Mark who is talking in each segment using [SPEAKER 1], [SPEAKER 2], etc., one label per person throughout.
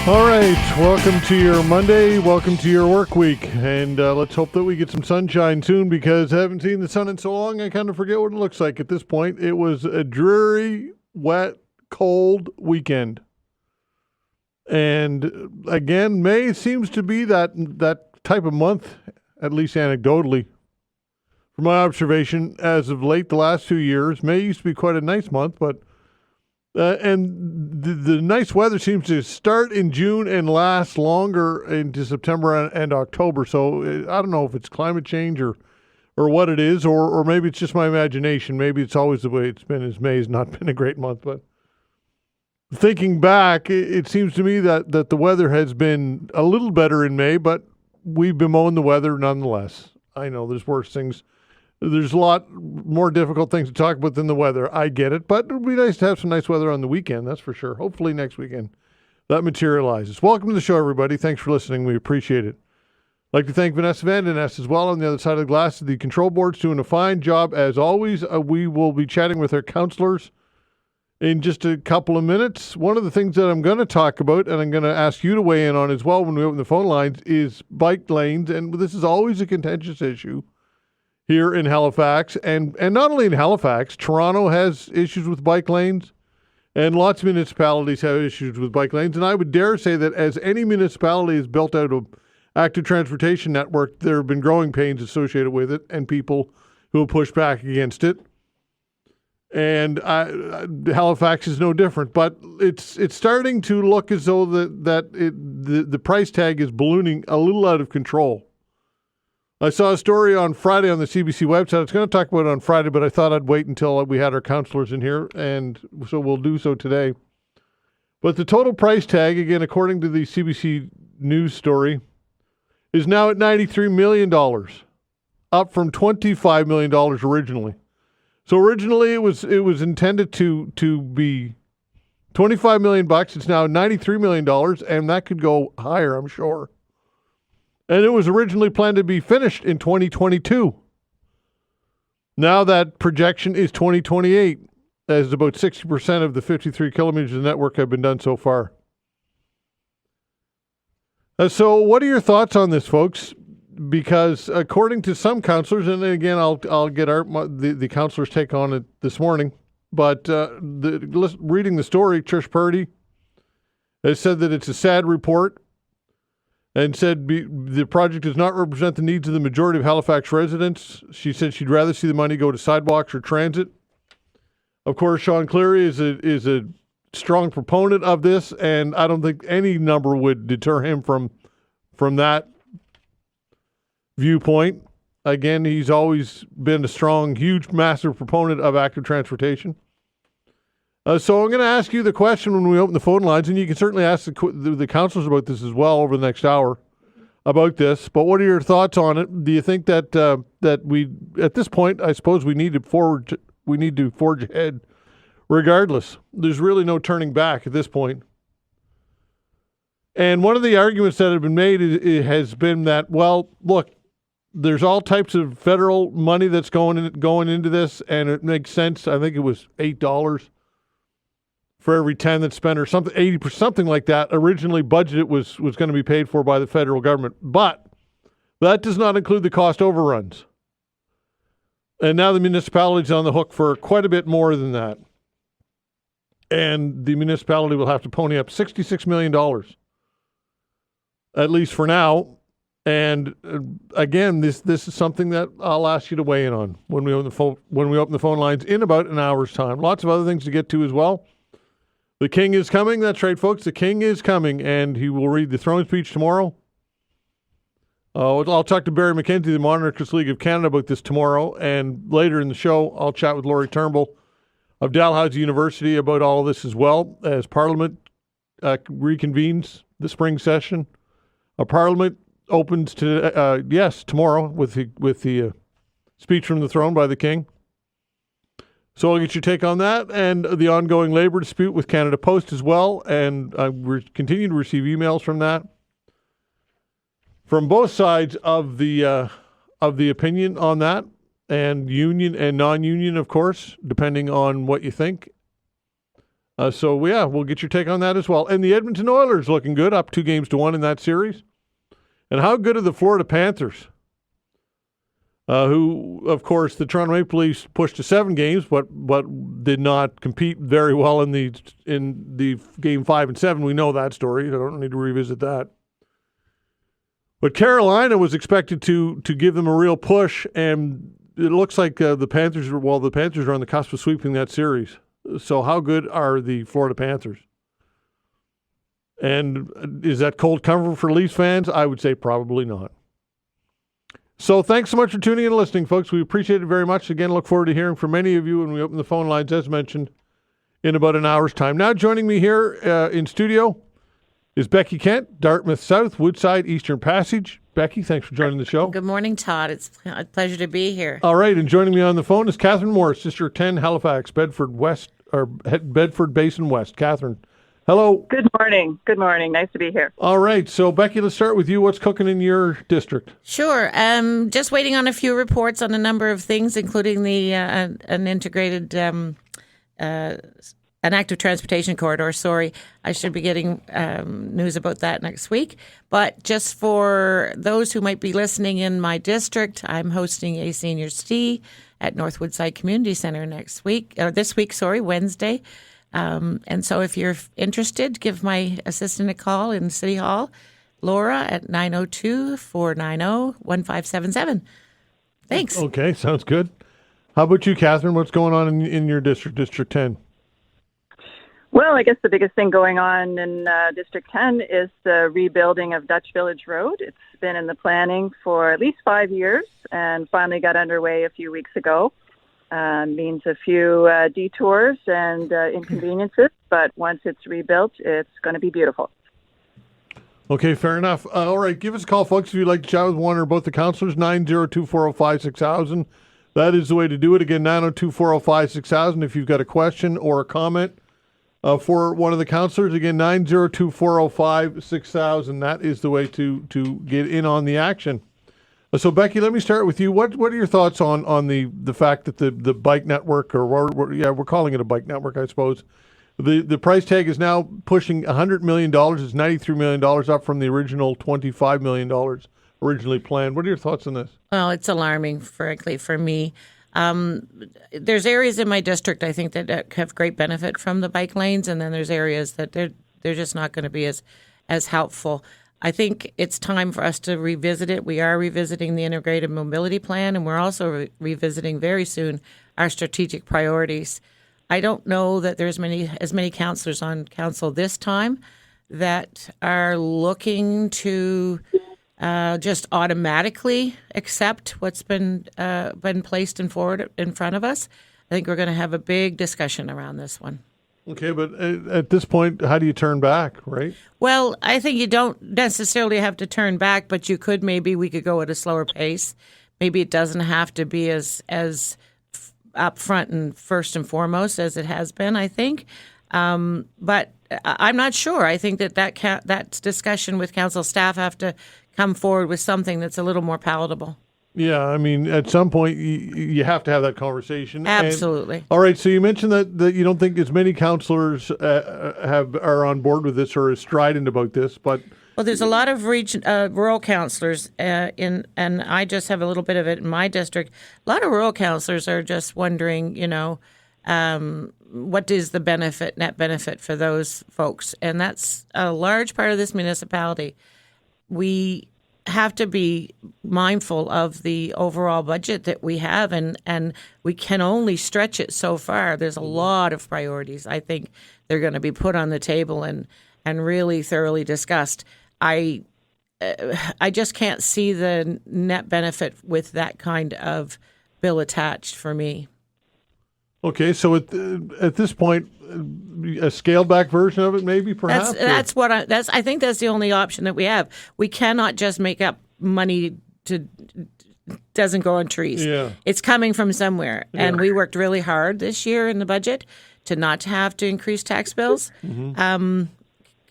[SPEAKER 1] All right, welcome to your Monday, welcome to your work week, and let's hope that we get some sunshine soon because I haven't seen the sun in so long I kind of forget what it looks like at this point. It was a dreary, wet, cold weekend. And again, May seems to be that type of month, at least anecdotally. From my observation, as of late the last 2 years, May used to be quite a nice month, but and the nice weather seems to start in June and last longer into September and October. So I don't know if it's climate change or what it is, or maybe it's just my imagination. Maybe it's always the way it's been, as May has not been a great month. But thinking back, it seems to me that the weather has been a little better in May, but we've bemoaned the weather nonetheless. I know there's worse things. There's a lot more difficult things to talk about than the weather. I get it, but it would be nice to have some nice weather on the weekend, that's for sure. Hopefully next weekend that materializes. Welcome to the show, everybody. Thanks for listening. We appreciate it. I'd like to thank Vanessa Van Den Ness as well on the other side of the glass. The control board's doing a fine job as always. We will be chatting with our councillors in just a couple of minutes. One of the things that I'm going to talk about, and I'm going to ask you to weigh in on as well when we open the phone lines, is bike lanes. And this is always a contentious issue here in Halifax, and not only in Halifax, Toronto has issues with bike lanes, and lots of municipalities have issues with bike lanes. And I would dare say that as any municipality has built out an active transportation network, there have been growing pains associated with it, and people who have pushed back against it. And Halifax is no different, but it's starting to look as though the price tag is ballooning a little out of control. I saw a story on Friday on the CBC website. I was going to talk about it on Friday, but I thought I'd wait until we had our councillors in here, and so we'll do so today. But the total price tag, again, according to the CBC News story, is now at $93 million, up from $25 million originally. So originally it was intended to be $25 million. It's now $93 million, and that could go higher, I'm sure. And it was originally planned to be finished in 2022. Now that projection is 2028, as about 60% of the 53 kilometers of the network have been done so far. So what are your thoughts on this, folks? Because according to some councillors, and again, I'll get the councillors' take on it this morning, but reading the story, Trish Purdy has said that it's a sad report, and said the project does not represent the needs of the majority of Halifax residents. She said she'd rather see the money go to sidewalks or transit. Of course, Sean Cleary is a strong proponent of this, and I don't think any number would deter him from that viewpoint. Again, he's always been a strong, huge, massive proponent of active transportation. So I'm going to ask you the question when we open the phone lines, and you can certainly ask the councillors about this as well over the next hour about this. But what are your thoughts on it? Do you think that we, at this point, I suppose we need to forge ahead regardless? There's really no turning back at this point. And one of the arguments that have been made has been that, well, look, there's all types of federal money that's going into this, and it makes sense. I think it was $8 for every 10 that's spent, or something, 80%, something like that. Originally budgeted was going to be paid for by the federal government, but that does not include the cost overruns. And now the municipality's on the hook for quite a bit more than that. And the municipality will have to pony up $66 million, at least for now. And again, this is something that I'll ask you to weigh in on when we open the phone lines in about an hour's time. Lots of other things to get to as well. The King is coming. That's right, folks. The King is coming, and he will read the throne speech tomorrow. I'll talk to Barry McKenzie, the Monarchist League of Canada, about this tomorrow. And later in the show, I'll chat with Laurie Turnbull of Dalhousie University about all of this as well, as Parliament reconvenes the spring session. Parliament opens tomorrow with the speech from the throne by the King. So I'll get your take on that and the ongoing labor dispute with Canada Post as well. And we continue to receive emails from that, from both sides of the opinion on that, and union and non-union, of course, depending on what you think. We'll get your take on that as well. And the Edmonton Oilers looking good, up 2-1 in that series. And how good are the Florida Panthers? Who, of course, the Toronto Maple Leafs pushed to 7 games, but did not compete very well in the game 5 and 7. We know that story. I don't need to revisit that. But Carolina was expected to give them a real push, and it looks like the Panthers are on the cusp of sweeping that series. So how good are the Florida Panthers? And is that cold comfort for Leafs fans? I would say probably not. So thanks so much for tuning in and listening, folks. We appreciate it very much. Again, look forward to hearing from many of you when we open the phone lines, as mentioned, in about an hour's time. Now joining me here in studio is Becky Kent, Dartmouth South, Woodside, Eastern Passage. Becky, thanks for joining the show.
[SPEAKER 2] Good morning, Todd. It's a pleasure to be here.
[SPEAKER 1] All right, and joining me on the phone is Katheryn Morse, District 10, Halifax, Bedford Basin West. Katheryn, hello.
[SPEAKER 3] Good morning. Good morning. Nice to be here.
[SPEAKER 1] All right. So, Becky, let's start with you. What's cooking in your district?
[SPEAKER 2] Sure. Just waiting on a few reports on a number of things, including the an integrated an active transportation corridor. Sorry, I should be getting news about that next week. But just for those who might be listening in my district, I'm hosting a seniors tea at North Woodside Community Centre this week, Wednesday. And so if you're interested, give my assistant a call in City Hall, Laura, at 902-490-1577. Thanks.
[SPEAKER 1] Okay, sounds good. How about you, Katheryn? What's going on in your district, District 10?
[SPEAKER 3] Well, I guess the biggest thing going on in District 10 is the rebuilding of Dutch Village Road. It's been in the planning for at least 5 years and finally got underway a few weeks ago. Means a few detours and inconveniences, but once it's rebuilt, it's going to be beautiful.
[SPEAKER 1] Okay, fair enough. All right, give us a call, folks, if you'd like to chat with one or both the councillors, 902-405-6000. That is the way to do it. Again, 902-405-6000 if you've got a question or a comment for one of the councillors. Again, 902-405-6000. That is the way to get in on the action. So, Becky, let me start with you. What are your thoughts on the fact that the bike network, or we're calling it a bike network, I suppose, the price tag is now pushing $100 million. It's $93 million up from the original $25 million originally planned. What are your thoughts on this?
[SPEAKER 2] Well, it's alarming, frankly, for me. There's areas in my district, I think, that have great benefit from the bike lanes, and then there's areas that they're just not going to be as helpful. I think it's time for us to revisit it. We are revisiting the Integrated Mobility Plan, and we're also revisiting very soon our strategic priorities. I don't know that there's as many councillors on council this time that are looking to just automatically accept what's been placed in front of us. I think we're going to have a big discussion around this one.
[SPEAKER 1] Okay, but at this point, how do you turn back, right?
[SPEAKER 2] Well, I think you don't necessarily have to turn back, but we could go at a slower pace. Maybe it doesn't have to be as up front and first and foremost as it has been, I think. But I'm not sure. I think that discussion with council staff have to come forward with something that's a little more palatable.
[SPEAKER 1] Yeah, I mean, at some point, you have to have that conversation.
[SPEAKER 2] Absolutely.
[SPEAKER 1] All right, so you mentioned that you don't think as many councillors are on board with this or are strident about this, but...
[SPEAKER 2] Well, there's a lot of rural councillors, and I just have a little bit of it in my district. A lot of rural councillors are just wondering, what is the net benefit for those folks? And that's a large part of this municipality. We have to be mindful of the overall budget that we have, and we can only stretch it so far. There's a lot of priorities I think they're going to be put on the table and really thoroughly discussed. I just can't see the net benefit with that kind of bill attached for me.
[SPEAKER 1] Okay, so at this point, a scaled back version of it, maybe, perhaps.
[SPEAKER 2] I think that's the only option that we have. We cannot just make up money doesn't grow on trees.
[SPEAKER 1] Yeah.
[SPEAKER 2] It's coming from somewhere, and we worked really hard this year in the budget to not have to increase tax bills. Mm-hmm.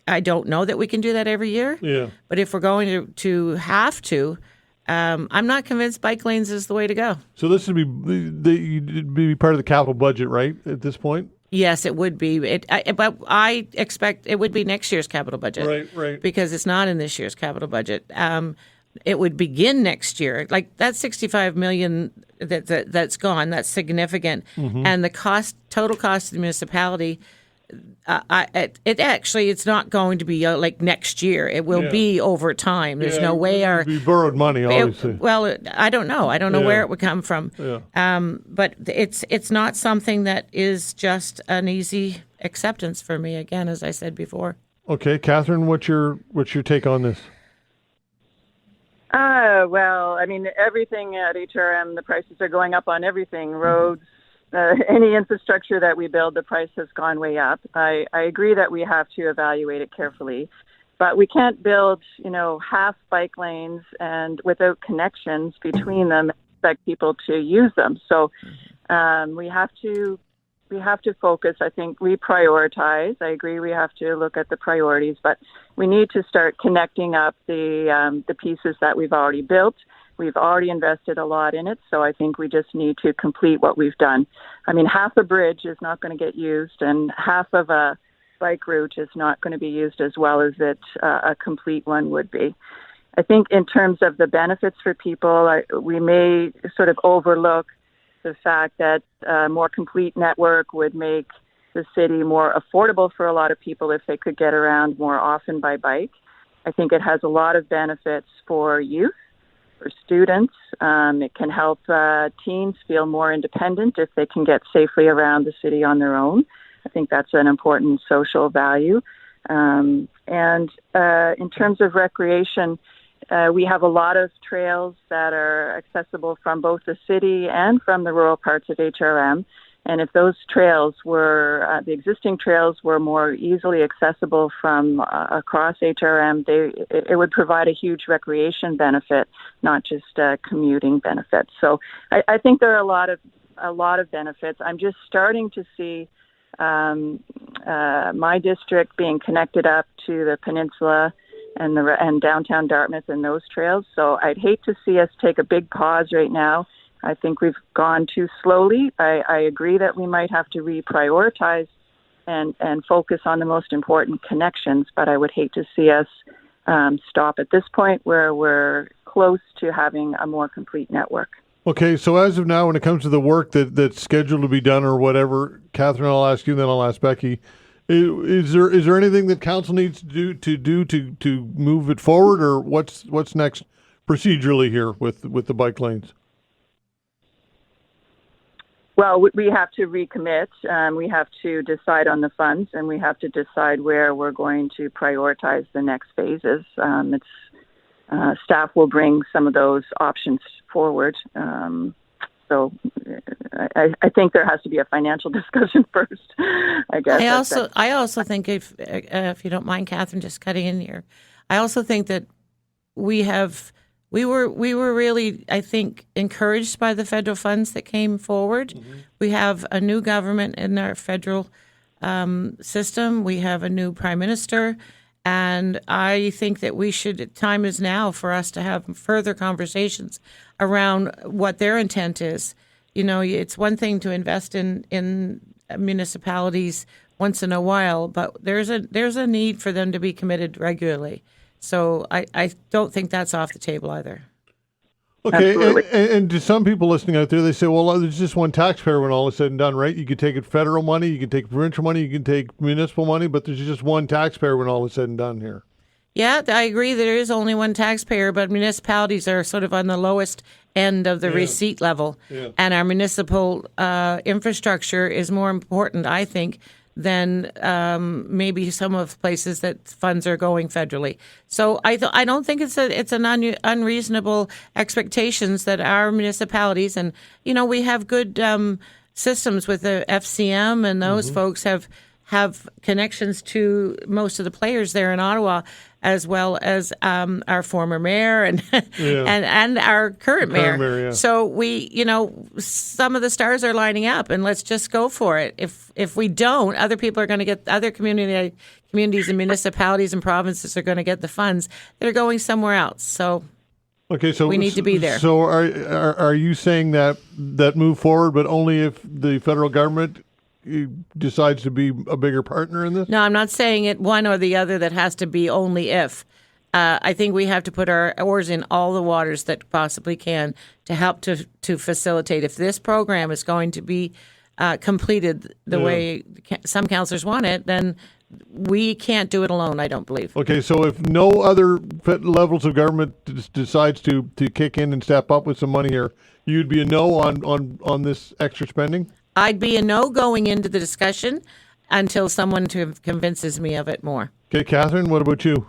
[SPEAKER 2] I don't know that we can do that every year.
[SPEAKER 1] Yeah.
[SPEAKER 2] But if we're going to have to. I'm not convinced bike lanes is the way to go.
[SPEAKER 1] So this would be part of the capital budget, right, at this point?
[SPEAKER 2] Yes, it would be. But I expect it would be next year's capital budget.
[SPEAKER 1] Right.
[SPEAKER 2] Because it's not in this year's capital budget. It would begin next year. Like that $65 million that's gone. That's significant. And the total cost to the municipality. It's not going to be like next year. It will be over time. There's no way
[SPEAKER 1] it would be borrowed money, obviously.
[SPEAKER 2] I don't know. I don't know where it would come from. But it's not something that is just an easy acceptance for me. Again, as I said before.
[SPEAKER 1] Okay, Katheryn, what's your take on this?
[SPEAKER 3] Well, I mean, everything at HRM, the prices are going up on everything. Roads, any infrastructure that we build, the price has gone way up. I agree that we have to evaluate it carefully, but we can't build, half bike lanes and without connections between them and expect people to use them. So we have to focus. I think we prioritize. I agree we have to look at the priorities, but we need to start connecting up the pieces that we've already built. We've already invested a lot in it, so I think we just need to complete what we've done. I mean, half a bridge is not going to get used, and half of a bike route is not going to be used as well as a complete one would be. I think in terms of the benefits for people, we may sort of overlook the fact that a more complete network would make the city more affordable for a lot of people if they could get around more often by bike. I think it has a lot of benefits for youth, for students. It can help teens feel more independent if they can get safely around the city on their own. I think that's an important social value. And in terms of recreation, we have a lot of trails that are accessible from both the city and from the rural parts of HRM. And if those trails were, the existing trails were more easily accessible from across HRM, it would provide a huge recreation benefit, not just commuting benefits. So I think there are a lot of benefits. I'm just starting to see my district being connected up to the peninsula and downtown Dartmouth and those trails. So I'd hate to see us take a big pause right now. I think we've gone too slowly. I agree that we might have to reprioritize and focus on the most important connections, but I would hate to see us stop at this point where we're close to having a more complete network.
[SPEAKER 1] Okay, so as of now, when it comes to the work that's scheduled to be done or whatever, Katheryn, I'll ask you, then I'll ask Becky. Is there anything that council needs to do to move it forward, or what's next procedurally here with the bike lanes?
[SPEAKER 3] Well, we have to recommit. We have to decide on the funds, and we have to decide where we're going to prioritize the next phases. Staff will bring some of those options forward. So I think there has to be a financial discussion first, I guess.
[SPEAKER 2] I also think, if you don't mind, Katheryn, just cutting in here, I also think that we were really, I think, encouraged by the federal funds that came forward. Mm-hmm. We have a new government in our federal system. We have a new prime minister. And I think that time is now for us to have further conversations around what their intent is. It's one thing to invest in municipalities once in a while, but there's a need for them to be committed regularly. So I don't think that's off the table either.
[SPEAKER 1] Okay, and to some people listening out there, they say, well, there's just one taxpayer when all is said and done, right? You could take it federal money, you can take provincial money, you can take municipal money, but there's just one taxpayer when all is said and done here.
[SPEAKER 2] Yeah, I agree. There is only one taxpayer, but municipalities are sort of on the lowest end of the receipt level. Yeah. And our municipal infrastructure is more important, I think, than maybe some of the places that funds are going federally. So I don't think it's an unreasonable expectations that our municipalities, and we have good systems with the FCM, and those folks have connections to most of the players there in Ottawa, as well as our former mayor and and our current mayor. Yeah. So some of the stars are lining up, and let's just go for it. If we don't, other people are going to get, other communities and municipalities and provinces are going to get the funds. They're going somewhere else. So we need to be there.
[SPEAKER 1] So are you saying that move forward, but only if the federal government decides to be a bigger partner in this?
[SPEAKER 2] No, I'm not saying it one or the other. That has to be only if. I think we have to put our oars in all the waters that possibly can to help to facilitate. If this program is going to be completed the way some councillors want it, then we can't do it alone, I don't believe.
[SPEAKER 1] Okay, so if no other levels of government decides to kick in and step up with some money here, you'd be a no on this extra spending?
[SPEAKER 2] I'd be a no going into the discussion until someone convinces me of it more.
[SPEAKER 1] Okay, Katheryn, what about you?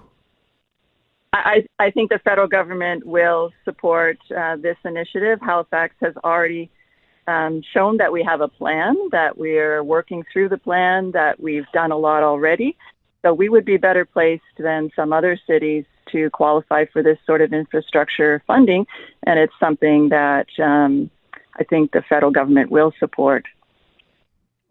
[SPEAKER 3] I think the federal government will support this initiative. Halifax has already shown that we have a plan, that we're working through the plan, that we've done a lot already. So we would be better placed than some other cities to qualify for this sort of infrastructure funding. And it's something that I think the federal government will support.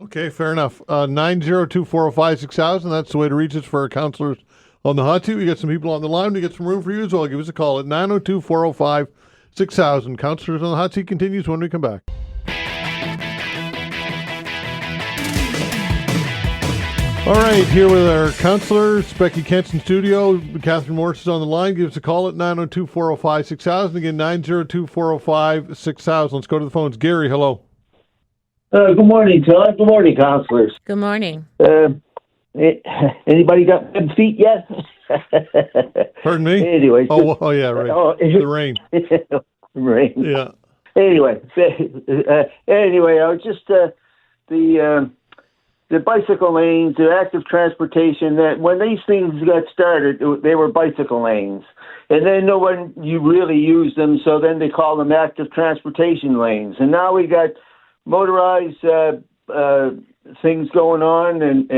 [SPEAKER 1] Okay, fair enough. 902-405-6000. That's the way to reach us for our councillors on the hot seat. We got some people on the line. We got some room for you as well. Give us a call at 902-405-6000. Councillors on the hot seat continues when we come back. All right, here with our councillors, Becky Kent's in studio. Katheryn Morse is on the line. Give us a call at 902-405-6000. Again, 902-405-6000. Let's go to the phones. Gary, hello.
[SPEAKER 4] Good morning, Todd. Good morning, councillors.
[SPEAKER 2] Good morning.
[SPEAKER 4] Anybody got web feet yet?
[SPEAKER 1] Pardon me?
[SPEAKER 4] Anyway.
[SPEAKER 1] Oh yeah, right. The rain.
[SPEAKER 4] Rain.
[SPEAKER 1] Yeah.
[SPEAKER 4] Anyway, I was just the bicycle lanes, the active transportation. That when these things got started, they were bicycle lanes, and then no one you really used them. So then they call them active transportation lanes, and now we got motorized things going on, and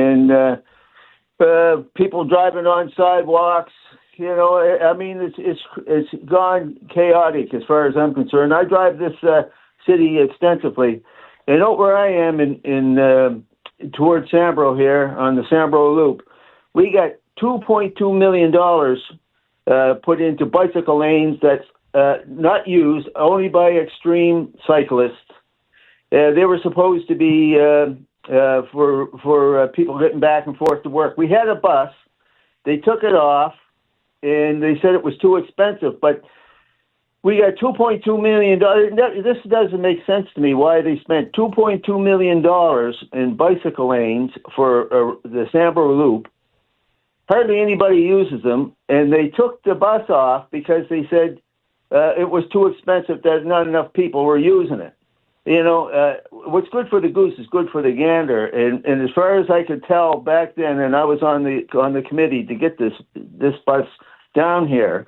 [SPEAKER 4] people driving on sidewalks. You know, I mean, it's gone chaotic as far as I'm concerned. I drive this city extensively, and out where I am in towards Sambro here on the Sambro Loop, we got $2.2 million put into bicycle lanes that's not used, only by extreme cyclists. They were supposed to be for people getting back and forth to work. We had a bus. They took it off, and they said it was too expensive. But we got $2.2 million. This doesn't make sense to me why they spent $2.2 million in bicycle lanes for the Sambro Loop. Hardly anybody uses them, and they took the bus off because they said it was too expensive, that not enough people were using it. You know, what's good for the goose is good for the gander. And as far as I could tell back then, and I was on the committee to get this bus down here,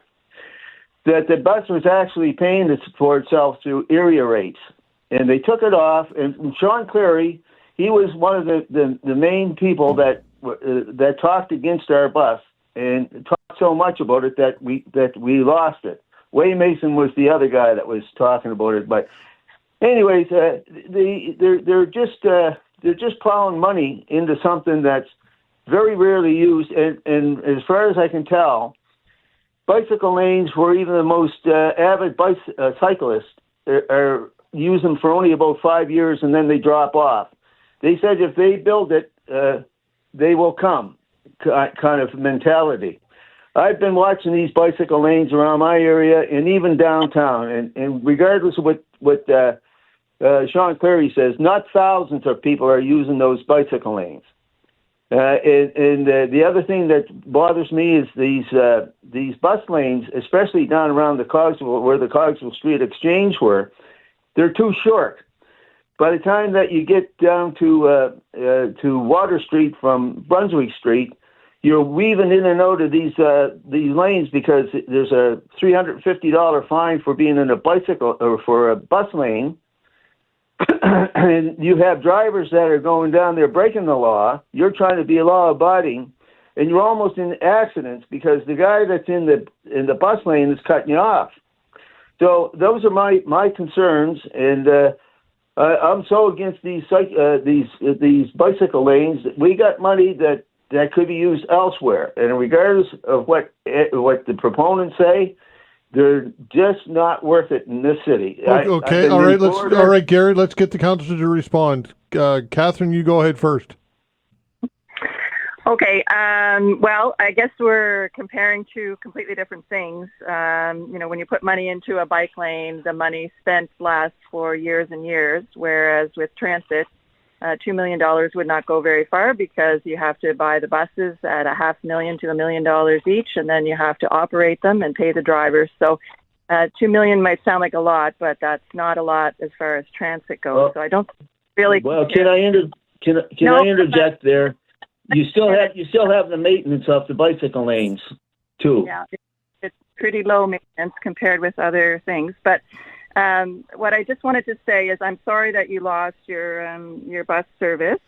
[SPEAKER 4] that the bus was actually paying for itself through area rates. And they took it off. And Sean Cleary, he was one of the main people that talked against our bus and talked so much about it that we lost it. Way Mason was the other guy that was talking about it, but. Anyways, they're just plowing money into something that's very rarely used, and as far as I can tell, bicycle lanes for even the most avid cyclists are use them for only about 5 years, and then they drop off. They said if they build it, they will come, kind of mentality. I've been watching these bicycle lanes around my area and even downtown, and regardless of what Sean Cleary says, not thousands of people are using those bicycle lanes. And the other thing that bothers me is these bus lanes, especially down around the Cogswell, where the Cogswell Street Exchange were, they're too short. By the time that you get down to Water Street from Brunswick Street, you're weaving in and out of these lanes because there's a $350 fine for being in a bicycle or for a bus lane. And you have drivers that are going down there breaking the law. You're trying to be law-abiding, and you're almost in accidents because the guy that's in the bus lane is cutting you off. So those are my concerns, and I'm so against these bicycle lanes. We got money that could be used elsewhere, and regardless of what the proponents say, they're just not worth it in this city.
[SPEAKER 1] Okay, all right, Gary, let's get the councillor to respond. Katheryn, you go ahead first.
[SPEAKER 3] Okay. Well, I guess we're comparing two completely different things. When you put money into a bike lane, the money spent lasts for years and years, whereas with transit, $2 million would not go very far because you have to buy the buses at $500,000 to $1 million each, and then you have to operate them and pay the drivers. So $2 million might sound like a lot, but that's not a lot as far as transit goes.
[SPEAKER 4] Well,
[SPEAKER 3] so I don't really.
[SPEAKER 4] Well, can I interject there? You still have the maintenance of the bicycle lanes too.
[SPEAKER 3] Yeah, it's pretty low maintenance compared with other things. But what I just wanted to say is I'm sorry that you lost your bus service.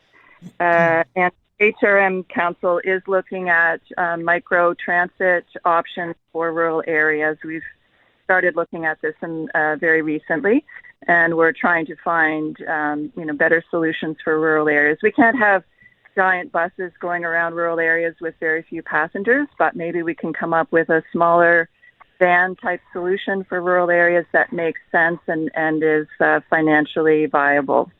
[SPEAKER 3] And HRM Council is looking at micro transit options for rural areas. We've started looking at this very recently, and we're trying to find better solutions for rural areas. We can't have giant buses going around rural areas with very few passengers, but maybe we can come up with a smaller van type solution for rural areas that makes sense and is financially viable.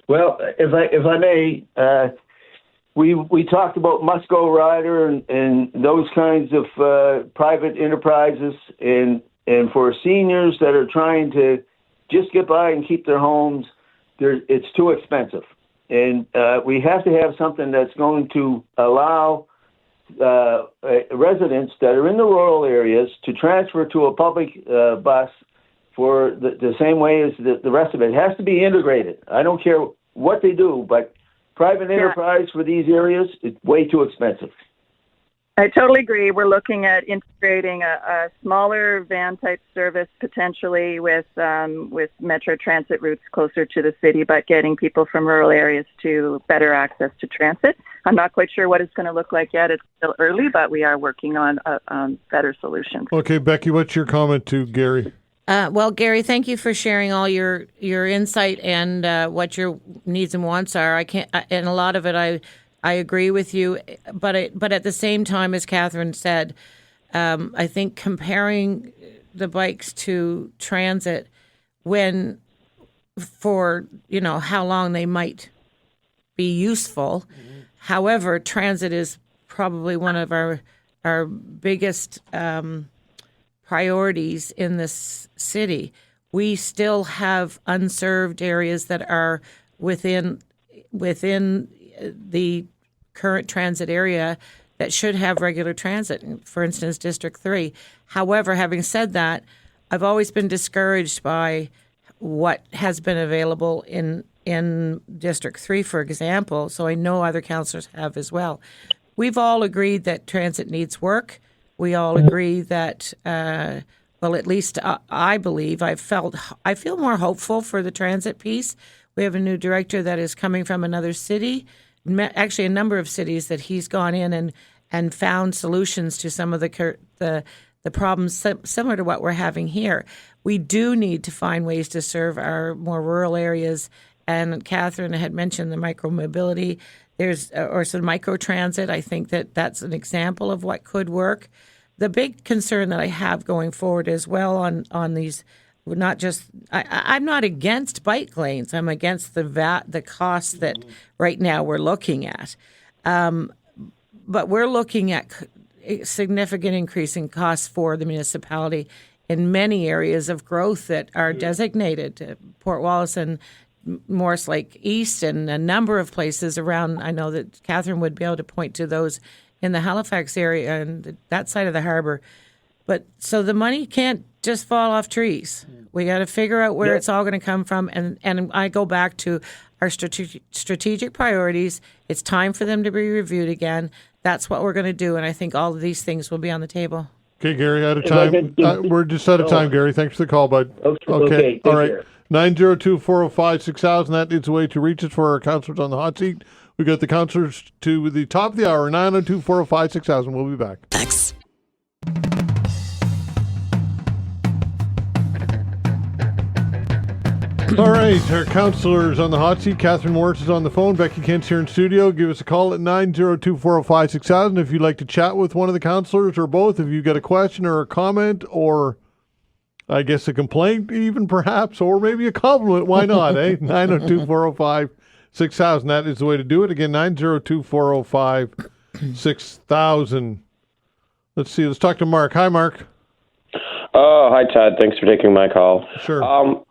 [SPEAKER 4] Well, if I may, we talked about Musco Rider and those kinds of private enterprises, and for seniors that are trying to just get by and keep their homes, it's too expensive. And we have to have something that's going to allow residents that are in the rural areas to transfer to a public bus for the same way as the rest of it. It has to be integrated. I don't care what they do, but private enterprise for these areas, it's way too expensive.
[SPEAKER 3] I totally agree. We're looking at integrating a smaller van-type service potentially with metro transit routes closer to the city, but getting people from rural areas to better access to transit. I'm not quite sure what it's going to look like yet. It's still early, but we are working on better solutions.
[SPEAKER 1] Okay, Becky, what's your comment to Gary?
[SPEAKER 2] Well, Gary, thank you for sharing all your insight and what your needs and wants are. And a lot of it I agree with you, but at the same time, as Katheryn said, I think comparing the bikes to transit for how long they might be useful. Mm-hmm. However, transit is probably one of our biggest priorities in this city. We still have unserved areas that are within the current transit area that should have regular transit, for instance, District 3. However, having said that, I've always been discouraged by what has been available in District 3, for example, so I know other councillors have as well. We've all agreed that transit needs work. We all agree that, at least I believe, I feel more hopeful for the transit piece. We have a new director that is coming from another city, actually a number of cities that he's gone in and found solutions to some of the problems similar to what we're having here. We do need to find ways to serve our more rural areas. And Katheryn had mentioned the micromobility. There's micro transit. I think that's an example of what could work. The big concern that I have going forward as well on these. Not just, I'm not against bike lanes. I'm against the costs that right now we're looking at. But we're looking at a significant increase in costs for the municipality in many areas of growth that are designated. Port Wallace and Morse Lake East and a number of places around. I know that Katheryn would be able to point to those in the Halifax area and that side of the harbor. But so the money can't just fall off trees. We got to figure out where it's all going to come from. And I go back to our strategic priorities. It's time for them to be reviewed again. That's what we're going to do. And I think all of these things will be on the table.
[SPEAKER 1] Okay, Gary, out of time. We're just out of time, Gary. Thanks for the call, bud.
[SPEAKER 4] Okay.
[SPEAKER 1] All right. 902-405-6000. That is the way to reach us for our councillors on the hot seat. We got the councillors to the top of the hour. 902-405-6000. We'll be back.
[SPEAKER 5] Thanks.
[SPEAKER 1] All right, our councillors on the hot seat. Katheryn Morse is on the phone. Becky Kent's here in studio. Give us a call at 902-405-6000 if you'd like to chat with one of the councillors or both. If you've got a question or a comment or I guess a complaint even perhaps, or maybe a compliment. Why not, eh? 902-405-6000. That is the way to do it. Again, 902-405-6000. Let's see. Let's talk to Mark. Hi, Mark.
[SPEAKER 5] Oh, hi, Todd. Thanks for taking my call.
[SPEAKER 1] Sure.
[SPEAKER 5] I'll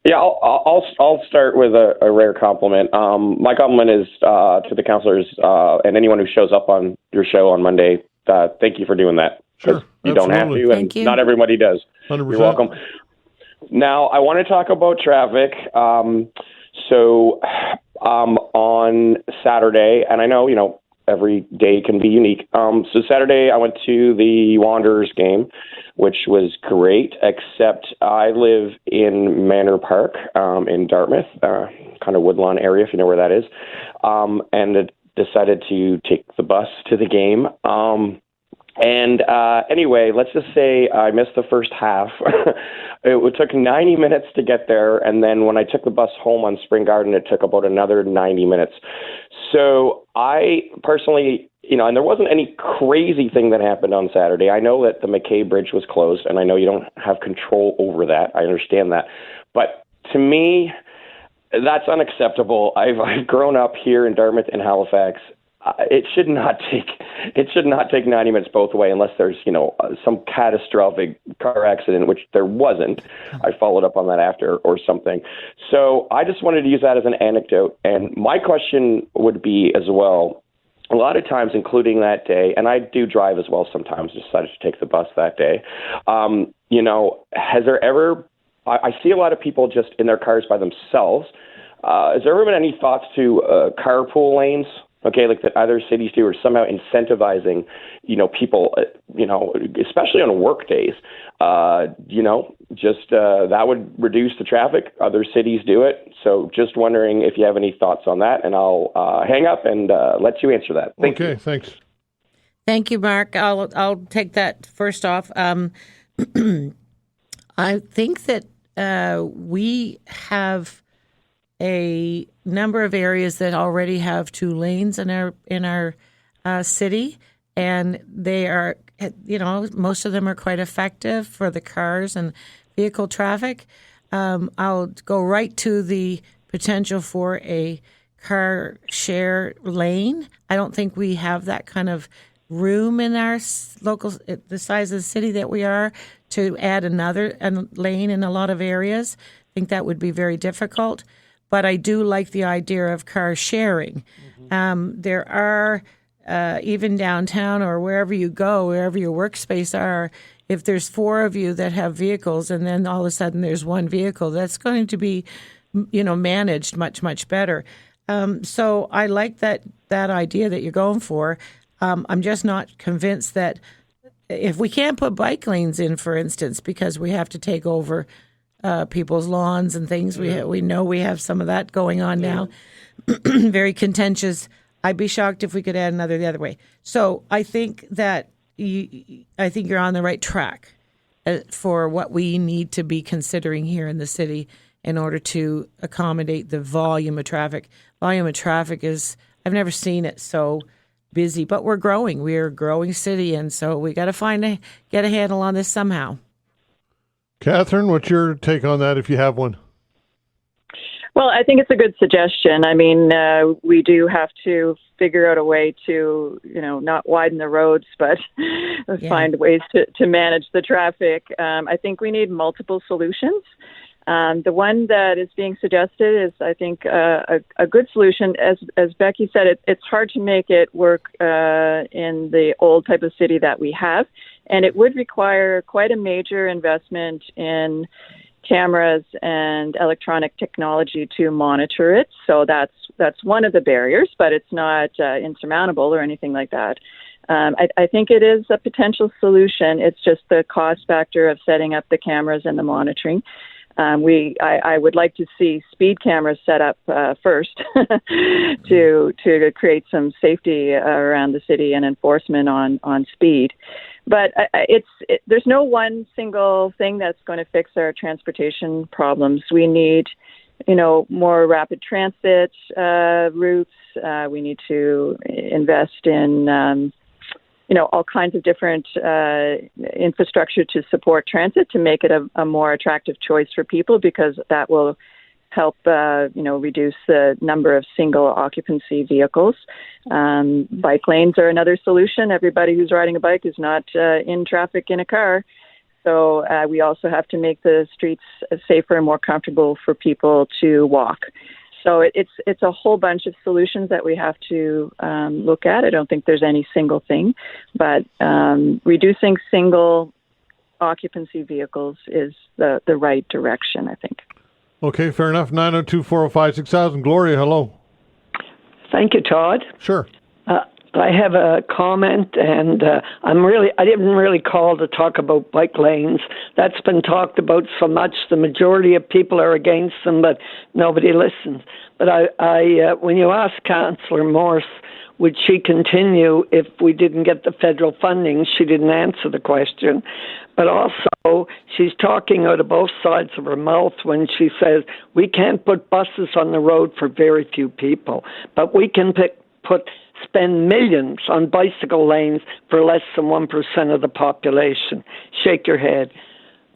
[SPEAKER 5] start with a rare compliment. My compliment is to the councillors and anyone who shows up on your show on Monday. Thank you for doing that.
[SPEAKER 1] Sure.
[SPEAKER 5] You don't have to,
[SPEAKER 2] Thank you.
[SPEAKER 5] Not everybody does.
[SPEAKER 1] 100%.
[SPEAKER 5] You're welcome. Now, I want to talk about traffic. On Saturday, and I know, every day can be unique. So Saturday, I went to the Wanderers game, which was great, except I live in Manor Park in Dartmouth, kind of Woodlawn area, if you know where that is, and decided to take the bus to the game. Anyway, let's just say I missed the first half. It took 90 minutes to get there, and then when I took the bus home on Spring Garden, it took about another 90 minutes. So I personally, and there wasn't any crazy thing that happened on Saturday. I know that the McKay Bridge was closed, and I know you don't have control over that. I understand that. But to me, that's unacceptable. I've grown up here in Dartmouth and Halifax. It should not take 90 minutes both way unless there's, some catastrophic car accident, which there wasn't. I followed up on that after or something. So I just wanted to use that as an anecdote. And my question would be as well, a lot of times, including that day, and I do drive as well sometimes, decided to take the bus that day. Has there ever, I see a lot of people just in their cars by themselves. Has there ever been any thoughts to carpool lanes? Okay, like that other cities do, or somehow incentivizing, people, especially on work days, that would reduce the traffic. Other cities do it. So just wondering if you have any thoughts on that, and I'll hang up and let you answer that. Thank you.
[SPEAKER 1] Thanks.
[SPEAKER 2] Thank you, Mark. I'll take that first off. I think that we have a number of areas that already have 2 lanes in our city, and they are, most of them are quite effective for the cars and vehicle traffic. I'll go right to the potential for a car share lane. I don't think we have that kind of room in our local, the size of the city that we are, to add another lane in a lot of areas. I think that would be very difficult. But I do like the idea of car sharing. There are, even downtown or wherever you go, wherever your workspace are, if there's 4 of you that have vehicles and then all of a sudden there's 1 vehicle, that's going to be, managed much, much better. So I like that idea that you're going for. I'm just not convinced that if we can't put bike lanes in, for instance, because we have to take over people's lawns and things. We know we have some of that going on now. Very contentious. I'd be shocked if we could add another the other way. So I think that you're on the right track for what we need to be considering here in the city in order to accommodate the volume of traffic. Volume of traffic is, I've never seen it so busy, but we're growing. We're a growing city, and so we got to get a handle on this somehow.
[SPEAKER 1] Katheryn, what's your take on that if you have one?
[SPEAKER 3] Well, I think it's a good suggestion. I mean, we do have to figure out a way to, not widen the roads, but find ways to manage the traffic. I think we need multiple solutions. The one that is being suggested is, I think, a good solution. As Becky said, it's hard to make it work in the old type of city that we have, and it would require quite a major investment in cameras and electronic technology to monitor it. So that's one of the barriers, but it's not insurmountable or anything like that. I think it is a potential solution. It's just the cost factor of setting up the cameras and the monitoring. I would like to see speed cameras set up first to create some safety around the city and enforcement on speed. But there's no one single thing that's going to fix our transportation problems. We need, more rapid transit routes. We need to invest in all kinds of different infrastructure to support transit to make it a more attractive choice for people, because that will help, reduce the number of single occupancy vehicles. Bike lanes are another solution. Everybody who's riding a bike is not in traffic in a car. So we also have to make the streets safer and more comfortable for people to walk. So it's a whole bunch of solutions that we have to look at. I don't think there's any single thing, but reducing single occupancy vehicles is the right direction, I think.
[SPEAKER 1] Okay, fair enough. 902-405-6000. Gloria, hello.
[SPEAKER 6] Thank you, Todd.
[SPEAKER 1] Sure.
[SPEAKER 6] I have a comment, and I didn't really call to talk about bike lanes. That's been talked about so much. The majority of people are against them, but nobody listens. But I when you asked Councillor Morse, would she continue if we didn't get the federal funding, she didn't answer the question. But also, she's talking out of both sides of her mouth when she says, we can't put buses on the road for very few people, but we can spend millions on bicycle lanes for less than 1% of the population. Shake your head.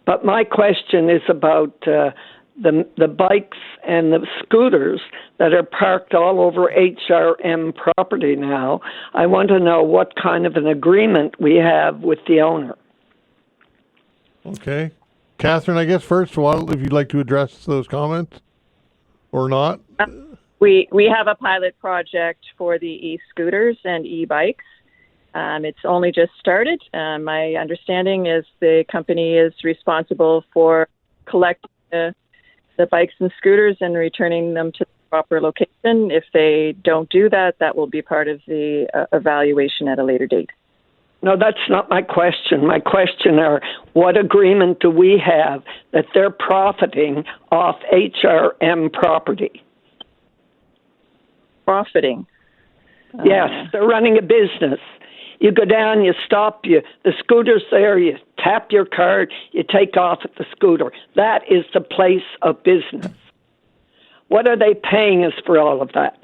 [SPEAKER 6] But my question is about the bikes and the scooters that are parked all over HRM property now. I want to know what kind of an agreement we have with the owner.
[SPEAKER 1] Okay. Katheryn, I guess first of all, if you'd like to address those comments or not.
[SPEAKER 3] We have a pilot project for the e-scooters and e-bikes. It's only just started. My understanding is the company is responsible for collecting the bikes and scooters and returning them to the proper location. If they don't do that, that will be part of the evaluation at a later date.
[SPEAKER 6] No, that's not my question. My question are, what agreement do we have that they're profiting off HRM property?
[SPEAKER 3] Profiting?
[SPEAKER 6] Yes, they're running a business. You go down, you stop, the scooter's there, you tap your card, you take off at the scooter. That is the place of business. What are they paying us for all of that?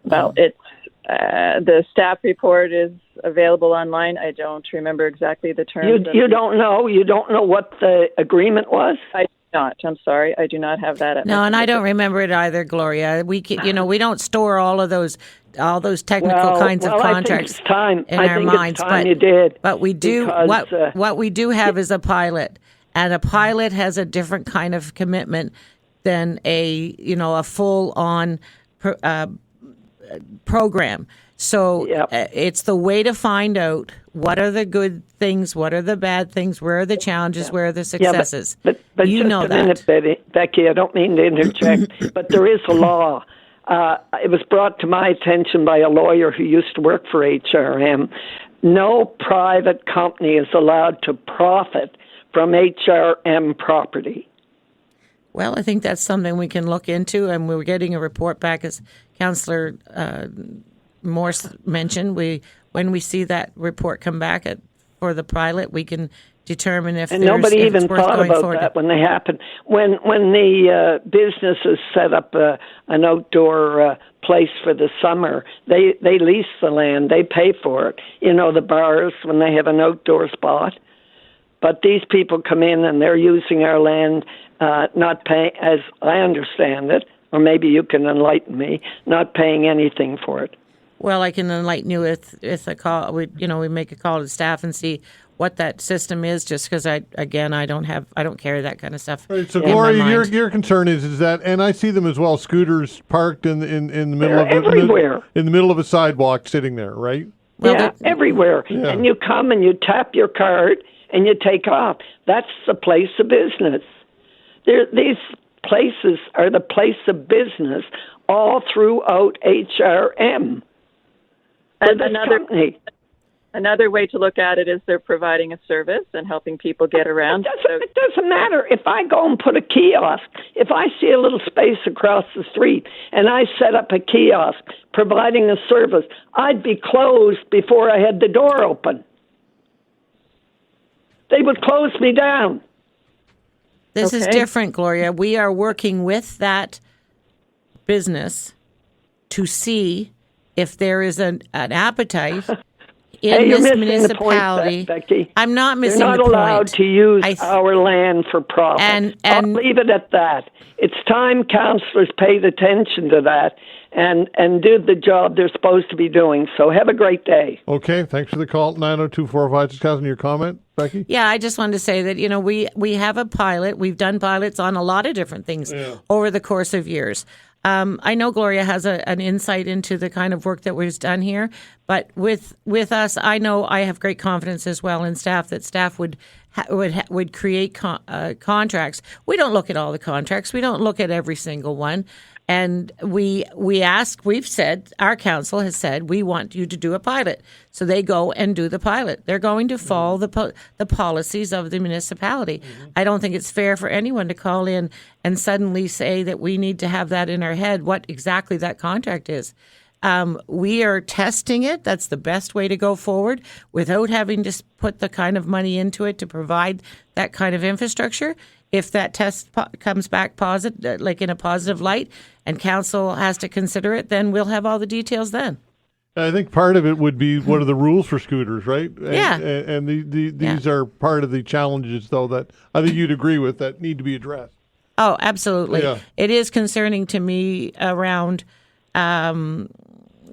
[SPEAKER 3] Well, it's the staff report is available online. I don't remember exactly the terms.
[SPEAKER 6] You don't know? You don't know what the agreement was?
[SPEAKER 3] I do not. I'm sorry. I do not have that at
[SPEAKER 2] No, and I don't remember it either, Gloria. We don't store all those technical kinds of contracts in our minds. But we do. What we do have is a pilot, and a pilot has a different kind of commitment than a full on program. So it's the way to find out what are the good things, what are the bad things, where are the challenges, where are the successes.
[SPEAKER 6] But
[SPEAKER 2] you
[SPEAKER 6] just
[SPEAKER 2] know
[SPEAKER 6] a
[SPEAKER 2] that.
[SPEAKER 6] minute, Becky, I don't mean to interject, but there is a law. It was brought to my attention by a lawyer who used to work for HRM. No private company is allowed to profit from HRM property.
[SPEAKER 2] Well, I think that's something we can look into, and we're getting a report back, as Councillor Morse mentioned. When we see that report come back for the pilot, we can determine if
[SPEAKER 6] and nobody even thought about
[SPEAKER 2] forward.
[SPEAKER 6] That when they happen. When the businesses set up an outdoor place for the summer, they lease the land, they pay for it. The bars when they have an outdoor spot. But these people come in and they're using our land, not paying, as I understand it, or maybe you can enlighten me, not paying anything for it.
[SPEAKER 2] Well, I can enlighten you with a call. We make a call to staff and see what that system is. Just because I don't carry that kind of stuff.
[SPEAKER 1] Right, so Gloria, your concern is that, and I see them as well, scooters parked in the middle of
[SPEAKER 6] everywhere
[SPEAKER 1] in the middle of a sidewalk, sitting there, right?
[SPEAKER 6] Well, everywhere, and you come and you tap your card and you take off. That's the place of business. These places are the place of business all throughout HRM.
[SPEAKER 3] And another way to look at it is they're providing a service and helping people get around.
[SPEAKER 6] It doesn't matter. If I go and put a kiosk, if I see a little space across the street and I set up a kiosk providing a service, I'd be closed before I had the door open. They would close me down.
[SPEAKER 2] This is different, Gloria. We are working with that business to see if there is an appetite in
[SPEAKER 6] you're
[SPEAKER 2] this
[SPEAKER 6] missing the point,
[SPEAKER 2] municipality.
[SPEAKER 6] Becky.
[SPEAKER 2] I'm not missing
[SPEAKER 6] They're not
[SPEAKER 2] the point.
[SPEAKER 6] allowed to use
[SPEAKER 2] I-
[SPEAKER 6] our land for profit.
[SPEAKER 2] And-
[SPEAKER 6] I'll leave it at that. It's time councillors paid attention to that and did the job they're supposed to be doing. So have a great day.
[SPEAKER 1] Okay, thanks for the call. 902-405-6000. Your comment, Becky?
[SPEAKER 2] Yeah, I just wanted to say that, we have a pilot. We've done pilots on a lot of different things over the course of years. I know Gloria has an insight into the kind of work that was done here, but with us, I know I have great confidence as well in staff that staff would create contracts. We don't look at all the contracts. We don't look at every single one. And we've said, our council has said, we want you to do a pilot. So they go and do the pilot. They're going to follow the policies of the municipality. Mm-hmm. I don't think it's fair for anyone to call in and suddenly say that we need to have that in our head, what exactly that contract is. We are testing it. That's the best way to go forward without having to put the kind of money into it to provide that kind of infrastructure. If that test comes back positive, like in a positive light, and council has to consider it, then we'll have all the details then.
[SPEAKER 1] I think part of it would be what are the rules for scooters, right?
[SPEAKER 2] Yeah.
[SPEAKER 1] And these are part of the challenges, though, that I think you'd agree with that need to be addressed.
[SPEAKER 2] Oh, absolutely.
[SPEAKER 1] Yeah.
[SPEAKER 2] It is concerning to me around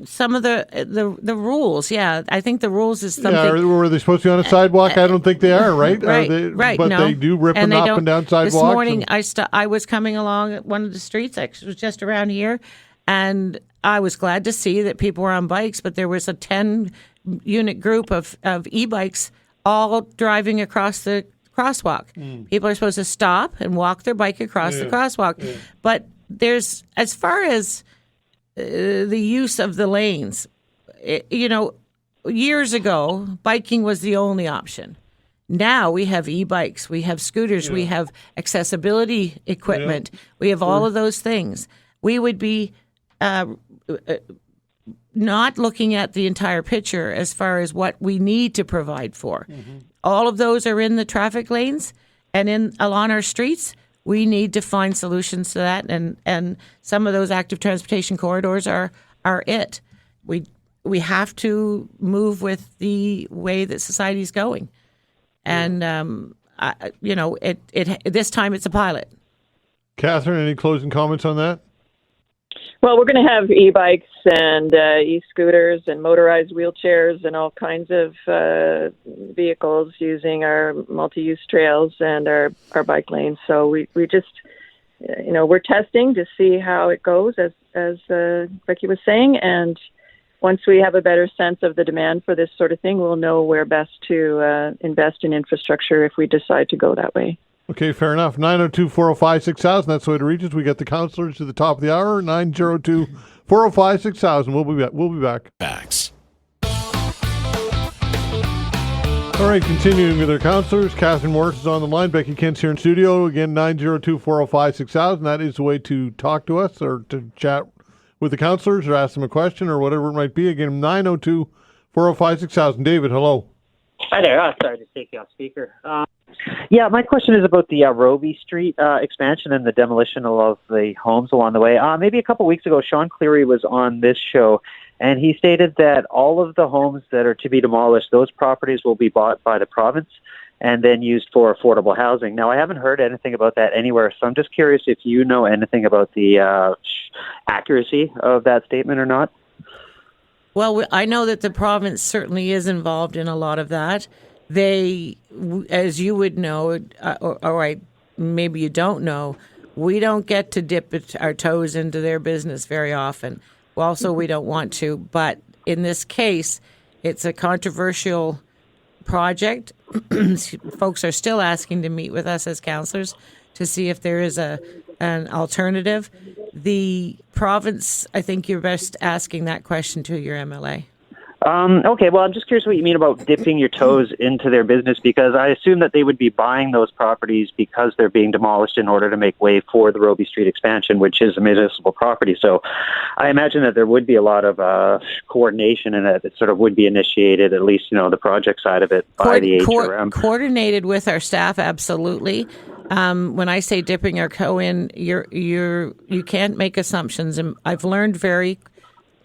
[SPEAKER 2] some of the rules. Yeah, I think the rules is something.
[SPEAKER 1] Yeah, were they supposed to be on a sidewalk? I don't think they are, right?
[SPEAKER 2] Right.
[SPEAKER 1] But
[SPEAKER 2] no.
[SPEAKER 1] they do ripping up and down sidewalks.
[SPEAKER 2] This morning, I was coming along one of the streets. I was just around here, and I was glad to see that people were on bikes, but there was a 10-unit group of e-bikes all driving across the crosswalk. People are supposed to stop and walk their bike across the crosswalk. Yeah. But there's, as far as the use of the lanes, years ago, biking was the only option. Now we have e-bikes, we have scooters, we have accessibility equipment, we have all of those things. We would be not looking at the entire picture as far as what we need to provide for. Mm-hmm. All of those are in the traffic lanes and along our streets. We need to find solutions to that, and some of those active transportation corridors are it. We have to move with the way that society is going, and this time it's a pilot.
[SPEAKER 1] Katheryn, any closing comments on that?
[SPEAKER 3] Well, we're going to have e-bikes and e-scooters and motorized wheelchairs and all kinds of vehicles using our multi-use trails and our bike lanes. So we just, we're testing to see how it goes, as Becky was saying. And once we have a better sense of the demand for this sort of thing, we'll know where best to invest in infrastructure if we decide to go that way.
[SPEAKER 1] Okay, fair enough. 902-405-6000. That's the way to reach us. We got the councillors to the top of the hour. 902-405-6000. We'll be back.
[SPEAKER 7] Facts.
[SPEAKER 1] All right, continuing with our councillors. Katheryn Morse is on the line. Becky Kent's here in studio. Again, 902-405-6000. That is the way to talk to us or to chat with the councillors or ask them a question or whatever it might be. Again, 902-405-6000. David, hello.
[SPEAKER 8] Hi there. Sorry to take you off speaker. My question is about the Roby Street expansion and the demolition of the homes along the way. Maybe a couple weeks ago, Sean Cleary was on this show, and he stated that all of the homes that are to be demolished, those properties will be bought by the province and then used for affordable housing. Now, I haven't heard anything about that anywhere, so I'm just curious if you know anything about the accuracy of that statement or not.
[SPEAKER 2] Well, I know that the province certainly is involved in a lot of that. They, as you would know, or maybe you don't know, we don't get to dip our toes into their business very often. Also, we don't want to. But in this case, it's a controversial project. Folks are still asking to meet with us as councillors to see if there is an alternative. The province, I think you're best asking that question to your MLA.
[SPEAKER 8] Okay, well, I'm just curious what you mean about dipping your toes into their business, because I assume that they would be buying those properties because they're being demolished in order to make way for the Roby Street expansion, which is a municipal property. So I imagine that there would be a lot of coordination and that it sort of would be initiated, at least, the project side of it by the HRM.
[SPEAKER 2] Coordinated with our staff, absolutely. When I say dipping our toe in, you can't make assumptions. And I've learned very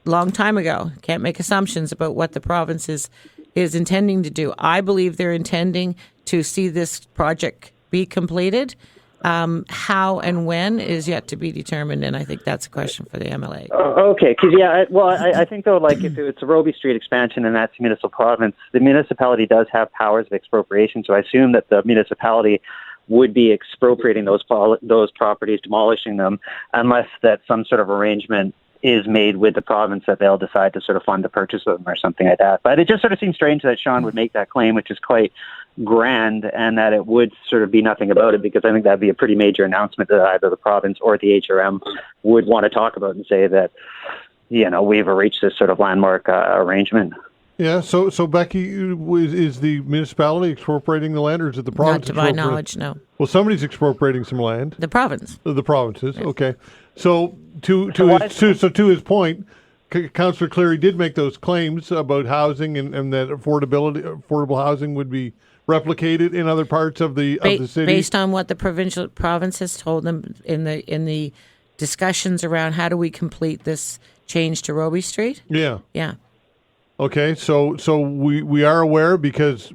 [SPEAKER 2] long time ago, can't make assumptions about what the province is is intending to do. I believe they're intending to see this project be completed. How and when is yet to be determined, and I think that's a question for the MLA.
[SPEAKER 8] Okay, because I think though, like if it's a Robie Street expansion and that's municipal province, the municipality does have powers of expropriation. So I assume that the municipality would be expropriating those properties, demolishing them, unless that some sort of arrangement is made with the province that they'll decide to sort of fund the purchase of them or something like that. But it just sort of seems strange that Sean would make that claim, which is quite grand, and that it would sort of be nothing about it, because I think that'd be a pretty major announcement that either the province or the HRM would want to talk about and say that, we've reached this sort of landmark arrangement.
[SPEAKER 1] Yeah, so Becky, is the municipality expropriating the land, or is it the province?
[SPEAKER 2] Not to my knowledge, no.
[SPEAKER 1] Well, somebody's expropriating some land.
[SPEAKER 2] The province.
[SPEAKER 1] The provinces, yes. Okay. So to his point, Councillor Cleary did make those claims about housing and that affordable housing would be replicated in other parts of the city,
[SPEAKER 2] based on what the province has told them in the discussions around how do we complete this change to Robie Street.
[SPEAKER 1] Yeah.
[SPEAKER 2] Yeah.
[SPEAKER 1] Okay, so we are aware because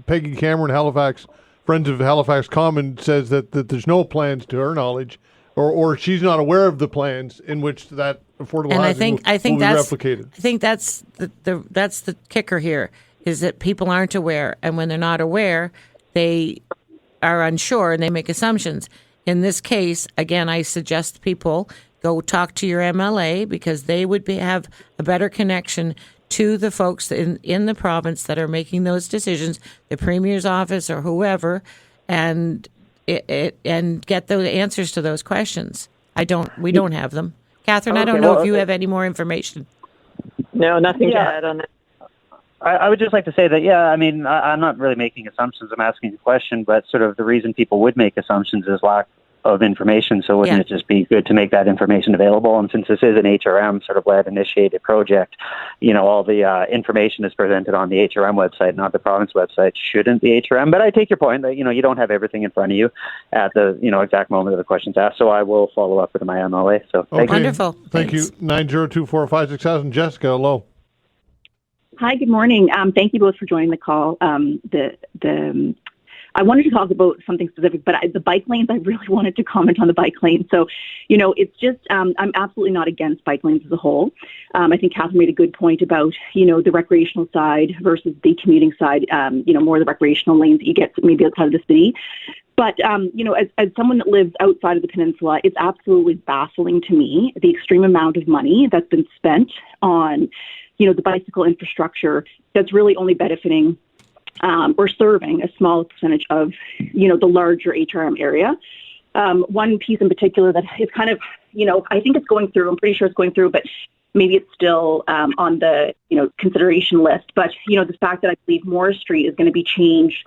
[SPEAKER 1] Peggy Cameron, Halifax, Friends of Halifax Common, says that there's no plans to her knowledge, or she's not aware of the plans in which that affordable housing will be replicated.
[SPEAKER 2] I think that's the kicker here, is that people aren't aware, and when they're not aware, they are unsure and they make assumptions. In this case, again, I suggest people go talk to your MLA, because they would have a better connection to the folks in the province that are making those decisions, the Premier's office or whoever, and get the answers to those questions. We don't have them. Katheryn, I don't know if you have any more information.
[SPEAKER 3] No, nothing to add on that.
[SPEAKER 8] I would just like to say that, I'm not really making assumptions. I'm asking a question, but sort of the reason people would make assumptions is lack of information. So wouldn't it just be good to make that information available? And since this is an HRM sort of led initiated project, all the information is presented on the HRM website, not the province website. Shouldn't the HRM? But I take your point that, you don't have everything in front of you at the, exact moment of the question's asked. So I will follow up with my MLA. So
[SPEAKER 1] thank you.
[SPEAKER 2] Wonderful.
[SPEAKER 1] Thank you. 902-456-6000. Jessica, hello.
[SPEAKER 7] Hi, good morning. Thank you both for joining the call. I wanted to talk about something specific, but the bike lanes, I really wanted to comment on the bike lanes. So, it's just, I'm absolutely not against bike lanes as a whole. I think Katheryn made a good point about, the recreational side versus the commuting side, more of the recreational lanes that you get maybe outside of the city. But, as someone that lives outside of the peninsula, it's absolutely baffling to me, the extreme amount of money that's been spent on, the bicycle infrastructure that's really only benefiting or serving a small percentage of, the larger HRM area. One piece in particular that is kind of, I think it's going through, I'm pretty sure it's going through, but maybe it's still on the, consideration list. But, the fact that I believe Morris Street is going to be changed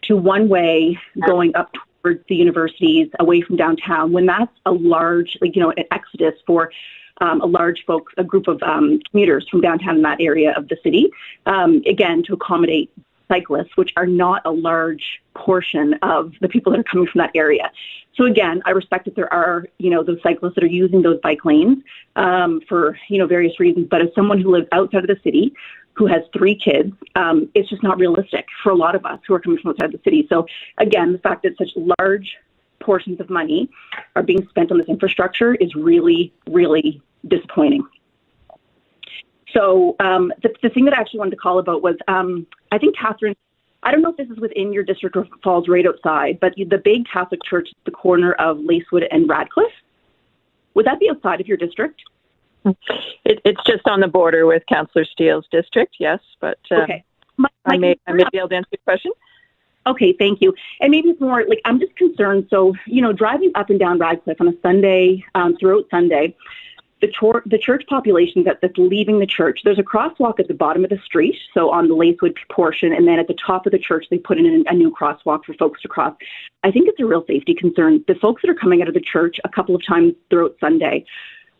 [SPEAKER 7] to one way going up towards the universities away from downtown, when that's a large, an exodus for a group of commuters from downtown in that area of the city, again, to accommodate cyclists, which are not a large portion of the people that are coming from that area. So again, I respect that there are, those cyclists that are using those bike lanes for, various reasons. But as someone who lives outside of the city, who has 3 kids, it's just not realistic for a lot of us who are coming from outside the city. So again, the fact that such large portions of money are being spent on this infrastructure is really, really disappointing. So the thing that I actually wanted to call about was, I think, Katheryn, I don't know if this is within your district or falls right outside, but the big Catholic church at the corner of Lacewood and Radcliffe, would that be outside of your district?
[SPEAKER 3] It's just on the border with Councillor Steele's district, yes, but
[SPEAKER 7] okay.
[SPEAKER 3] I may be able to answer your question.
[SPEAKER 7] Okay, thank you. And maybe it's more like, I'm just concerned. So, driving up and down Radcliffe on a Sunday, throughout Sunday, the church population that's leaving the church, there's a crosswalk at the bottom of the street, so on the Lacewood portion, and then at the top of the church, they put in a new crosswalk for folks to cross. I think it's a real safety concern. The folks that are coming out of the church a couple of times throughout Sunday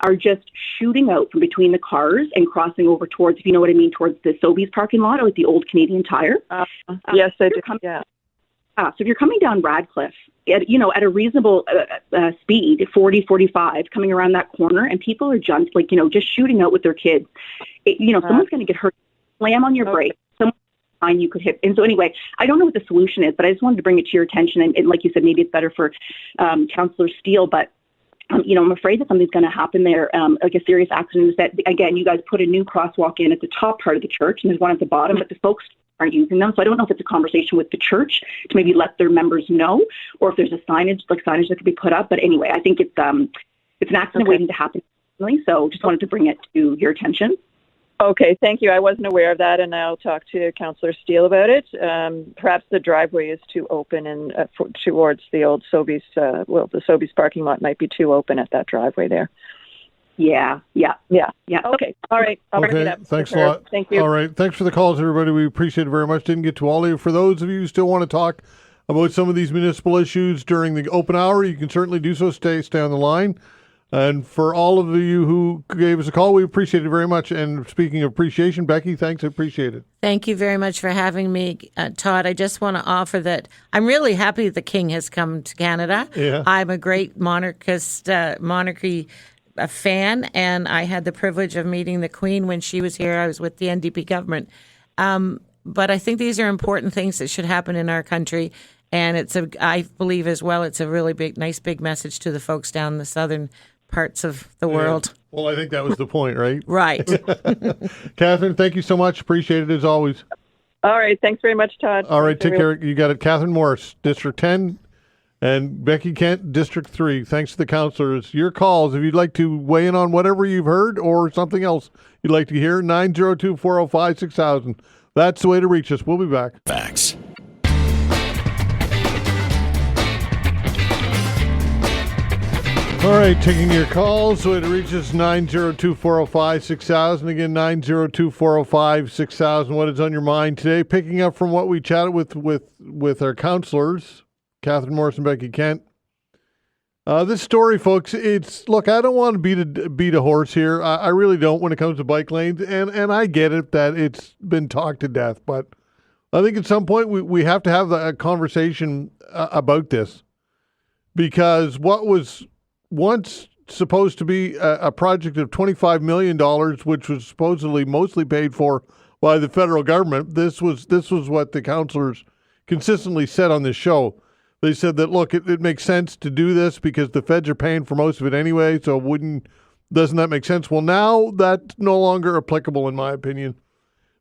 [SPEAKER 7] are just shooting out from between the cars and crossing over towards, if you know what I mean, towards the Sobeys parking lot or like the old Canadian Tire.
[SPEAKER 3] Yes, I do. Yeah.
[SPEAKER 7] So if you're coming down Radcliffe, at a reasonable speed, 40, 45, coming around that corner, and people are just shooting out with their kids, someone's going to get hurt. Slam on your brakes, sign you could hit. And so anyway, I don't know what the solution is, but I just wanted to bring it to your attention. And like you said, maybe it's better for Councillor Steele, but I'm afraid that something's going to happen there, like a serious accident. Is that, again, you guys put a new crosswalk in at the top part of the church, and there's one at the bottom, but the folks aren't using them. So I don't know if it's a conversation with the church to maybe let their members know, or if there's a signage that could be put up. But anyway, I think it's an accident waiting to happen. So just wanted to bring it to your attention.
[SPEAKER 3] Okay, thank you. I wasn't aware of that, and I'll talk to Councillor Steele about it. Perhaps the driveway is too open and towards the old Sobeys. The Sobeys parking lot might be too open at that driveway there. Yeah. Okay, all right. I'll bring it up.
[SPEAKER 1] Thanks a lot.
[SPEAKER 3] Thank you.
[SPEAKER 1] All right, thanks for the calls, everybody. We appreciate it very much. Didn't get to all of you. For those of you who still want to talk about some of these municipal issues during the open hour, you can certainly do so. Stay on the line. And for all of you who gave us a call, we appreciate it very much. And speaking of appreciation, Becky, thanks. I appreciate it.
[SPEAKER 2] Thank you very much for having me, Todd. I just want to offer that I'm really happy the King has come to Canada.
[SPEAKER 1] Yeah.
[SPEAKER 2] I'm a great monarchy fan, and I had the privilege of meeting the Queen when she was here. I was with the NDP government. But I think these are important things that should happen in our country. And I believe as well, it's a really nice big message to the folks down in the southern parts of the world.
[SPEAKER 1] Well, I think that was the point, right?
[SPEAKER 2] Right.
[SPEAKER 1] Katheryn, thank you so much. Appreciate it as always.
[SPEAKER 3] All right. Thanks very much, Todd.
[SPEAKER 1] All right. Take care. You got it. Katheryn Morse, District 10, and Becky Kent, District 3. Thanks to the councillors. Your calls, if you'd like to weigh in on whatever you've heard or something else you'd like to hear, 902-405-6000. That's the way to reach us. We'll be back.
[SPEAKER 9] Facts.
[SPEAKER 1] All right, taking your calls. The way to reach us, 902-405-6000. Again, 902-405-6000. What is on your mind today? Picking up from what we chatted with our councillors, Katheryn Morse and Becky Kent. This story, folks, look, I don't want to beat a horse here. I really don't when it comes to bike lanes. And I get it that it's been talked to death. But I think at some point we have to have a conversation about this. Because what was once supposed to be a project of $25 million, which was supposedly mostly paid for by the federal government. This was what the councillors consistently said on this show. They said that, look, it makes sense to do this because the feds are paying for most of it anyway, so doesn't that make sense? Well, now that's no longer applicable in my opinion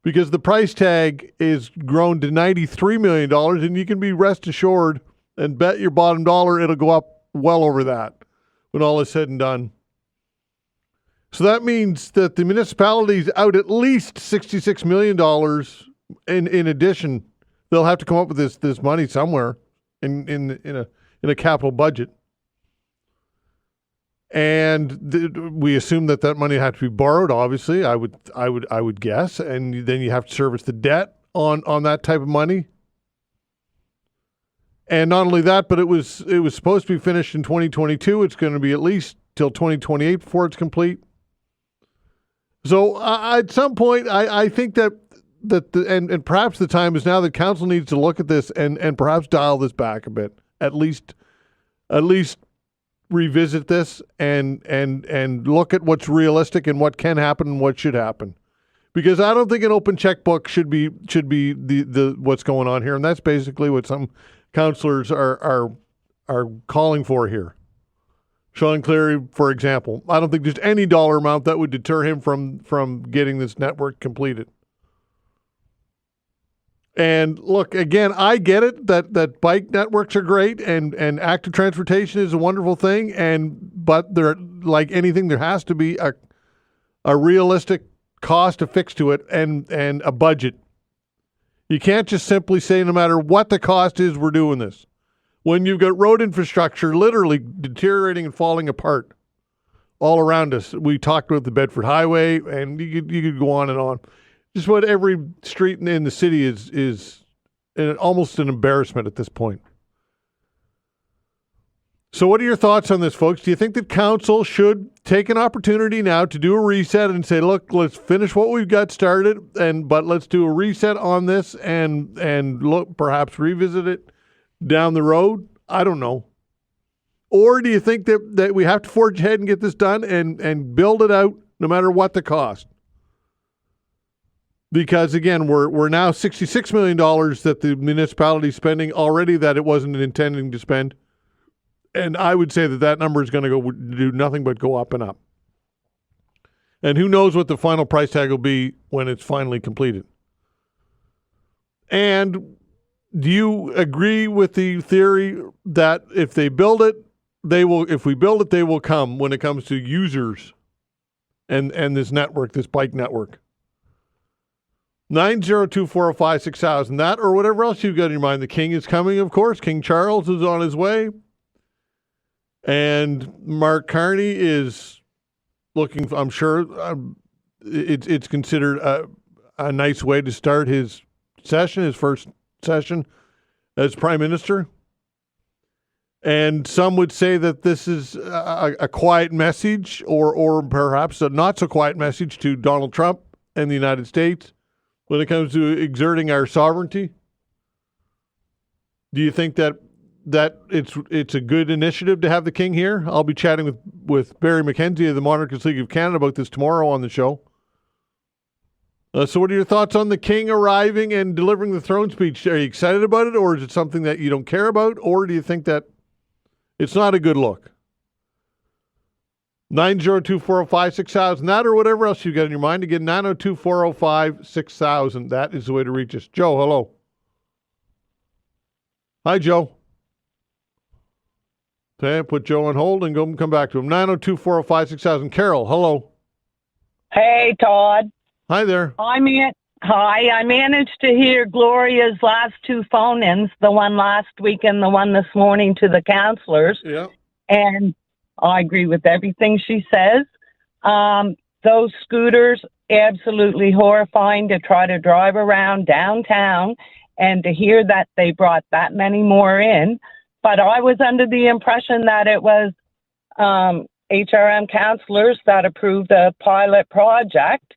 [SPEAKER 1] because the price tag is grown to $93 million, and you can be rest assured and bet your bottom dollar it'll go up well over that when all is said and done. So that means that the municipality's out at least $66 million in addition. They'll have to come up with this money somewhere in a capital budget. And we assume that money had to be borrowed, obviously, I would guess, and then you have to service the debt on that type of money. And not only that, but it was supposed to be finished in 2022. It's going to be at least till 2028 before it's complete. So at some point, I think that and perhaps the time is now that council needs to look at this and perhaps dial this back a bit. At least revisit this and look at what's realistic and what can happen and what should happen. Because I don't think an open checkbook should be the what's going on here, and that's basically what some councillors are calling for here. Sean Cleary, for example, I don't think there's any dollar amount that would deter him from getting this network completed. And look, again, I get it that bike networks are great and active transportation is a wonderful thing, but there, like anything, there has to be a realistic cost affixed to it and a budget. You can't just simply say no matter what the cost is, we're doing this. When you've got road infrastructure literally deteriorating and falling apart all around us. We talked about the Bedford Highway, and you could go on and on. Just what every street in the city is almost an embarrassment at this point. So what are your thoughts on this, folks? Do you think that council should take an opportunity now to do a reset and say, look, let's finish what we've got started, but let's do a reset on this and look, perhaps revisit it down the road? I don't know. Or do you think that we have to forge ahead and get this done and build it out no matter what the cost? Because again, we're now $66 million that the municipality is spending already that it wasn't intending to spend. And I would say that number is going to do nothing but go up and up. And who knows what the final price tag will be when it's finally completed. And do you agree with the theory that if they build it, if we build it, they will come when it comes to users and this network, this bike network? 902-405-6000, that or whatever else you've got in your mind. The King is coming, of course. King Charles is on his way. And Mark Carney is looking, I'm sure it's considered a nice way to start his first session as Prime Minister. And some would say that this is a quiet message or perhaps a not so quiet message to Donald Trump and the United States when it comes to exerting our sovereignty. Do you think that it's a good initiative to have the King here? I'll be chatting with Barry McKenzie of the Monarchist League of Canada about this tomorrow on the show. So what are your thoughts on the King arriving and delivering the throne speech? Are you excited about it, or is it something that you don't care about, or do you think that it's not a good look? 902-405-6000, that or whatever else you've got in your mind. Again, 902-405-6000. That is the way to reach us. Joe, hello. Hi, Joe. Okay, put Joe on hold and come back to him. 902-405-6000. Carol, hello.
[SPEAKER 9] Hey, Todd.
[SPEAKER 1] Hi there.
[SPEAKER 9] Hi, I managed to hear Gloria's last two phone-ins, the one last week and the one this morning to the councillors.
[SPEAKER 1] Yeah.
[SPEAKER 9] And I agree with everything she says. Those scooters, absolutely horrifying to try to drive around downtown and to hear that they brought that many more in. But I was under the impression that it was HRM councillors that approved the pilot project.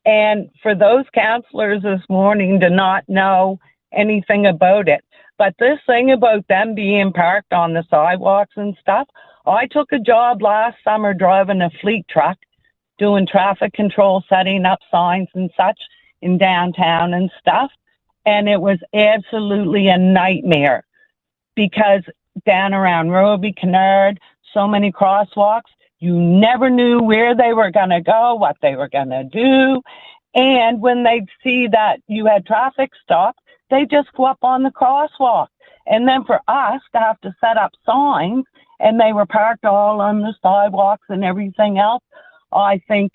[SPEAKER 9] And for those councillors this morning to not know anything about it. But this thing about them being parked on the sidewalks and stuff, I took a job last summer driving a fleet truck, doing traffic control, setting up signs and such in downtown and stuff. And it was absolutely a nightmare because down around Roby, Kennard, so many crosswalks, you never knew where they were going to go, what they were going to do. And when they'd see that you had traffic stopped, they just go up on the crosswalk. And then for us to have to set up signs, and they were parked all on the sidewalks and everything else, I think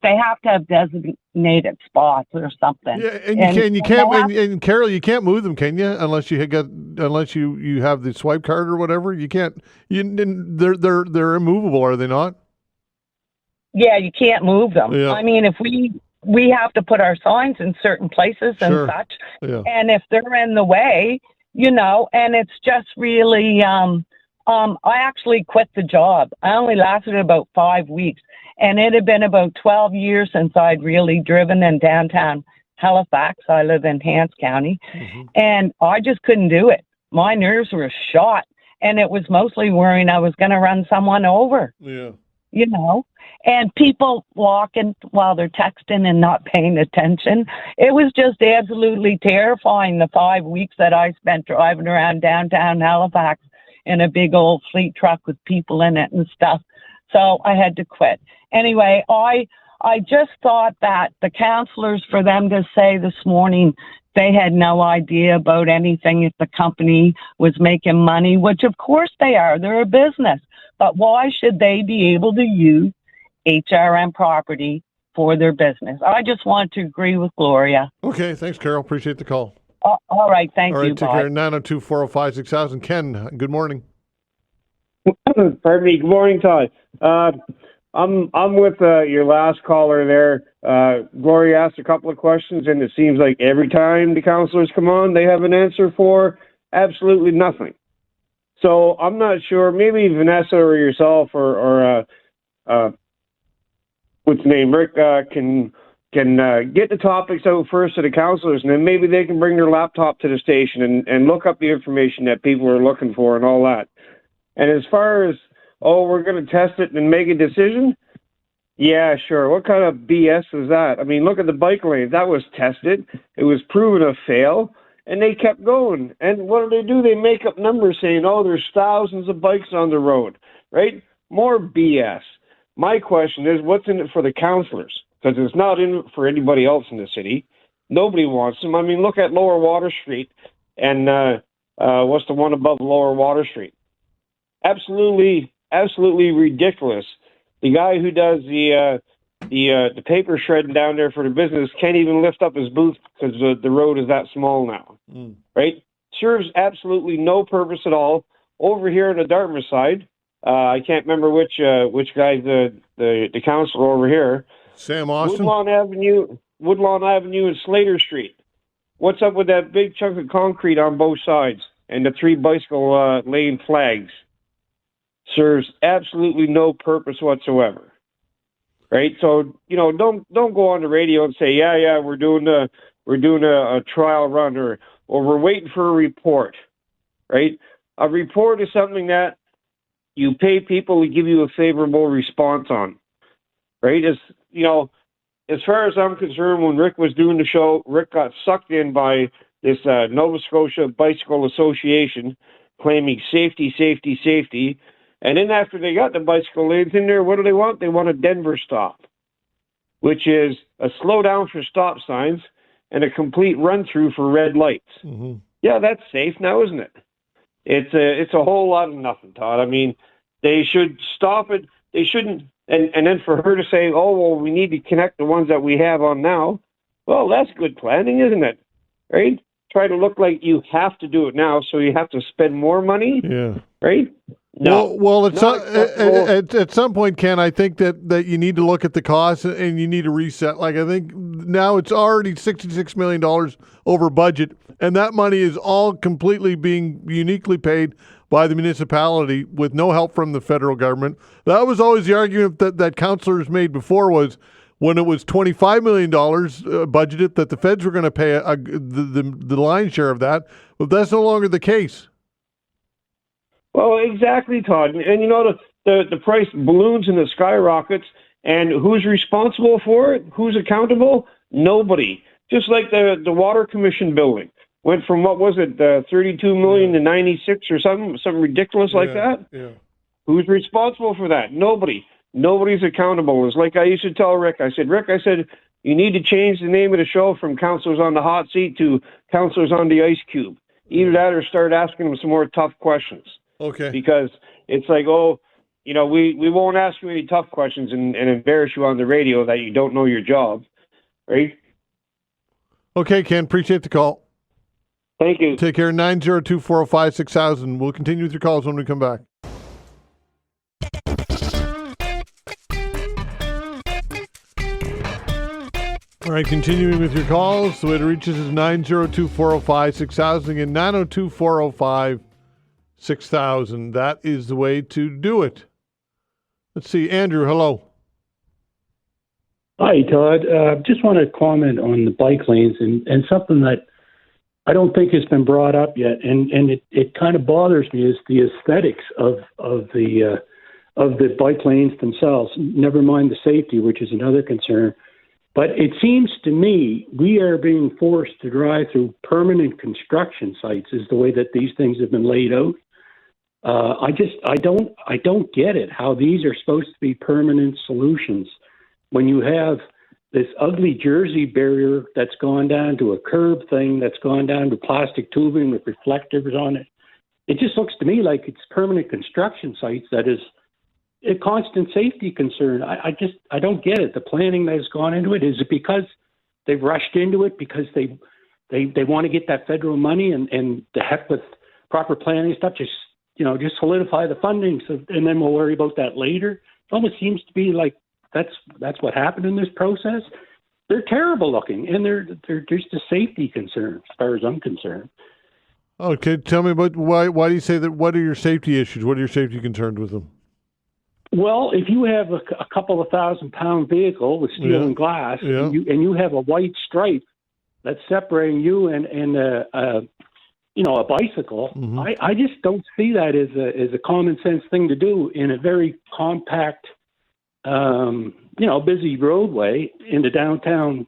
[SPEAKER 9] they have to have designated spots or something.
[SPEAKER 1] Yeah, and Carol, you can't move them, can you? Unless you have the swipe card or whatever. You can't. They're immovable, are they not?
[SPEAKER 9] Yeah, you can't move them.
[SPEAKER 1] Yeah.
[SPEAKER 9] I mean, if we have to put our signs in certain places and
[SPEAKER 1] Sure.
[SPEAKER 9] such,
[SPEAKER 1] Yeah.
[SPEAKER 9] and if they're in the way, and it's just really. I actually quit the job. I only lasted about 5 weeks. And it had been about 12 years since I'd really driven in downtown Halifax. I live in Hants County. Mm-hmm. And I just couldn't do it. My nerves were shot. And it was mostly worrying I was going to run someone over.
[SPEAKER 1] Yeah.
[SPEAKER 9] And people walking while they're texting and not paying attention. It was just absolutely terrifying, the 5 weeks that I spent driving around downtown Halifax in a big old fleet truck with people in it and stuff. So I had to quit. Anyway, I just thought that the councillors, for them to say this morning they had no idea about anything if the company was making money, which of course they are. They're a business. But why should they be able to use HRM property for their business? I just want to agree with Gloria.
[SPEAKER 1] Okay, thanks, Carol. Appreciate the call.
[SPEAKER 9] All right, thank you.
[SPEAKER 1] All right, take
[SPEAKER 9] Bye.
[SPEAKER 1] care. 902-405-6000. Ken, good morning.
[SPEAKER 10] Pardon me. Good morning, Todd. I'm with your last caller there. Gloria asked a couple of questions, and it seems like every time the councillors come on, they have an answer for absolutely nothing. So I'm not sure. Maybe Vanessa or yourself or what's the name, Rick, can get the topics out first to the councillors, and then maybe they can bring their laptop to the station and look up the information that people are looking for and all that. And as far as, we're going to test it and make a decision, Yeah, sure. What kind of BS is that? I mean, look at the bike lanes. That was tested. It was proven a fail, and they kept going. And what do? They make up numbers saying, oh, there's thousands of bikes on the road, right? More BS. My question is, what's in it for the councillors? Because it's not in it for anybody else in the city. Nobody wants them. I mean, look at Lower Water Street and what's the one above Lower Water Street? Absolutely ridiculous. The guy who does the paper shredding down there for the business can't even lift up his booth because the road is that small now, right? Serves absolutely no purpose at all. Over here on the Dartmouth side, I can't remember which guy's the councillor over here.
[SPEAKER 1] Sam Austin?
[SPEAKER 10] Woodlawn Avenue and Slater Street. What's up with that big chunk of concrete on both sides and the 3 bicycle lane flags? Serves absolutely no purpose whatsoever, right? So don't go on the radio and say we're doing a trial run or we're waiting for a report, right? A report is something that you pay people to give you a favorable response on, right? As far as I'm concerned, when Rick was doing the show, Rick got sucked in by this Nova Scotia Bicycle Association claiming safety. And then after they got the bicycle lanes in there, what do they want? They want a Denver stop, which is a slow down for stop signs and a complete run-through for red lights. Mm-hmm. Yeah, that's safe now, isn't it? It's a whole lot of nothing, Todd. I mean, they should stop it. They shouldn't. And then for her to say, oh, well, we need to connect the ones that we have on now, well, that's good planning, isn't it? Right? Try to look like you have to do it now, so you have to spend more money.
[SPEAKER 1] Yeah.
[SPEAKER 10] Right? No.
[SPEAKER 1] Well, at some point, Ken, I think that you need to look at the costs and you need to reset. Like, I think now it's already $66 million over budget, and that money is all completely being uniquely paid by the municipality with no help from the federal government. That was always the argument that councillors made before, was when it was $25 million budgeted, that the feds were going to pay the lion's share of that. But that's no longer the case.
[SPEAKER 10] Well, exactly, Todd. And the price balloons and the skyrockets, and who's responsible for it? Who's accountable? Nobody. Just like the Water Commission building. Went from, what was it, 32 million to 96 or something ridiculous like that? Yeah. Who's responsible for that? Nobody. Nobody's accountable. It's like I used to tell Rick. I said, you need to change the name of the show from Councillors on the Hot Seat to Councillors on the Ice Cube. Either that or start asking them some more tough questions.
[SPEAKER 1] Okay.
[SPEAKER 10] Because it's like, we won't ask you any tough questions and embarrass you on the radio that you don't know your job, right?
[SPEAKER 1] Okay, Ken, appreciate the call.
[SPEAKER 10] Thank you.
[SPEAKER 1] Take care. 902-405-6000. We'll continue with your calls when we come back. All right, continuing with your calls. The way to reach us is 902-405-6000. Again, 902-405-6000. That is the way to do it. Let's see. Andrew, hello.
[SPEAKER 11] Hi, Todd. Just want to comment on the bike lanes and something that I don't think has been brought up yet, and it kind of bothers me, is the aesthetics of the bike lanes themselves. Never mind the safety, which is another concern. But it seems to me we are being forced to drive through permanent construction sites, is the way that these things have been laid out. I don't get it, how these are supposed to be permanent solutions when you have this ugly Jersey barrier that's gone down to a curb thing, that's gone down to plastic tubing with reflectors on it. It just looks to me like it's permanent construction sites that is a constant safety concern. I don't get it. The planning that has gone into it, is it because they've rushed into it because they want to get that federal money and the heck with proper planning stuff, just solidify the funding, and then we'll worry about that later. It almost seems to be like that's what happened in this process. They're terrible looking, and they're just a safety concern as far as I'm concerned.
[SPEAKER 1] Okay, tell me about why do you say that? What are your safety issues? What are your safety concerns with them?
[SPEAKER 11] Well, if you have a couple of 1,000-pound vehicle with steel and glass, and you have a white stripe that's separating you and a bicycle, mm-hmm. I just don't see that as a common sense thing to do in a very compact busy roadway in the downtown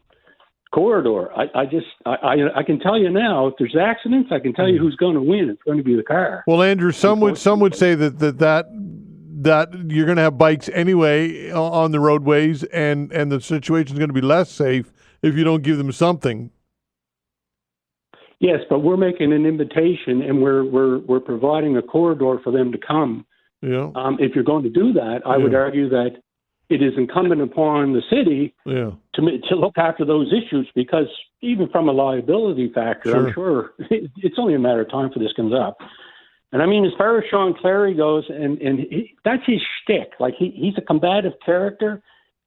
[SPEAKER 11] corridor. I can tell you now, if there's accidents, I can tell you who's going to win. It's going to be the car.
[SPEAKER 1] Well, Andrew, some would say that you're going to have bikes anyway on the roadways, and the situation is going to be less safe if you don't give them something.
[SPEAKER 11] Yes, but we're making an invitation, and we're providing a corridor for them to come.
[SPEAKER 1] Yeah.
[SPEAKER 11] If you're going to do that, I would argue that it is incumbent upon the city to look after those issues, because even from a liability factor, I'm sure it's only a matter of time for this comes up. And I mean, as far as Sean Clary goes, and that's his shtick. Like he's a combative character,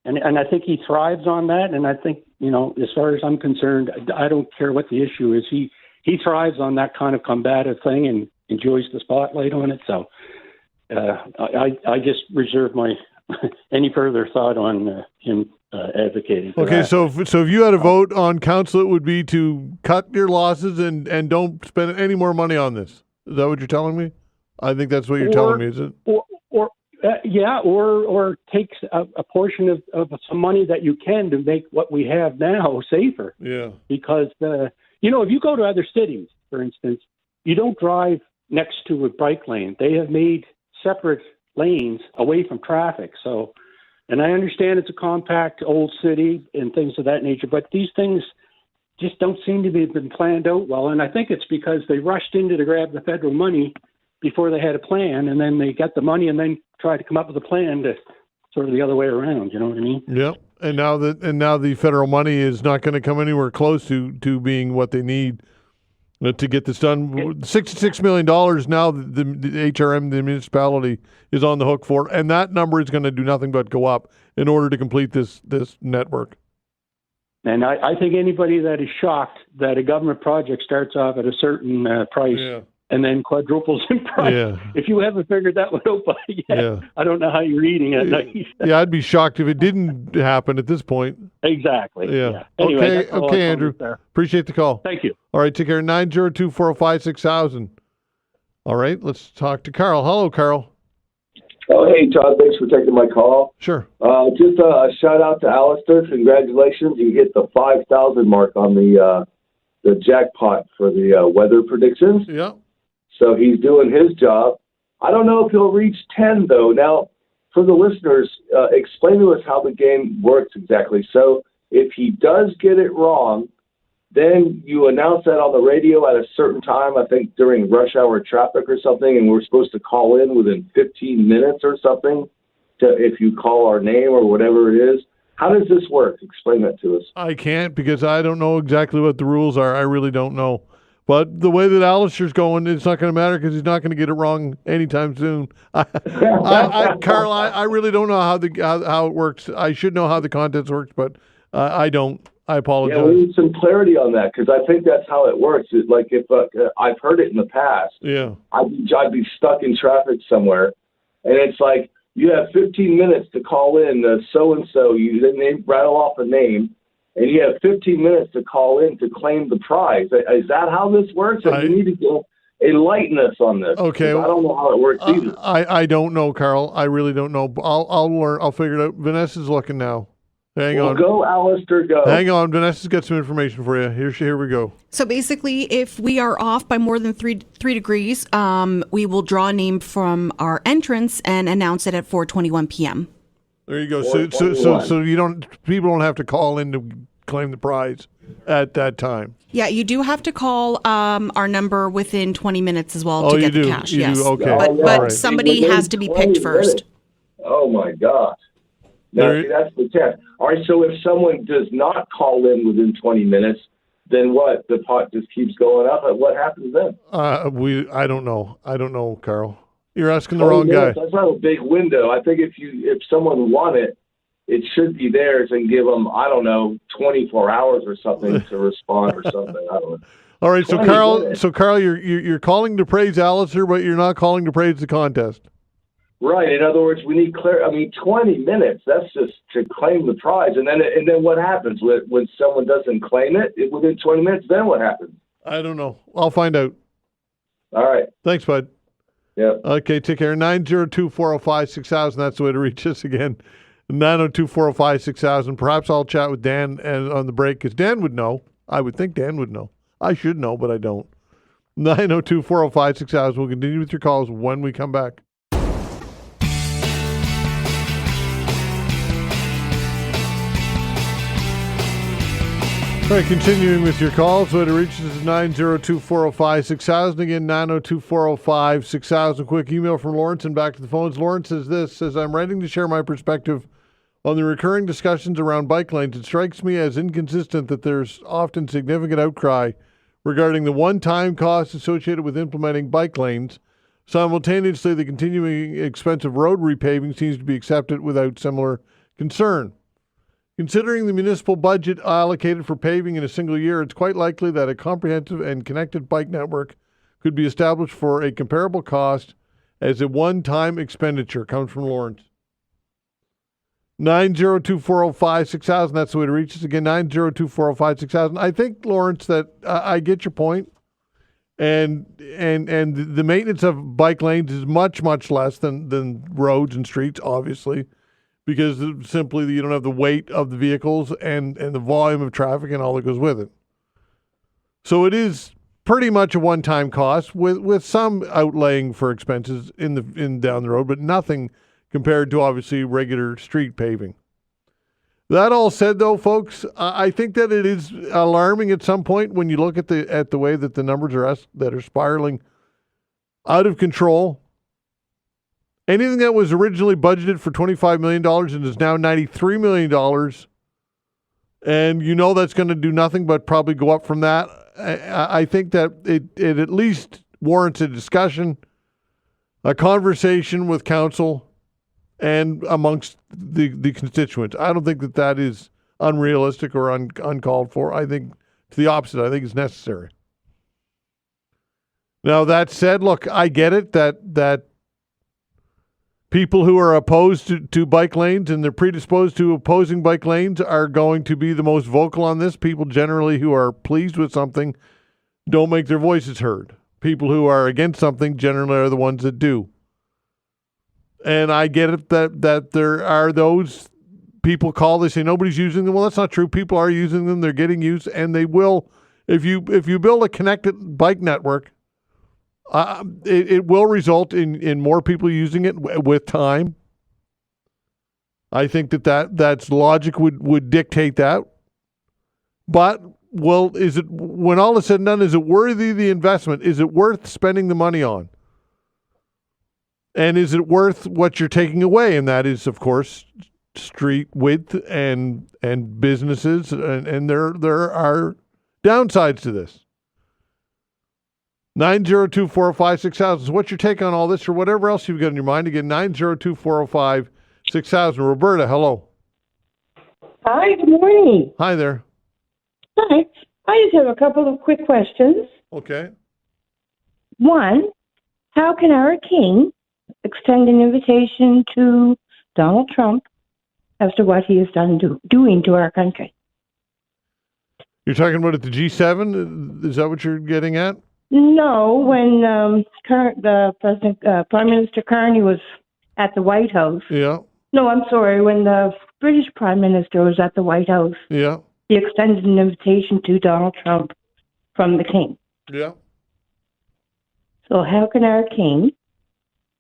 [SPEAKER 11] and I think he thrives on that. And I think, as far as I'm concerned, I don't care what the issue is. He thrives on that kind of combative thing and enjoys the spotlight on it. So I just reserve my any further thought on him advocating for
[SPEAKER 1] Okay,
[SPEAKER 11] that.
[SPEAKER 1] so if you had a vote on council, it would be to cut your losses and don't spend any more money on this. Is that what you're telling me? I think that's what you're telling me, is it?
[SPEAKER 11] Or take a portion of some money that you can to make what we have now safer.
[SPEAKER 1] Yeah.
[SPEAKER 11] Because, if you go to other cities, for instance, you don't drive next to a bike lane. They have made separate lanes away from traffic. So, and I understand it's a compact old city and things of that nature, but these things just don't seem to have been planned out well. And I think it's because they rushed into to grab the federal money before they had a plan, and then they got the money and then tried to come up with a plan to sort of the other way around. You know what I mean?
[SPEAKER 1] Yep. And now the federal money is not going to come anywhere close to being what they need to get this done. $66 million now the HRM, the municipality, is on the hook for, and that number is going to do nothing but go up in order to complete this network.
[SPEAKER 11] And I think anybody that is shocked that a government project starts off at a certain price and then quadruples in price, if you haven't figured that one out by yet, I don't know how you're eating at night.
[SPEAKER 1] Yeah, I'd be shocked if it didn't happen at this point.
[SPEAKER 11] Exactly.
[SPEAKER 1] Yeah.
[SPEAKER 11] Anyway,
[SPEAKER 1] Okay, Andrew. Appreciate the call.
[SPEAKER 11] Thank you.
[SPEAKER 1] All right, take care. 902-405-6000. All right, let's talk to Carl. Hello, Carl.
[SPEAKER 12] Oh, hey, Todd. Thanks for taking my call.
[SPEAKER 1] Sure.
[SPEAKER 12] Just a shout out to Alistair. Congratulations. You hit the 5,000 mark on the jackpot for the weather predictions.
[SPEAKER 1] Yeah.
[SPEAKER 12] So he's doing his job. I don't know if he'll reach 10, though. Now, for the listeners, explain to us how the game works exactly. So if he does get it wrong, then you announce that on the radio at a certain time, I think during rush hour traffic or something, and we're supposed to call in within 15 minutes or something if you call our name or whatever it is. How does this work? Explain that to us.
[SPEAKER 1] I can't, because I don't know exactly what the rules are. I really don't know. But the way that Alistair's going, it's not going to matter, because he's not going to get it wrong anytime soon. Carl, I really don't know how it works. I should know how the contest works, but I don't. I apologize.
[SPEAKER 12] Yeah, we need some clarity on that, because I think that's how it works. It's like if I've heard it in the past.
[SPEAKER 1] Yeah.
[SPEAKER 12] I'd be stuck in traffic somewhere, and it's like you have 15 minutes to call in so-and-so. You then rattle off a name, and you have 15 minutes to call in to claim the prize. Is that how this works? You need to enlighten us on this.
[SPEAKER 1] Okay.
[SPEAKER 12] I don't know how it works either.
[SPEAKER 1] I don't know, Carl. I really don't know. I'll learn. I'll figure it out. Vanessa's looking now. Hang on.
[SPEAKER 12] Go, Alistair, go.
[SPEAKER 1] Hang on. Vanessa's got some information for you. Here we go.
[SPEAKER 13] So basically, if we are off by more than three degrees, we will draw a name from our entrance and announce it at 4:21 p.m.
[SPEAKER 1] There you go. So people don't have to call in to claim the prize at that time.
[SPEAKER 13] Yeah, you do have to call our number within 20 minutes as well to get the cash.
[SPEAKER 1] You
[SPEAKER 13] yes.
[SPEAKER 1] do? Okay.
[SPEAKER 13] But somebody has to be picked first.
[SPEAKER 12] Oh my gosh. Now, see, that's the test. All right, so if someone does not call in within 20 minutes, then what? The pot just keeps going up? What happens then?
[SPEAKER 1] I don't know. I don't know, Carl. You're asking the wrong guy.
[SPEAKER 12] That's not a big window. I think if someone won it, it should be theirs, and give them, 24 hours or something to respond or something. I don't know.
[SPEAKER 1] All right, so Carl, you're calling to praise Alistair, but you're not calling to praise the contest.
[SPEAKER 12] Right. In other words, we need 20 minutes. That's just to claim the prize, and then what happens when someone doesn't claim it within 20 minutes? Then what happens?
[SPEAKER 1] I don't know. I'll find out.
[SPEAKER 12] All right.
[SPEAKER 1] Thanks, bud.
[SPEAKER 12] Yeah.
[SPEAKER 1] Okay. Take care. 902-405-6000. That's the way to reach us again. 902-405-6000. Perhaps I'll chat with Dan and on the break because Dan would know. I would think Dan would know. I should know, but I don't. 902-405-6000. We'll continue with your calls when we come back. All right, continuing with your calls. Way to reach us is 902-405-6000. Again, 902-405-6000. Quick email from Lawrence and back to the phones. Lawrence says this, I'm writing to share my perspective on the recurring discussions around bike lanes. It strikes me as inconsistent that there's often significant outcry regarding the one-time costs associated with implementing bike lanes. Simultaneously, the continuing expense of road repaving seems to be accepted without similar concern. Considering the municipal budget allocated for paving in a single year, it's quite likely that a comprehensive and connected bike network could be established for a comparable cost as a one-time expenditure. Comes from Lawrence. 902-405-6000. That's the way to reach us. Again, 902-405-6000. I think, Lawrence, that I get your point. And the maintenance of bike lanes is much, much less than roads and streets, obviously, because simply you don't have the weight of the vehicles and the volume of traffic and all that goes with it. So it is pretty much a one-time cost with some outlaying for expenses in down the road, but nothing compared to obviously regular street paving. That all said, though, folks, I think that it is alarming at some point when you look at the way that the numbers are spiraling out of control. Anything that was originally budgeted for $25 million and is now $93 million, and you know that's going to do nothing but probably go up from that, I think that it at least warrants a discussion, a conversation with council and amongst the constituents. I don't think that is unrealistic or uncalled for. I think it's the opposite. I think it's necessary. Now, that said, look, I get it that people who are opposed to bike lanes and they're predisposed to opposing bike lanes are going to be the most vocal on this. People generally who are pleased with something don't make their voices heard. People who are against something generally are the ones that do. And I get it that there are those people they say nobody's using them. Well, that's not true. People are using them. They're getting used, and they will. If you build a connected bike network, it will result in more people using it with time. I think that's logic would dictate that. But is it, when all is said and done, is it worthy the investment? Is it worth spending the money on? And is it worth what you're taking away? And that is, of course, street width and businesses, and there are downsides to this. 902-405-6000. So what's your take on all this or whatever else you've got in your mind? Again, 902-405-6000. Roberta, hello.
[SPEAKER 14] Hi, good morning.
[SPEAKER 1] Hi there.
[SPEAKER 14] Hi. I just have a couple of quick questions.
[SPEAKER 1] Okay.
[SPEAKER 14] One, how can our king extend an invitation to Donald Trump as to what he has doing to our country?
[SPEAKER 1] You're talking about at the G7? Is that what you're getting at?
[SPEAKER 14] No, when the Prime Minister Carney was at the White House.
[SPEAKER 1] Yeah.
[SPEAKER 14] No, I'm sorry. When the British Prime Minister was at the White House.
[SPEAKER 1] Yeah.
[SPEAKER 14] He extended an invitation to Donald Trump from the King.
[SPEAKER 1] Yeah.
[SPEAKER 14] So how can our King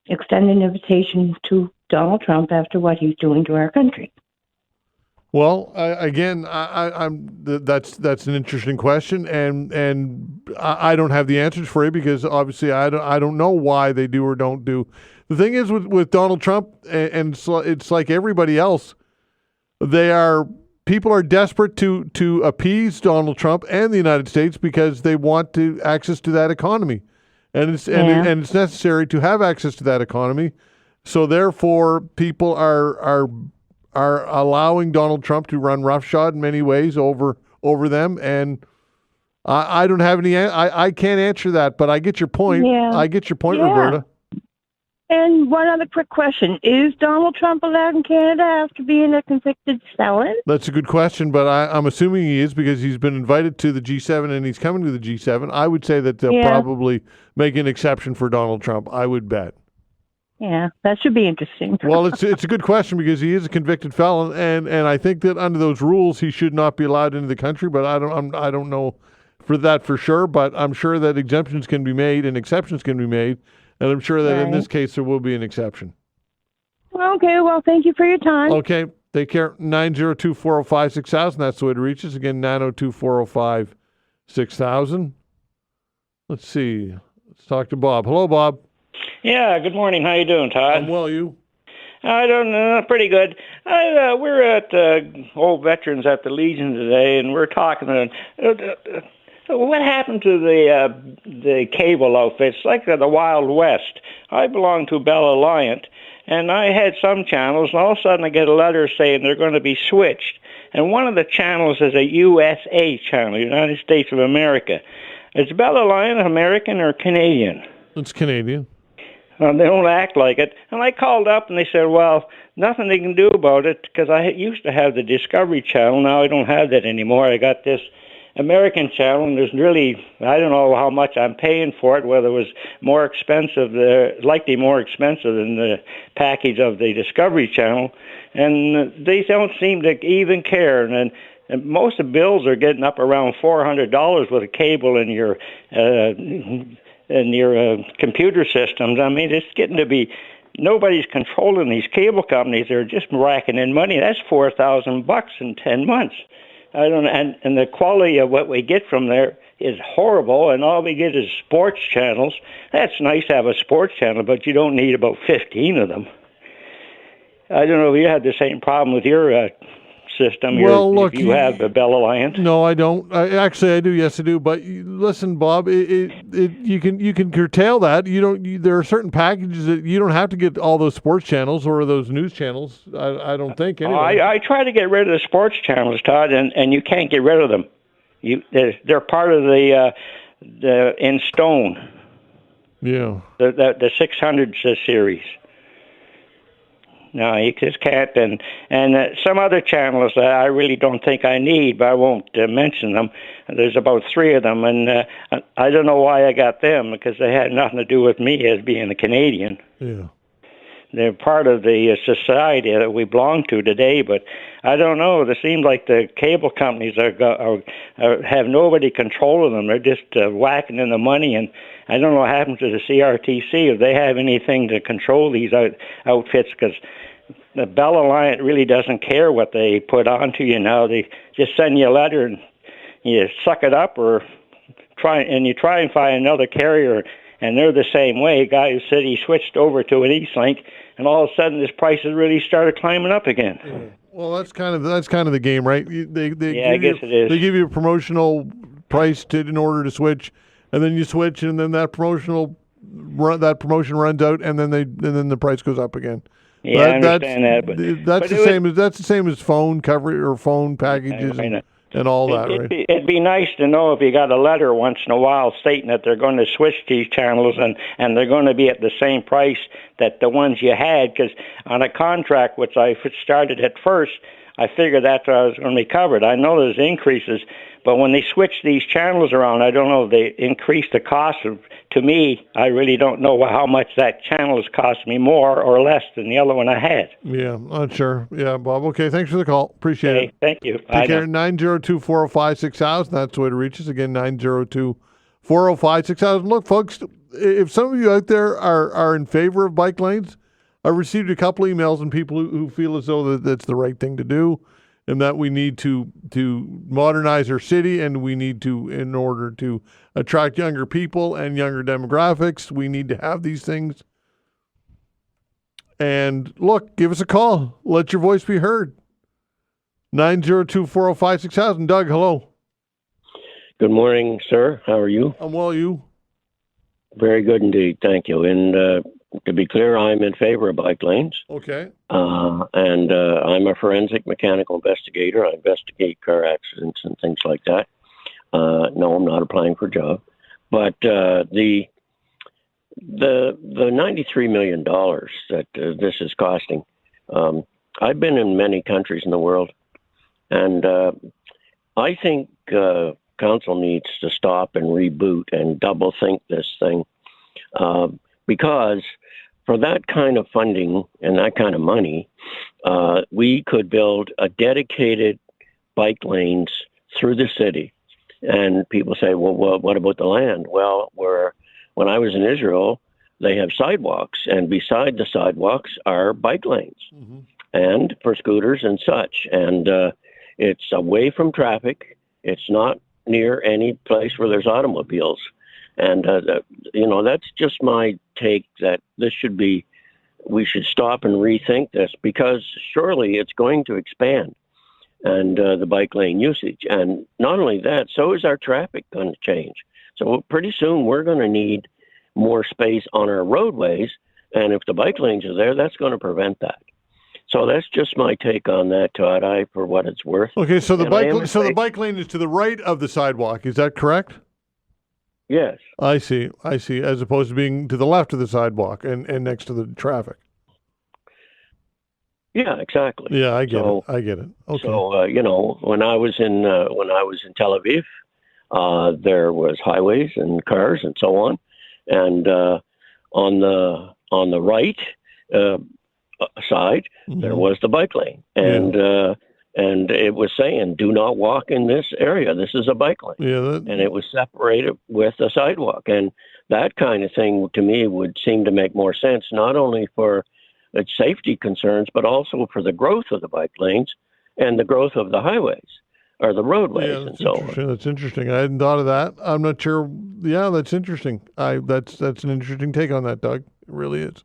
[SPEAKER 14] extend an invitation to Donald Trump after what he's doing to our country?
[SPEAKER 1] Well, that's an interesting question, and I don't have the answers for you because obviously I don't know why they do or don't do. The thing is with Donald Trump, and it's like everybody else, people are desperate to appease Donald Trump and the United States because they want access to that economy, and it's necessary to have access to that economy. So therefore, people are allowing Donald Trump to run roughshod in many ways over them, and I don't have any. I can't answer that, but I get your point.
[SPEAKER 14] Yeah.
[SPEAKER 1] I get your point, Roberta.
[SPEAKER 14] And one other quick question: is Donald Trump allowed in Canada after being a convicted felon?
[SPEAKER 1] That's a good question, but I'm assuming he is because he's been invited to the G7 and he's coming to the G7. I would say that they'll probably make an exception for Donald Trump. I would bet.
[SPEAKER 14] Yeah, that should be interesting.
[SPEAKER 1] Well, it's a good question because he is a convicted felon, and I think that under those rules he should not be allowed into the country. But I don't know for that for sure. But I'm sure that exemptions can be made and exceptions can be made, and I'm sure that in this case there will be an exception.
[SPEAKER 14] Okay, well, thank you for your time.
[SPEAKER 1] Okay, take care. 902-405-6000. That's the way to reach us. Again, 902-405-6000. Let's see. Let's talk to Bob. Hello, Bob.
[SPEAKER 15] Yeah, good morning. How you doing, Todd?
[SPEAKER 1] I'm well, you?
[SPEAKER 15] I don't know, pretty good. We're at old veterans at the Legion today, and we're talking. What happened to the cable outfits? Like the Wild West. I belong to Bell Alliant, and I had some channels, and all of a sudden I get a letter saying they're going to be switched. And one of the channels is a USA channel, United States of America. Is Bell Alliant American or Canadian?
[SPEAKER 1] It's Canadian.
[SPEAKER 15] They don't act like it. And I called up and they said, well, nothing they can do about it because I used to have the Discovery Channel. Now I don't have that anymore. I got this American channel, and there's really, I don't know how much I'm paying for it, whether it was more expensive, likely more expensive than the package of the Discovery Channel. And they don't seem to even care. And most of the bills are getting up around $400 with a cable in your computer systems. I mean, it's getting to be nobody's controlling these cable companies. They're just racking in money. That's $4,000 in 10 months. I don't know, and the quality of what we get from there is horrible. And all we get is sports channels. That's nice to have a sports channel, but you don't need about 15 of them. I don't know if you had the same problem with your system.
[SPEAKER 1] Well, look,
[SPEAKER 15] if you have the Bell Alliance.
[SPEAKER 1] No, I don't. Actually, I do. Yes, I do. But listen, Bob, you can curtail that. There are certain packages that you don't have to get all those sports channels or those news channels. I don't think. Anyway.
[SPEAKER 15] I try to get rid of the sports channels, Todd, and you can't get rid of them. They're part of the in stone.
[SPEAKER 1] Yeah.
[SPEAKER 15] The 600 series. No, you just can't. And some other channels that I really don't think I need, but I won't mention them. There's about 3 of them, and I don't know why I got them, because they had nothing to do with me as being a Canadian.
[SPEAKER 1] Yeah.
[SPEAKER 15] They're part of the society that we belong to today, but I don't know. It seems like the cable companies have nobody controlling them. They're just whacking in the money, and I don't know what happens to the CRTC if they have anything to control these outfits, because the Bell Alliant really doesn't care what they put onto you now. They just send you a letter and you suck it up, or try and find another carrier. And they're the same way. A guy who said he switched over to an Eastlink, and all of a sudden his prices really started climbing up again.
[SPEAKER 1] Yeah. Well, that's kind of the game, right?
[SPEAKER 15] I guess it is.
[SPEAKER 1] They give you a promotional price in order to switch, and then you switch, and then that promotion runs out, and then the price goes up again.
[SPEAKER 15] Yeah, I understand that, but
[SPEAKER 1] that's the same as phone coverage or phone packages. And all that, right?
[SPEAKER 15] It'd be nice to know if you got a letter once in a while stating that they're going to switch these channels and they're going to be at the same price that the ones you had, because on a contract, which I started at first, I figured that I was going to be covered. I know there's increases, but when they switch these channels around, I don't know if they increase the cost. To me, I really don't know how much that channel has cost me, more or less than the other one I had.
[SPEAKER 1] Yeah, not sure. Yeah, Bob. Okay, thanks for the call. Appreciate it.
[SPEAKER 15] Thank you.
[SPEAKER 1] Take care. 902-405-6000. That's the way to reach us. Again, 902-405-6000. Look, folks, if some of you out there are in favor of bike lanes, I received a couple emails from people who feel as though that's the right thing to do, and that we need to modernize our city, and we need to, in order to attract younger people and younger demographics, we need to have these things. And look, give us a call. Let your voice be heard. 902-405-6000. Doug, hello.
[SPEAKER 16] Good morning, sir. How are you?
[SPEAKER 1] I'm well, you?
[SPEAKER 16] Very good indeed, thank you. And to be clear, I'm in favor of bike lanes.
[SPEAKER 1] Okay.
[SPEAKER 16] And I'm a forensic mechanical investigator. I investigate car accidents and things like that. No, I'm not applying for a job. But the $93 million that this is costing, I've been in many countries in the world, and I think council needs to stop and reboot and double think this thing, because for that kind of funding and that kind of money, we could build a dedicated bike lanes through the city. And people say, well, what about the land? Well, when I was in Israel, they have sidewalks, and beside the sidewalks are bike lanes, and for scooters and such. And it's away from traffic. It's not near any place where there's automobiles. And, that's just my take that we should stop and rethink this, because surely it's going to expand, and the bike lane usage. And not only that, so is our traffic going to change. So pretty soon we're going to need more space on our roadways. And if the bike lanes are there, that's going to prevent that. So that's just my take on that, Todd, for what it's worth.
[SPEAKER 1] Okay, so the bike lane is to the right of the sidewalk. Is that correct?
[SPEAKER 16] Yes.
[SPEAKER 1] I see, as opposed to being to the left of the sidewalk and next to the traffic.
[SPEAKER 16] Yeah, exactly.
[SPEAKER 1] Yeah, I get it. Okay.
[SPEAKER 16] So, when I was in Tel Aviv, there was highways and cars and so on. And on the right side, there was the bike lane. And it was saying, do not walk in this area. This is a bike lane.
[SPEAKER 1] Yeah,
[SPEAKER 16] and it was separated with a sidewalk. And that kind of thing, to me, would seem to make more sense, not only for its safety concerns, but also for the growth of the bike lanes and the growth of the highways or the roadways and so on.
[SPEAKER 1] That's interesting. I hadn't thought of that. I'm not sure. Yeah, that's interesting. That's an interesting take on that, Doug. It really is.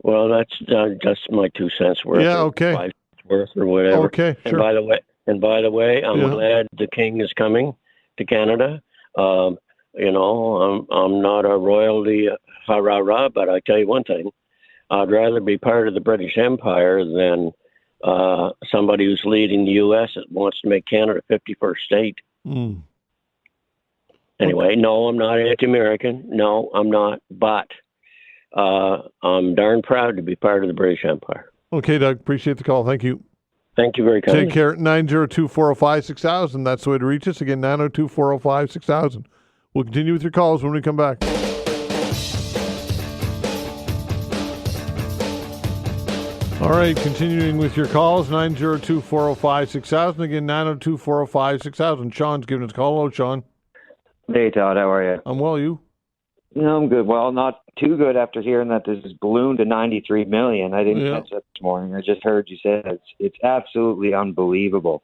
[SPEAKER 16] Well, that's just my 2 cents worth.
[SPEAKER 1] Yeah, okay.
[SPEAKER 16] 5 cents worth or whatever.
[SPEAKER 1] Okay, sure.
[SPEAKER 16] And by the way, I'm glad the King is coming to Canada. I'm not a royalty rah-rah-rah, but I tell you one thing. I'd rather be part of the British Empire than somebody who's leading the U.S. that wants to make Canada 51st state. Anyway, no, I'm not anti-American. No, I'm not. But I'm darn proud to be part of the British Empire.
[SPEAKER 1] Okay, Doug. Appreciate the call. Thank you.
[SPEAKER 16] Thank you very much.
[SPEAKER 1] Take care. 902-405-6000. That's the way to reach us. Again, 902-405-6000. We'll continue with your calls when we come back. All right, continuing with your calls, 902-405-6000. Again, 902-405-6000. Sean's giving us a call. Hello, Sean.
[SPEAKER 17] Hey, Todd. How are you?
[SPEAKER 1] I'm well. You?
[SPEAKER 17] No, I'm good. Well, not too good after hearing that this is ballooned to $93 million. I didn't catch that this morning. I just heard you say it's absolutely unbelievable.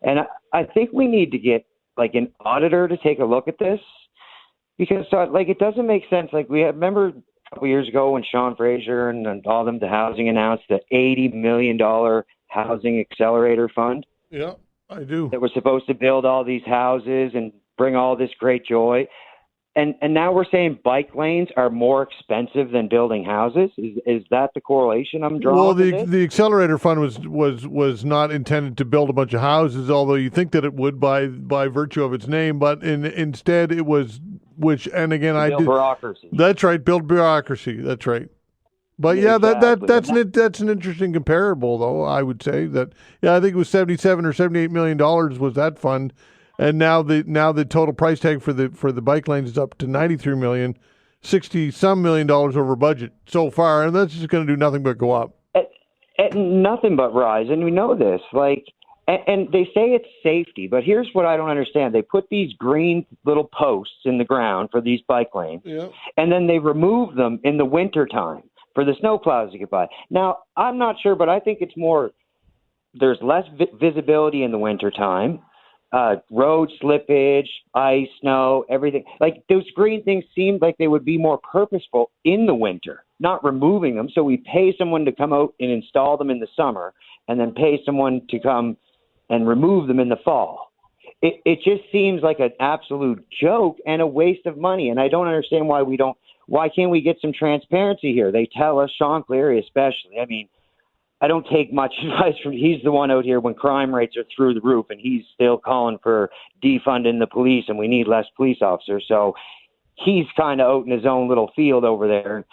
[SPEAKER 17] And I think we need to get like an auditor to take a look at this, because it doesn't make sense. Like remember a couple years ago when Sean Fraser and all them, the housing announced the $80 million housing accelerator fund.
[SPEAKER 1] Yeah, I do.
[SPEAKER 17] That was supposed to build all these houses and bring all this great joy. And now we're saying bike lanes are more expensive than building houses. Is that the correlation I'm drawing?
[SPEAKER 1] Well, the accelerator fund was not intended to build a bunch of houses, although you think that it would by virtue of its name. But instead, it was
[SPEAKER 17] bureaucracy.
[SPEAKER 1] That's right, build bureaucracy. That's right. But yeah, exactly. That's an interesting comparable, though. I would say that. Yeah, I think it was $77 or $78 million was that fund. And now the total price tag for the bike lanes is up to $93 million, $60-some million over budget so far, and that's just going to do nothing but go up.
[SPEAKER 17] Nothing but rise, and we know this. And they say it's safety, but here's what I don't understand: they put these green little posts in the ground for these bike lanes, and then they remove them in the wintertime for the snowplows to get by. Now, I'm not sure, but I think it's more. There's less visibility in the wintertime. Road slippage, ice, snow, everything. Like those green things seemed like they would be more purposeful in the winter, not removing them. So we pay someone to come out and install them in the summer and then pay someone to come and remove them in the fall. It just seems like an absolute joke and a waste of money. And I don't understand why can't we get some transparency here? They tell us, Sean Cleary especially. I mean, I don't take much advice from. He's the one out here when crime rates are through the roof, and he's still calling for defunding the police, and we need less police officers. So he's kind of out in his own little field over there.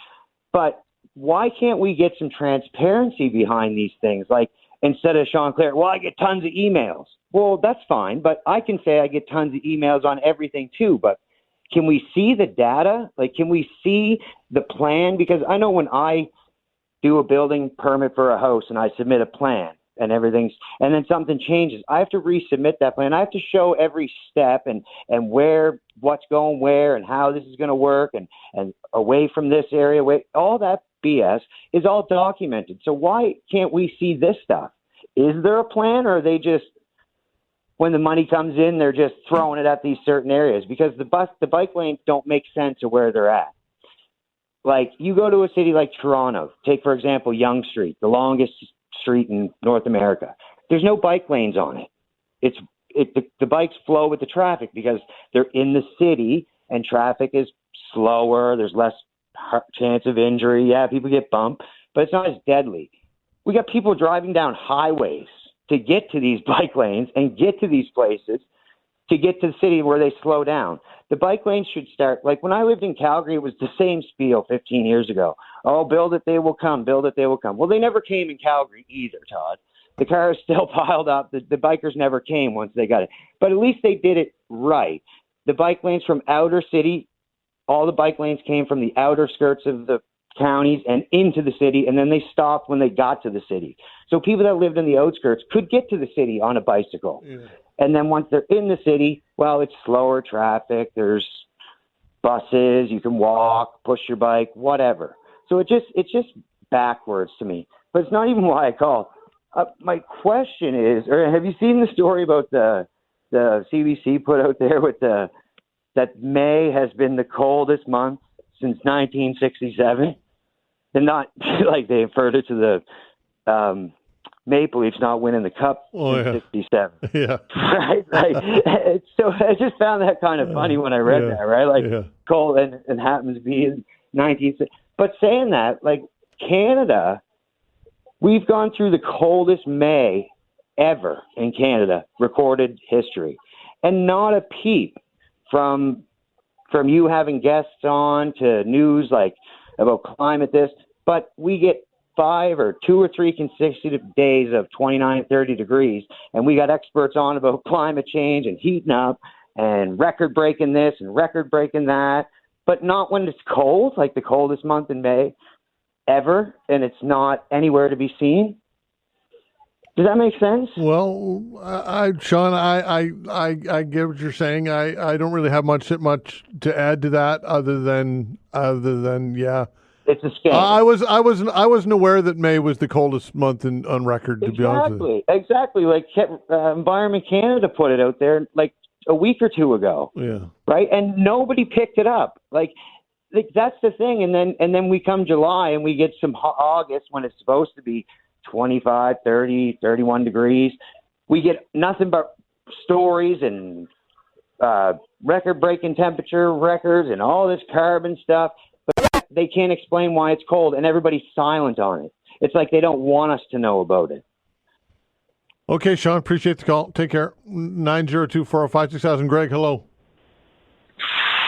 [SPEAKER 17] But why can't we get some transparency behind these things? Like instead of Sean Clare, well, I get tons of emails. Well, that's fine, but I can say I get tons of emails on everything too. But can we see the data? Like, can we see the plan? Because I know when I do a building permit for a house and I submit a plan and everything's, and then something changes, I have to resubmit that plan. I have to show every step and where, what's going where and how this is going to work and away from this area, all that BS is all documented. So why can't we see this stuff? Is there a plan, or are they just, when the money comes in, they're just throwing it at these certain areas? Because the bike lanes don't make sense of where they're at. Like, you go to a city like Toronto, take, for example, Yonge Street, the longest street in North America. There's no bike lanes on it. The bikes flow with the traffic because they're in the city and traffic is slower. There's less chance of injury. Yeah, people get bumped, but it's not as deadly. We got people driving down highways to get to these bike lanes and get to these places to get to the city where they slow down. The bike lanes should start, like when I lived in Calgary, it was the same spiel 15 years ago. Oh, build it, they will come. Build it, they will come. Well, they never came in Calgary either, Todd. The cars still piled up. The bikers never came once they got it. But at least they did it right. The bike lanes from outer city, all the bike lanes came from the outer skirts of the counties and into the city, and then they stopped when they got to the city. So people that lived in the outskirts could get to the city on a bicycle. Yeah. And then once they're in the city, well, it's slower traffic. There's buses. You can walk, push your bike, whatever. So it's just backwards to me. But it's not even why I called. My question is, or have you seen the story about the CBC put out there with that May has been the coldest month since 1967? And not like they inferred it to the Maple Leafs not winning the Cup in 67.
[SPEAKER 1] Yeah.
[SPEAKER 17] Right? Like, so I just found that kind of funny when I read that, right? Like, cold and happens to be in 1960. But saying that, like, Canada, we've gone through the coldest May ever in Canada, recorded history. And not a peep from you having guests on to news like about climate this, but we get 5 or 2 or 3 consecutive days of 29, 30 degrees, and we got experts on about climate change and heating up and record breaking this and record breaking that, but not when it's cold, like the coldest month in May ever, and it's not anywhere to be seen. Does that make sense?
[SPEAKER 1] Well, Sean, I get what you're saying. I don't really have much to add to that other than yeah.
[SPEAKER 17] It's a scam.
[SPEAKER 1] I wasn't aware that May was the coldest month on record. To be honest with you.
[SPEAKER 17] Exactly. Like Environment Canada put it out there like a week or 2 ago.
[SPEAKER 1] Yeah.
[SPEAKER 17] Right, and nobody picked it up. Like that's the thing. And then we come July and we get some August when it's supposed to be 25, 30, 31 degrees. We get nothing but stories and record-breaking temperature records and all this carbon stuff. But they can't explain why it's cold, and everybody's silent on it. It's like they don't want us to know about it.
[SPEAKER 1] Okay, Sean, appreciate the call. Take care. 902-405-6000. Greg, hello.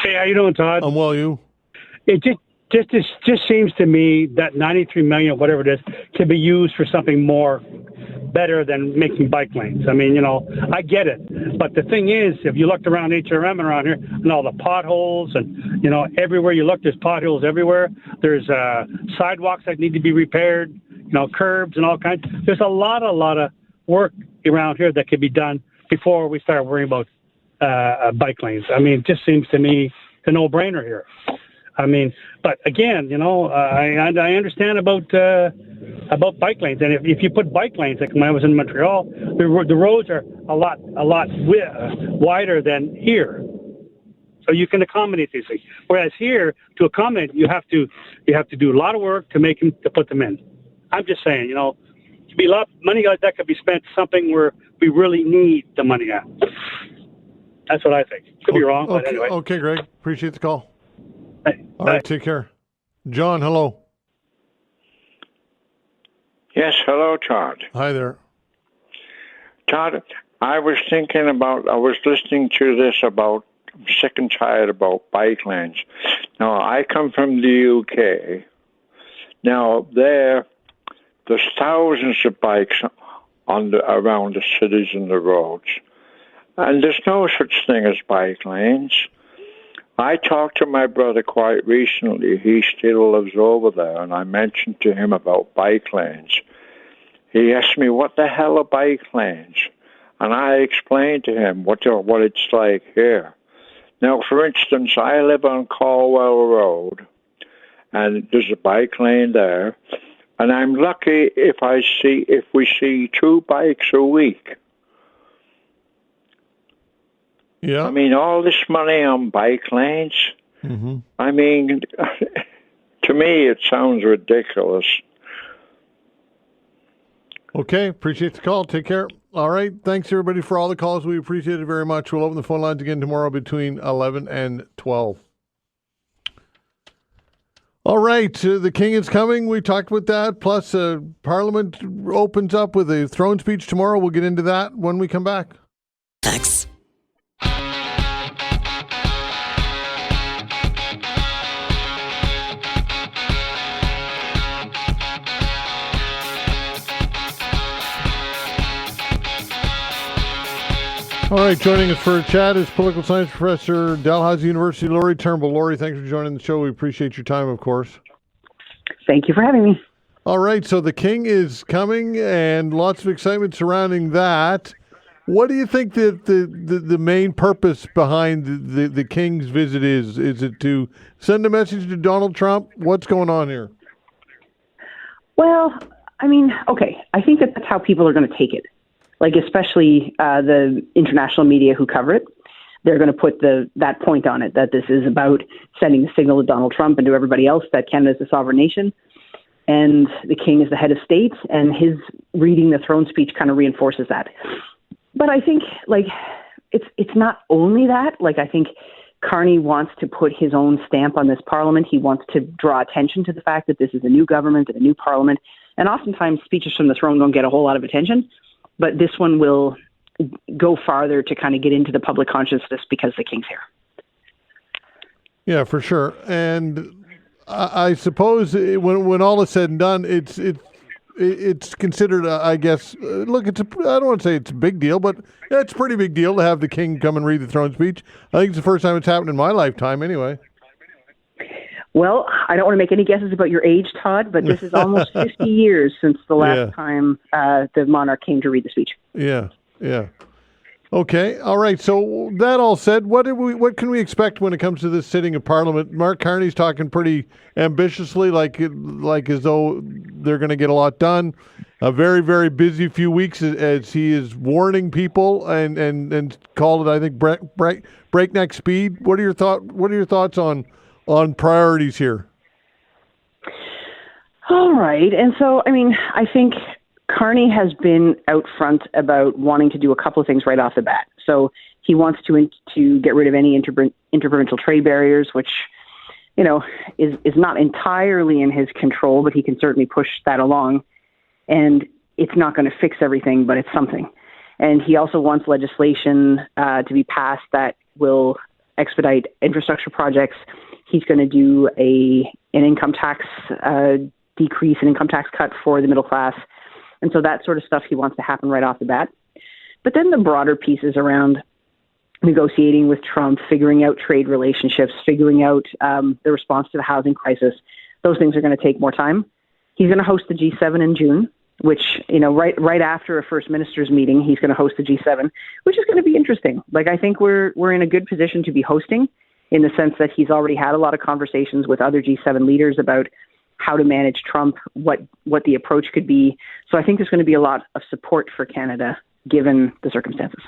[SPEAKER 11] Hey, how you doing, Todd?
[SPEAKER 1] I'm well, you?
[SPEAKER 11] It just seems to me that $93 million, whatever it is, can be used for something more better than making bike lanes. I mean, I get it. But the thing is, if you looked around HRM around here and all the potholes and, everywhere you look, there's potholes everywhere. There's sidewalks that need to be repaired, curbs and all kinds. There's a lot of work around here that could be done before we start worrying about bike lanes. I mean, it just seems to me a no-brainer here. I mean, but again, I understand about bike lanes, and if you put bike lanes, like when I was in Montreal, the roads are a lot wider than here, so you can accommodate these things. Whereas here, to accommodate, you have to do a lot of work to put them in. I'm just saying, to be a lot money like that could be spent something where we really need the money at. That's what I think. Could be wrong, but anyway.
[SPEAKER 1] Okay, Greg. Appreciate the call. All right, take care. John, hello.
[SPEAKER 18] Yes, hello, Todd.
[SPEAKER 1] Hi there.
[SPEAKER 18] Todd, I was listening to this about, I'm sick and tired about bike lanes. Now, I come from the UK. Now, there's thousands of bikes around the cities and the roads. And there's no such thing as bike lanes. I talked to my brother quite recently. He still lives over there, and I mentioned to him about bike lanes. He asked me, what the hell are bike lanes? And I explained to him what it's like here. Now, for instance, I live on Caldwell Road, and there's a bike lane there, and I'm lucky if we see 2 bikes a week.
[SPEAKER 1] Yeah.
[SPEAKER 18] I mean, all this money on bike lanes, I mean, to me, it sounds ridiculous.
[SPEAKER 1] Okay, appreciate the call. Take care. All right, thanks everybody for all the calls. We appreciate it very much. We'll open the phone lines again tomorrow between 11 and 12. All right, the King is coming. We talked about that. Plus, Parliament opens up with a throne speech tomorrow. We'll get into that when we come back.
[SPEAKER 19] Thanks.
[SPEAKER 1] All right, joining us for a chat is political science professor, Dalhousie University, Laurie Turnbull. Laurie, thanks for joining the show. We appreciate your time, of course.
[SPEAKER 20] Thank you for having me.
[SPEAKER 1] All right, so the King is coming and lots of excitement surrounding that. What do you think that the main purpose behind the King's visit is? Is it to send a message to Donald Trump? What's going on here?
[SPEAKER 20] Well, I mean, okay, I think that's how people are going to take it. Like, especially the international media who cover it, they're going to put that point on it, that this is about sending a signal to Donald Trump and to everybody else that Canada is a sovereign nation, and the King is the head of state, and his reading the throne speech kind of reinforces that. But I think, like, it's not only that. Like, I think Carney wants to put his own stamp on this Parliament. He wants to draw attention to the fact that this is a new government and a new Parliament, and oftentimes speeches from the throne don't get a whole lot of attention. But this one will go farther to kind of get into the public consciousness because the King's here.
[SPEAKER 1] Yeah, for sure. And I suppose when all is said and done, it's considered, I guess, look, I don't want to say it's a big deal, but it's a pretty big deal to have the King come and read the throne speech. I think it's the first time it's happened in my lifetime anyway.
[SPEAKER 20] Well, I don't want to make any guesses about your age, Todd, but this is almost 50 years since the last time the monarch came to read the speech.
[SPEAKER 1] Yeah. Okay, all right. So that all said, what can we expect when it comes to this sitting of Parliament? Mark Carney's talking pretty ambitiously, like as though they're going to get a lot done. A very, very busy few weeks as he is warning people and called it, I think, breakneck speed. What are your thoughts on priorities here?
[SPEAKER 20] All right. And so, I mean, I think Carney has been out front about wanting to do a couple of things right off the bat. So he wants to get rid of any interprovincial trade barriers, which, you know, is not entirely in his control, but he can certainly push that along. And it's not going to fix everything, but it's something. And he also wants legislation to be passed that will expedite infrastructure projects. He's going to do an income tax decrease, an income tax cut for the middle class. And so that sort of stuff he wants to happen right off the bat. But then the broader pieces around negotiating with Trump, figuring out trade relationships, figuring out the response to the housing crisis, those things are going to take more time. He's going to host the G7 in June, which, you know, right after a first minister's meeting, he's going to host the G7, which is going to be interesting. Like, I think we're in a good position to be hosting, in the sense that he's already had a lot of conversations with other G7 leaders about how to manage Trump, what the approach could be. So I think there's going to be a lot of support for Canada, given the circumstances.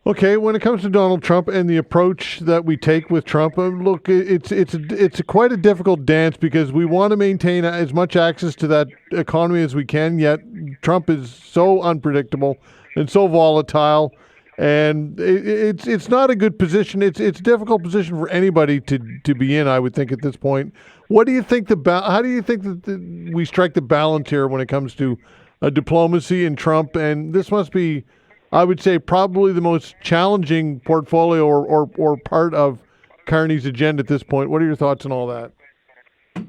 [SPEAKER 1] Okay, when it comes to Donald Trump and the approach that we take with Trump, look, it's quite a difficult dance because we want to maintain as much access to that economy as we can, yet Trump is so unpredictable and so volatile. And it's not a good position. It's a difficult position for anybody to be in, I would think, at this point. What do you think how do you think that we strike the balance here when it comes to diplomacy and Trump? And this must be, I would say, probably the most challenging portfolio or part of Carney's agenda at this point. What are your thoughts on all that?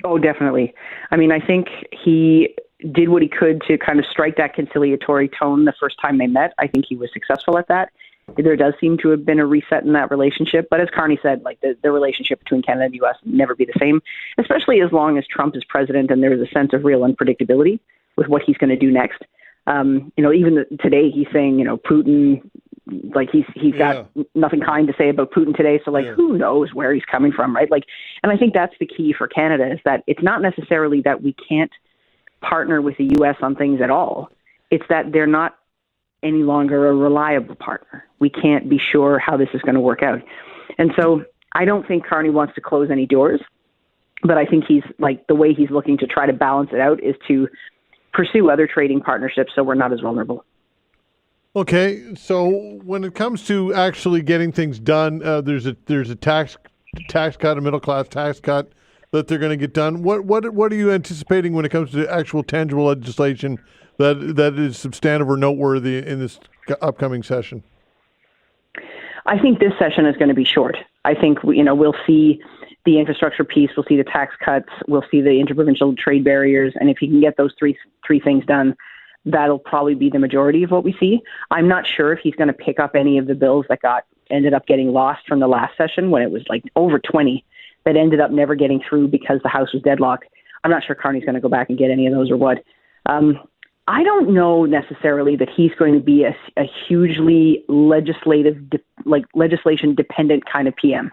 [SPEAKER 20] Oh, definitely. I mean, I think he did what he could to kind of strike that conciliatory tone the first time they met. I think he was successful at that. there does seem to have been a reset in that relationship. But as Carney said, like the relationship between Canada and the U.S. will never be the same, especially as long as Trump is president and there is a sense of real unpredictability with what he's going to do next. Even today he's saying, Putin, like he's got nothing kind to say about Putin today. So who knows where he's coming from, right? And I think that's the key for Canada, is that it's not necessarily that we can't partner with the U.S. on things at all. It's that they're not any longer a reliable partner. We can't be sure how this is going to work out. And so I don't think Carney wants to close any doors, but I think he's the way he's looking to try to balance it out is to pursue other trading partnerships so we're not as vulnerable.
[SPEAKER 1] Okay, so when it comes to actually getting things done, there's a tax cut, a middle class tax cut that they're going to get done. What are you anticipating when it comes to actual tangible legislation that is substantive or noteworthy in this upcoming session?
[SPEAKER 20] I think this session is going to be short. I think we'll see the infrastructure piece, we'll see the tax cuts, we'll see the interprovincial trade barriers, and if he can get those three things done, that'll probably be the majority of what we see. I'm not sure if he's going to pick up any of the bills that ended up getting lost from the last session, when it was over 20 that ended up never getting through because the House was deadlocked. I'm not sure Carney's going to go back and get any of those or what. I don't know necessarily that he's going to be a hugely legislation dependent kind of PM,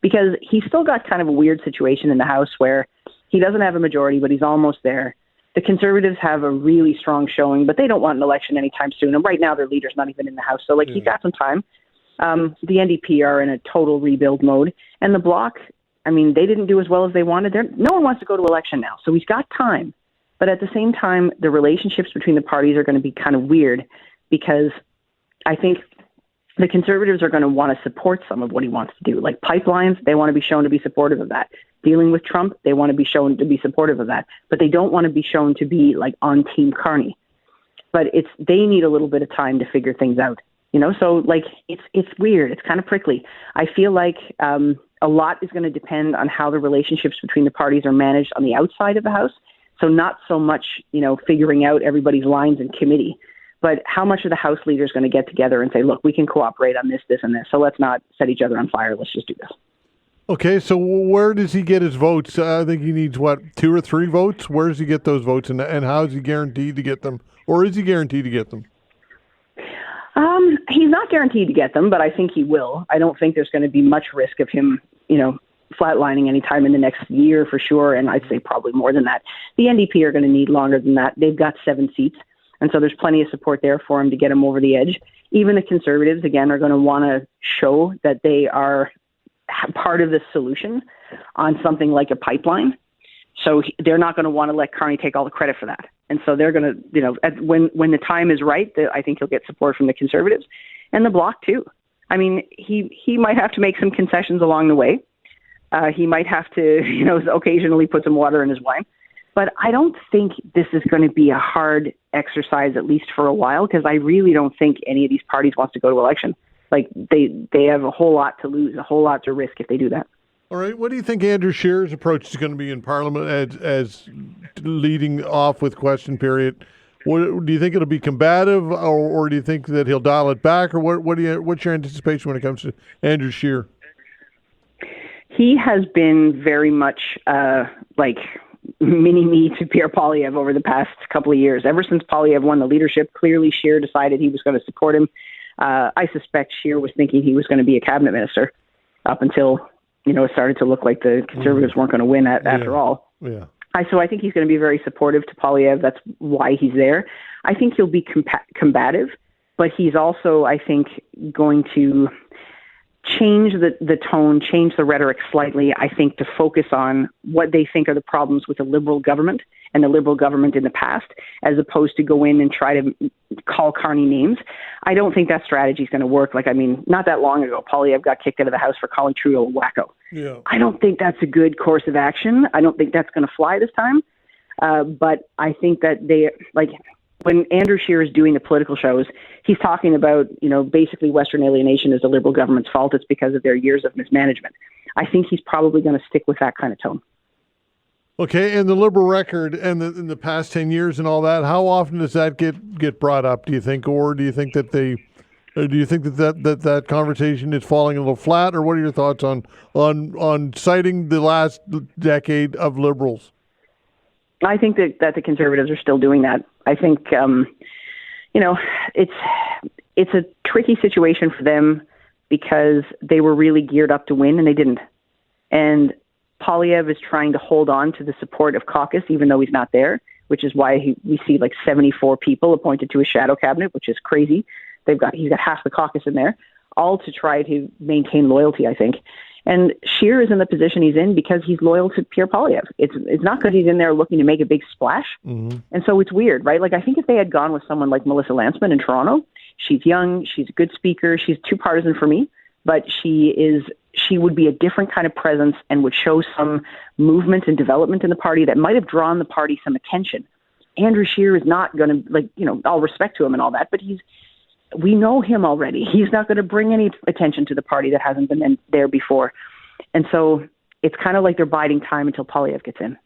[SPEAKER 20] because he's still got kind of a weird situation in the House where he doesn't have a majority, but he's almost there. The Conservatives have a really strong showing, but they don't want an election anytime soon. And right now their leader's not even in the House. So he's got some time. The NDP are in a total rebuild mode, and the Bloc, they didn't do as well as they wanted. No one wants to go to election now. So he's got time. But at the same time, the relationships between the parties are going to be kind of weird, because I think the Conservatives are going to want to support some of what he wants to do. Like pipelines, they want to be shown to be supportive of that. Dealing with Trump, they want to be shown to be supportive of that. But they don't want to be shown to be on Team Carney. But they need a little bit of time to figure things out. So it's weird. It's kind of prickly. I feel like a lot is going to depend on how the relationships between the parties are managed on the outside of the House. So not so much, figuring out everybody's lines in committee, but how much of the House leader is going to get together and say, look, we can cooperate on this, this, and this. So let's not set each other on fire. Let's just do this.
[SPEAKER 1] Okay, so where does he get his votes? I think he needs, 2 or 3 votes? Where does he get those votes, and how is he guaranteed to get them? Or is he guaranteed to get them?
[SPEAKER 20] He's not guaranteed to get them, but I think he will. I don't think there's going to be much risk of him, flatlining anytime in the next year for sure, and I'd say probably more than that. The NDP are going to need longer than that. They've got 7 seats, and so there's plenty of support there for him to get him over the edge. Even the Conservatives, again, are going to want to show that they are part of the solution on something like a pipeline. So they're not going to want to let Carney take all the credit for that. And so they're going to, when the time is right, I think he'll get support from the Conservatives and the Bloc too. He might have to make some concessions along the way. He might have to, occasionally put some water in his wine. But I don't think this is going to be a hard exercise, at least for a while, because I really don't think any of these parties wants to go to election. They have a whole lot to lose, a whole lot to risk if they do that.
[SPEAKER 1] All right. What do you think Andrew Scheer's approach is going to be in Parliament as leading off with question period? Do you think it'll be combative, or do you think that he'll dial it back, or what's your anticipation when it comes to Andrew Scheer?
[SPEAKER 20] He has been very much mini-me to Pierre Poilievre over the past couple of years. Ever since Poilievre won the leadership, clearly Scheer decided he was going to support him. I suspect Scheer was thinking he was going to be a cabinet minister up until, it started to look like the Conservatives weren't going to win after all.
[SPEAKER 1] Yeah.
[SPEAKER 20] So I think he's going to be very supportive to Poilievre. That's why he's there. I think he'll be combative, but he's also, I think, going to change the tone, change the rhetoric slightly, I think, to focus on what they think are the problems with the Liberal government and the Liberal government in the past, as opposed to go in and try to call Carney names. I don't think that strategy is going to work. Not that long ago, Poilievre got kicked out of the House for calling Trudeau a wacko.
[SPEAKER 1] Yeah.
[SPEAKER 20] I don't think that's a good course of action. I don't think that's going to fly this time. But I think that when Andrew Scheer is doing the political shows, he's talking about, basically Western alienation is the Liberal government's fault. It's because of their years of mismanagement. I think he's probably going to stick with that kind of tone.
[SPEAKER 1] Okay, and the Liberal record and in the past 10 years and all that, how often does that get brought up, do you think? Or do you think that Or do you think that conversation is falling a little flat, or what are your thoughts on citing the last decade of Liberals?
[SPEAKER 20] I think that the Conservatives are still doing that. I think, it's a tricky situation for them because they were really geared up to win and they didn't. And Poilievre is trying to hold on to the support of caucus, even though he's not there, which is why we see like 74 people appointed to his shadow cabinet, which is crazy. He's got half the caucus in there, all to try to maintain loyalty, I think. And Scheer is in the position he's in because he's loyal to Pierre Poilievre. It's not because he's in there looking to make a big splash. Mm-hmm. And so it's weird, right? Like, I think if they had gone with someone like Melissa Lantsman in Toronto, she's young, she's a good speaker, she's too partisan for me, but she would be a different kind of presence and would show some movement and development in the party that might have drawn the party some attention. Andrew Scheer is not going to, all respect to him and all that, but we know him already. He's not going to bring any attention to the party that hasn't been there before. And so it's kind of like they're biding time until Poilievre gets in.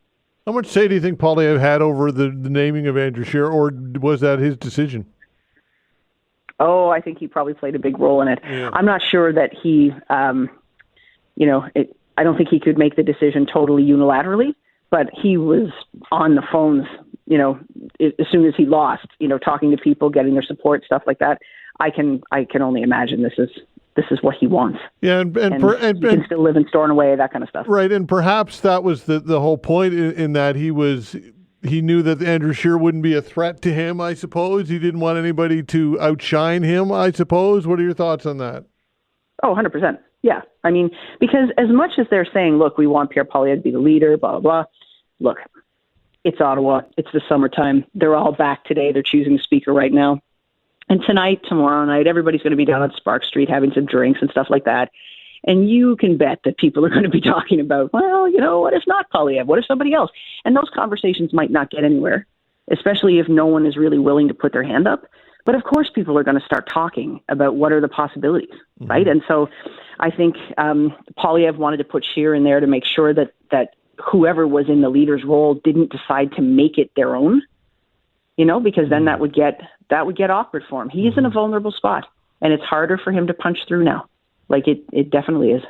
[SPEAKER 1] How much say do you think Poilievre had over the naming of Andrew Scheer, or was that his decision?
[SPEAKER 20] Oh, I think he probably played a big role in it. Yeah. I'm not sure that he, I don't think he could make the decision totally unilaterally, but he was on the phones, as soon as he lost, talking to people, getting their support, stuff like that. I can only imagine this is what he wants. Yeah, and he can still live and store away, that kind of stuff.
[SPEAKER 1] Right, and perhaps that was the whole point in that he knew that Andrew Scheer wouldn't be a threat to him, I suppose. He didn't want anybody to outshine him, I suppose. What are your thoughts on that?
[SPEAKER 20] Oh, 100%. Yeah. I mean, because as much as they're saying, look, we want Pierre Poilievre to be the leader, blah, blah, blah. Look, it's Ottawa. It's the summertime. They're all back today. They're choosing a speaker right now. And tonight, tomorrow night, everybody's going to be down at Spark Street having some drinks and stuff like that. And you can bet that people are going to be talking about, well, what if not Poilievre? What if somebody else? And those conversations might not get anywhere, especially if no one is really willing to put their hand up. But of course, people are going to start talking about what are the possibilities, mm-hmm. right? And so I think Poilievre wanted to put Scheer in there to make sure that whoever was in the leader's role didn't decide to make it their own, because then that would get awkward for him. He is in a vulnerable spot, and it's harder for him to punch through now. Like it definitely is.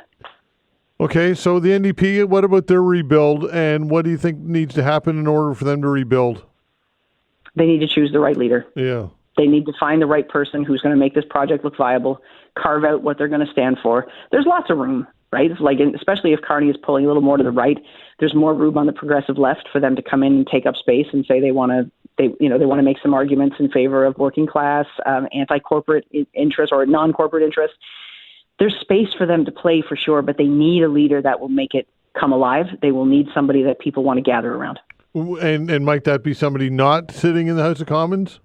[SPEAKER 1] Okay, so the NDP, what about their rebuild, and what do you think needs to happen in order for them to rebuild?
[SPEAKER 20] They need to choose the right leader.
[SPEAKER 1] Yeah.
[SPEAKER 20] They need to find the right person who's going to make this project look viable, carve out what they're going to stand for. There's lots of room, right? Like, especially if Carney is pulling a little more to the right, there's more room on the progressive left for them to come in and take up space and say they want to make some arguments in favor of working class, anti-corporate interests or non-corporate interests. There's space for them to play for sure, but they need a leader that will make it come alive. They will need somebody that people want to gather around.
[SPEAKER 1] And might that be somebody not sitting in the House of Commons?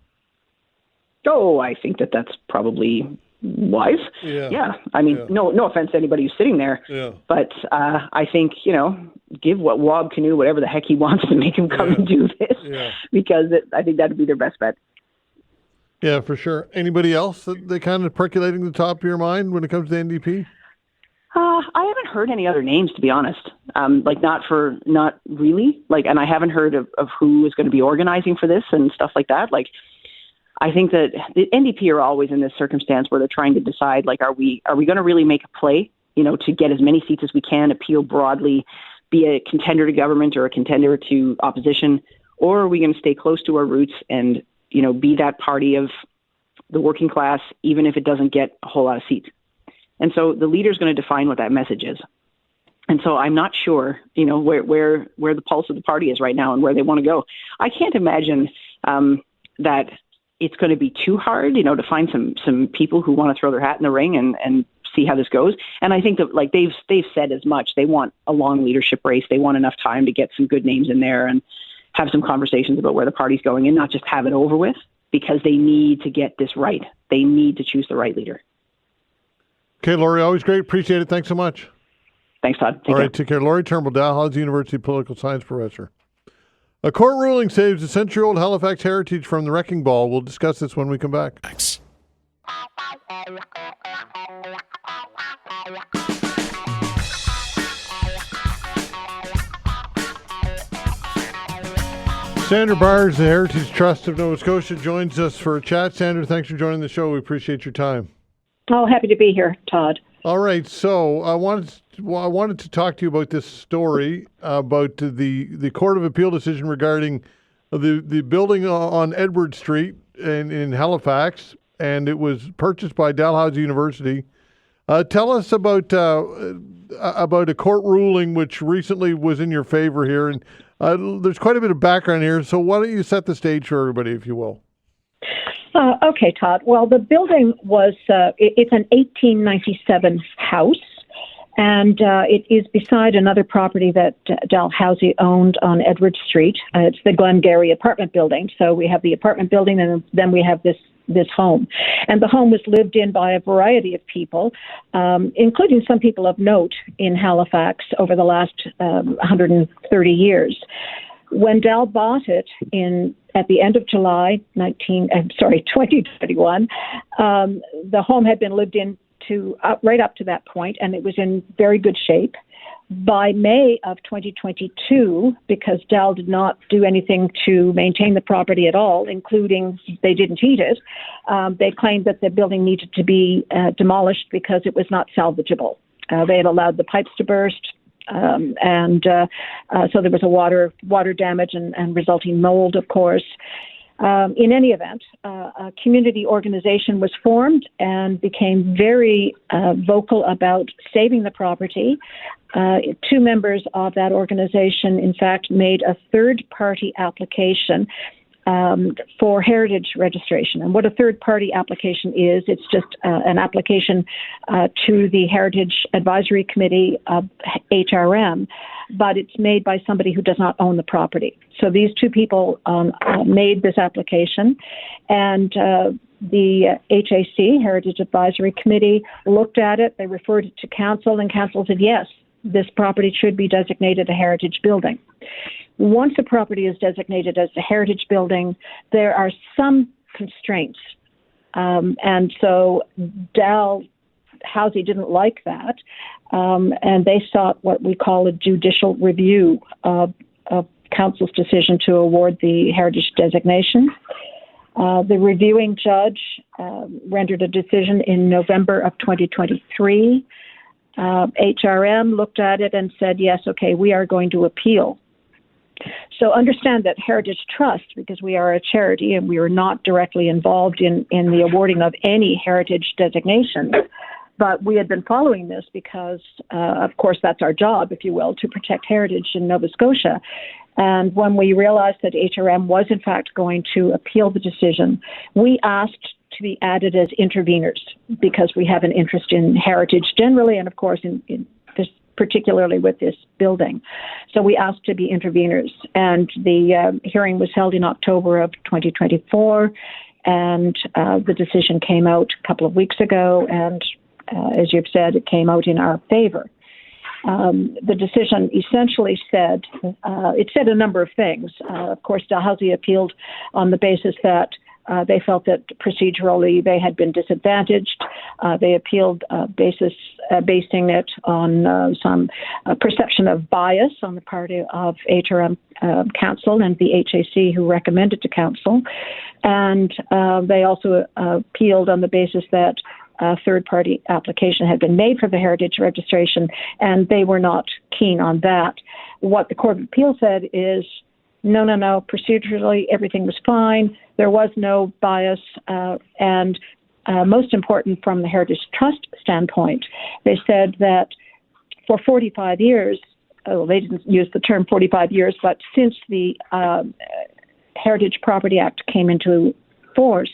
[SPEAKER 20] Oh, I think that's probably wise. Yeah. I mean, no offense to anybody who's sitting there. Yeah. But I think, give Wab Canoe whatever the heck he wants to make him come and do this, because I think that'd be their best bet.
[SPEAKER 1] Yeah, for sure. Anybody else that they kind of percolating the top of your mind when it comes to the NDP?
[SPEAKER 20] I haven't heard any other names, to be honest. Not really. And I haven't heard of who is going to be organizing for this and stuff like that. I think that the NDP are always in this circumstance where they're trying to decide, are we going to really make a play, to get as many seats as we can, appeal broadly, be a contender to government or a contender to opposition, or are we going to stay close to our roots and, be that party of the working class, even if it doesn't get a whole lot of seats? And so the leader's going to define what that message is. And so I'm not sure, where the pulse of the party is right now and where they want to go. I can't imagine that it's going to be too hard, to find some people who want to throw their hat in the ring and see how this goes. And I think that they've said as much. They want a long leadership race. They want enough time to get some good names in there and have some conversations about where the party's going and not just have it over with, because they need to get this right. They need to choose the right leader.
[SPEAKER 1] Okay, Laurie, always great. Appreciate it. Thanks so much.
[SPEAKER 20] Thanks, Todd.
[SPEAKER 1] All right, take care. Laurie Turnbull, Dalhousie University political science professor. A court ruling saves a century-old Halifax heritage from the wrecking ball. We'll discuss this when we come back. Thanks. Sandra Barrs, the Heritage Trust of Nova Scotia, joins us for a chat. Sandra, thanks for joining the show. We appreciate your time.
[SPEAKER 19] Oh, happy to be here, Todd.
[SPEAKER 1] All right, so I wanted to talk to you about this story about the Court of Appeal decision regarding the building on Edward Street in Halifax, and it was purchased by Dalhousie University. Tell us about a court ruling which recently was in your favor here, and there's quite a bit of background here. So why don't you set the stage for everybody, if you will?
[SPEAKER 19] Okay, Todd. Well, the building was, it's an 1897 house, and it is beside another property that Dalhousie owned on Edward Street. It's the Glengarry apartment building. So we have the apartment building, and then we have this home. And the home was lived in by a variety of people, including some people of note in Halifax over the last 130 years. When Dal bought it at the end of July 2021, the home had been lived in right up to that point, and it was in very good shape. By May of 2022, because Dal did not do anything to maintain the property at all, including they didn't heat it, they claimed that the building needed to be demolished because it was not salvageable. They had allowed the pipes to burst. So there was a water damage and resulting mold, of course. In any event, a community organization was formed and became very vocal about saving the property. Two members of that organization, in fact, made a third-party application for heritage registration. And what a third-party application is, it's just an application to the Heritage Advisory Committee of HRM, but it's made by somebody who does not own the property. So these two people made this application, and the HAC, Heritage Advisory Committee, looked at it. They referred it to council, and council said, yes, this property should be designated a heritage building. Once a property is designated as a heritage building, there are some constraints. And so Dalhousie didn't like that, and they sought what we call a judicial review of council's decision to award the heritage designation. The reviewing judge rendered a decision in November of 2023. HRM looked at it and said, yes, okay, we are going to appeal. So understand that Heritage Trust, because we are a charity and we are not directly involved in the awarding of any heritage designations, but we had been following this because, of course, that's our job, if you will, to protect heritage in Nova Scotia. And when we realized that HRM was, in fact, going to appeal the decision, we asked to be added as interveners because we have an interest in heritage generally and, of course, in this, particularly with this building. So we asked to be interveners. And the hearing was held in October of 2024, and the decision came out a couple of weeks ago, and as you've said, it came out in our favor. The decision essentially said, it said a number of things. Of course, Dalhousie appealed on the basis that they felt that procedurally they had been disadvantaged. They appealed basing it on some perception of bias on the part of HRM Council and the HAC who recommended to Council. And they also appealed on the basis that a third-party application had been made for the heritage registration, and they were not keen on that. What the Court of Appeal said is, no, procedurally everything was fine. There was no bias, and most important from the Heritage Trust standpoint, they said that for 45 years, they didn't use the term 45 years, but since the Heritage Property Act came into force,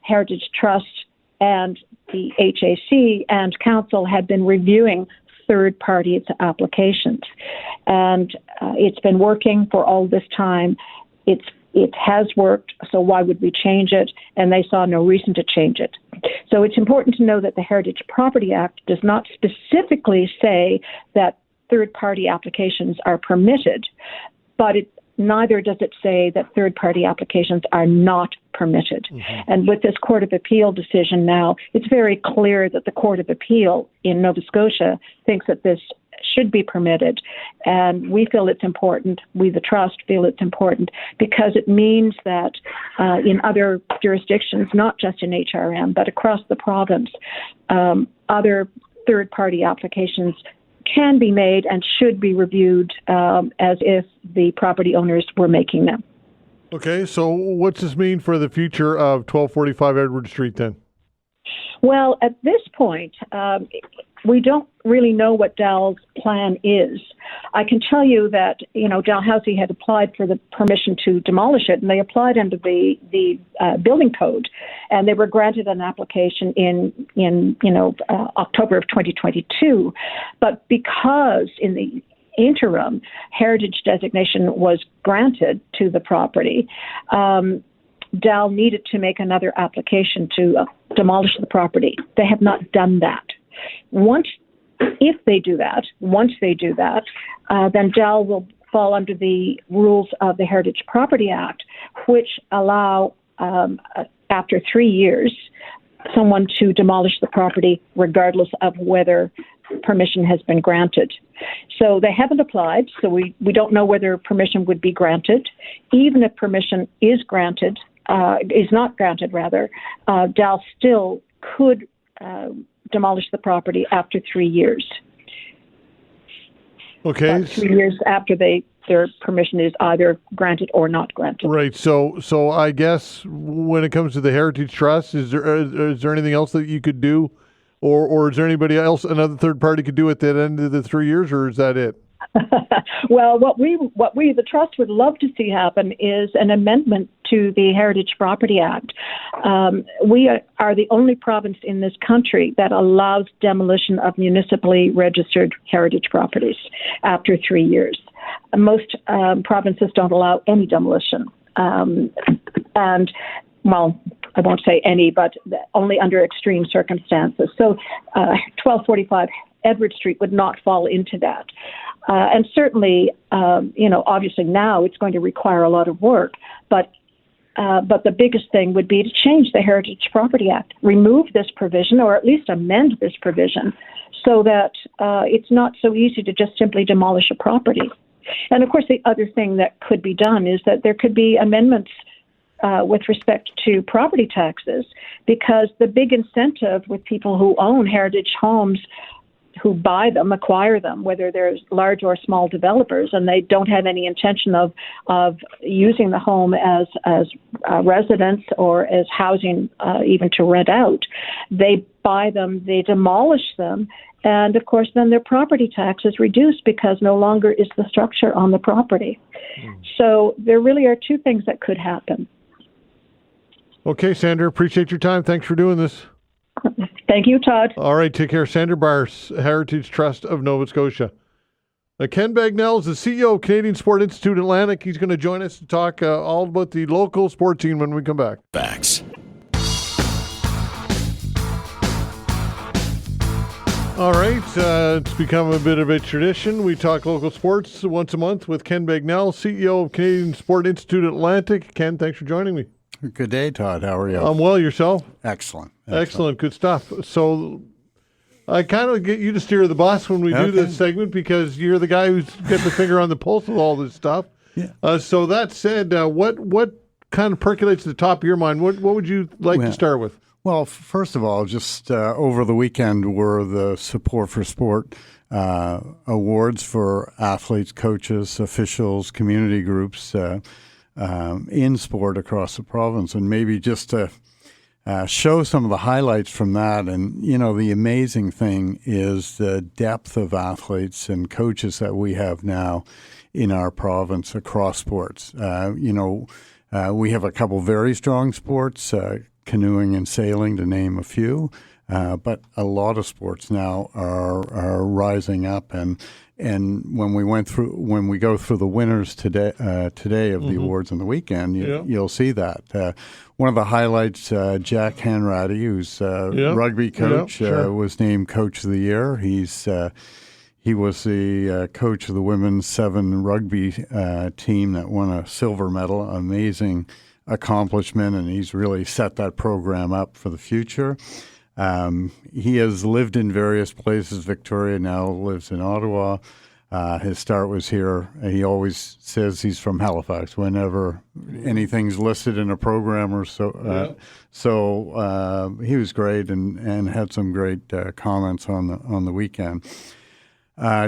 [SPEAKER 19] Heritage Trust and the HAC and Council had been reviewing third-party applications. And it's been working for all this time. It has worked, so why would we change it? And they saw no reason to change it. So it's important to know that the Heritage Property Act does not specifically say that third-party applications are permitted, but neither does it say that third-party applications are not permitted. Mm-hmm. And with this Court of Appeal decision now, it's very clear that the Court of Appeal in Nova Scotia thinks that this should be permitted. And we feel it's important. We, the Trust, feel it's important because it means that in other jurisdictions, not just in HRM, but across the province, other third-party applications can be made and should be reviewed as if the property owners were making them.
[SPEAKER 1] Okay, so what's this mean for the future of 1245 Edward Street then?
[SPEAKER 19] Well, at this point, we don't really know what Dal's plan is. I can tell you that, Dalhousie had applied for the permission to demolish it, and they applied under the building code, and they were granted an application in October of 2022. But because in the interim, heritage designation was granted to the property, Dal needed to make another application to demolish the property. They have not done that. Once they do that, then Dal will fall under the rules of the Heritage Property Act, which allow, after 3 years, someone to demolish the property regardless of whether permission has been granted. So they haven't applied, so we don't know whether permission would be granted. Even if permission is not granted, Dal still could demolish the property after 3 years.
[SPEAKER 1] Okay.
[SPEAKER 19] 3 years after their permission is either granted or not granted.
[SPEAKER 1] Right. So I guess when it comes to the Heritage Trust, is there anything else that you could do, or is there anybody else, another third party, could do at the end of the 3 years, or is that it?
[SPEAKER 19] Well, what we, the Trust, would love to see happen is an amendment to the Heritage Property Act. We are the only province in this country that allows demolition of municipally registered heritage properties after 3 years. Most provinces don't allow any demolition. And, well, I won't say any, but only under extreme circumstances. So 1245 Edward Street would not fall into that. And certainly, obviously now it's going to require a lot of work, but the biggest thing would be to change the Heritage Property Act, remove this provision, or at least amend this provision so that it's not so easy to just simply demolish a property. And of course, the other thing that could be done is that there could be amendments with respect to property taxes, because the big incentive with people who own heritage homes, who buy them, acquire them, whether they're large or small developers, and they don't have any intention of using the home as residence or as housing, even to rent out. They buy them, they demolish them, and of course then their property tax is reduced because no longer is the structure on the property. So there really are two things that could happen.
[SPEAKER 1] Okay, Sandra, appreciate your time. Thanks for doing this.
[SPEAKER 19] Thank you, Todd.
[SPEAKER 1] All right, take care. Sandra Barss, Heritage Trust of Nova Scotia. Ken Bagnell is the CEO of Canadian Sport Institute Atlantic. He's going to join us to talk all about the local sports scene when we come back.
[SPEAKER 21] Facts.
[SPEAKER 1] All right, it's become a bit of a tradition. We talk local sports once a month with Ken Bagnell, CEO of Canadian Sport Institute Atlantic. Ken, thanks for joining me.
[SPEAKER 22] Good day, Todd. How are you?
[SPEAKER 1] I'm well. Yourself?
[SPEAKER 22] Excellent.
[SPEAKER 1] Good stuff. So I kind of get you to steer the bus when we do this segment because you're the guy who's got the finger on the pulse of all this stuff. Yeah. So that said, what kind of percolates to the top of your mind? What would you like to start with?
[SPEAKER 22] Well, first of all, just over the weekend were the Support for Sport awards for athletes, coaches, officials, community groups in sport across the province, and maybe just to show some of the highlights from that. And, the amazing thing is the depth of athletes and coaches that we have now in our province across sports. We have a couple very strong sports, canoeing and sailing, to name a few, but a lot of sports now are rising up. And when we go through the winners today of the awards on the weekend, you'll see that. One of the highlights, Jack Hanratty, who's rugby coach, was named Coach of the Year. He was the coach of the women's 7 rugby team that won a silver medal. Amazing accomplishment, and he's really set that program up for the future. He has lived in various places. Victoria now lives in Ottawa. His start was here. He always says he's from Halifax whenever anything's listed in a program or so. So he was great and had some great comments on the weekend.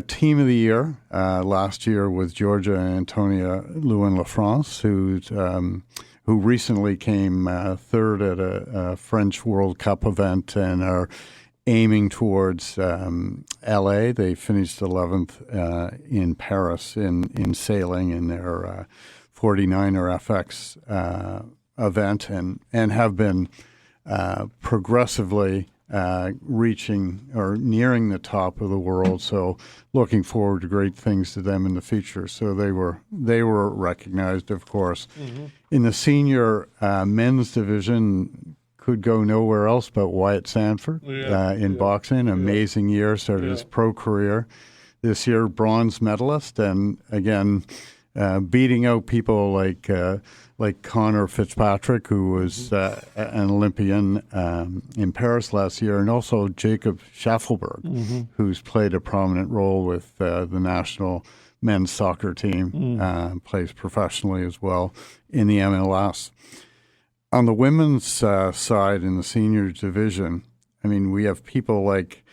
[SPEAKER 22] Team of the year last year was Georgia Antonia Lewin-Lafrance, who recently came third at a French World Cup event and are aiming towards LA. They finished 11th in Paris in sailing in their 49er FX event and have been progressively reaching or nearing the top of the world. So looking forward to great things to them in the future. So they were recognized, of course. Mm-hmm. In the senior men's division, could go nowhere else but Wyatt Sanford in boxing. Amazing year, started his pro career. This year, bronze medalist, and again, beating out people like Connor Fitzpatrick, who was an Olympian in Paris last year, and also Jacob Schaffelberg, who's played a prominent role with the national men's soccer team, plays professionally as well in the MLS. On the women's side in the senior division, I mean, we have people like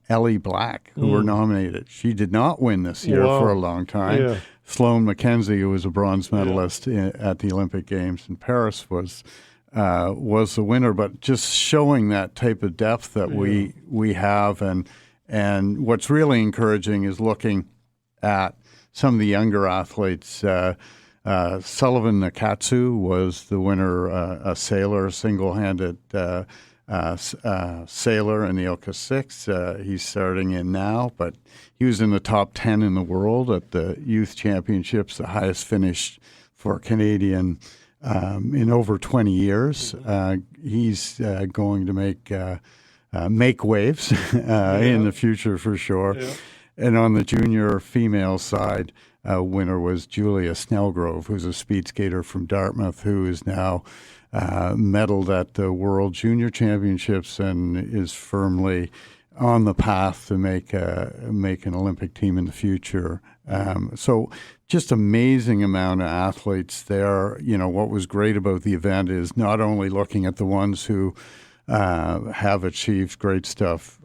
[SPEAKER 22] Ellie Black, who were nominated. She did not win this year for a long time. Yeah. Sloane McKenzie, who was a bronze medalist at the Olympic Games in Paris, was the winner. But just showing that type of depth that we have, and what's really encouraging is looking at some of the younger athletes. Sullivan Nakatsu was the winner, a sailor, single-handed sailor in the Ilka 6. He's starting in now, but he was in the top 10 in the world at the Youth Championships, the highest finish for a Canadian in over 20 years. He's going to make waves in the future for sure. Yeah. And on the junior female side, winner was Julia Snellgrove, who's a speed skater from Dartmouth, who is now medaled at the World Junior Championships and is firmly on the path to make an Olympic team in the future. So just amazing amount of athletes there. You know, what was great about the event is not only looking at the ones who have achieved great stuff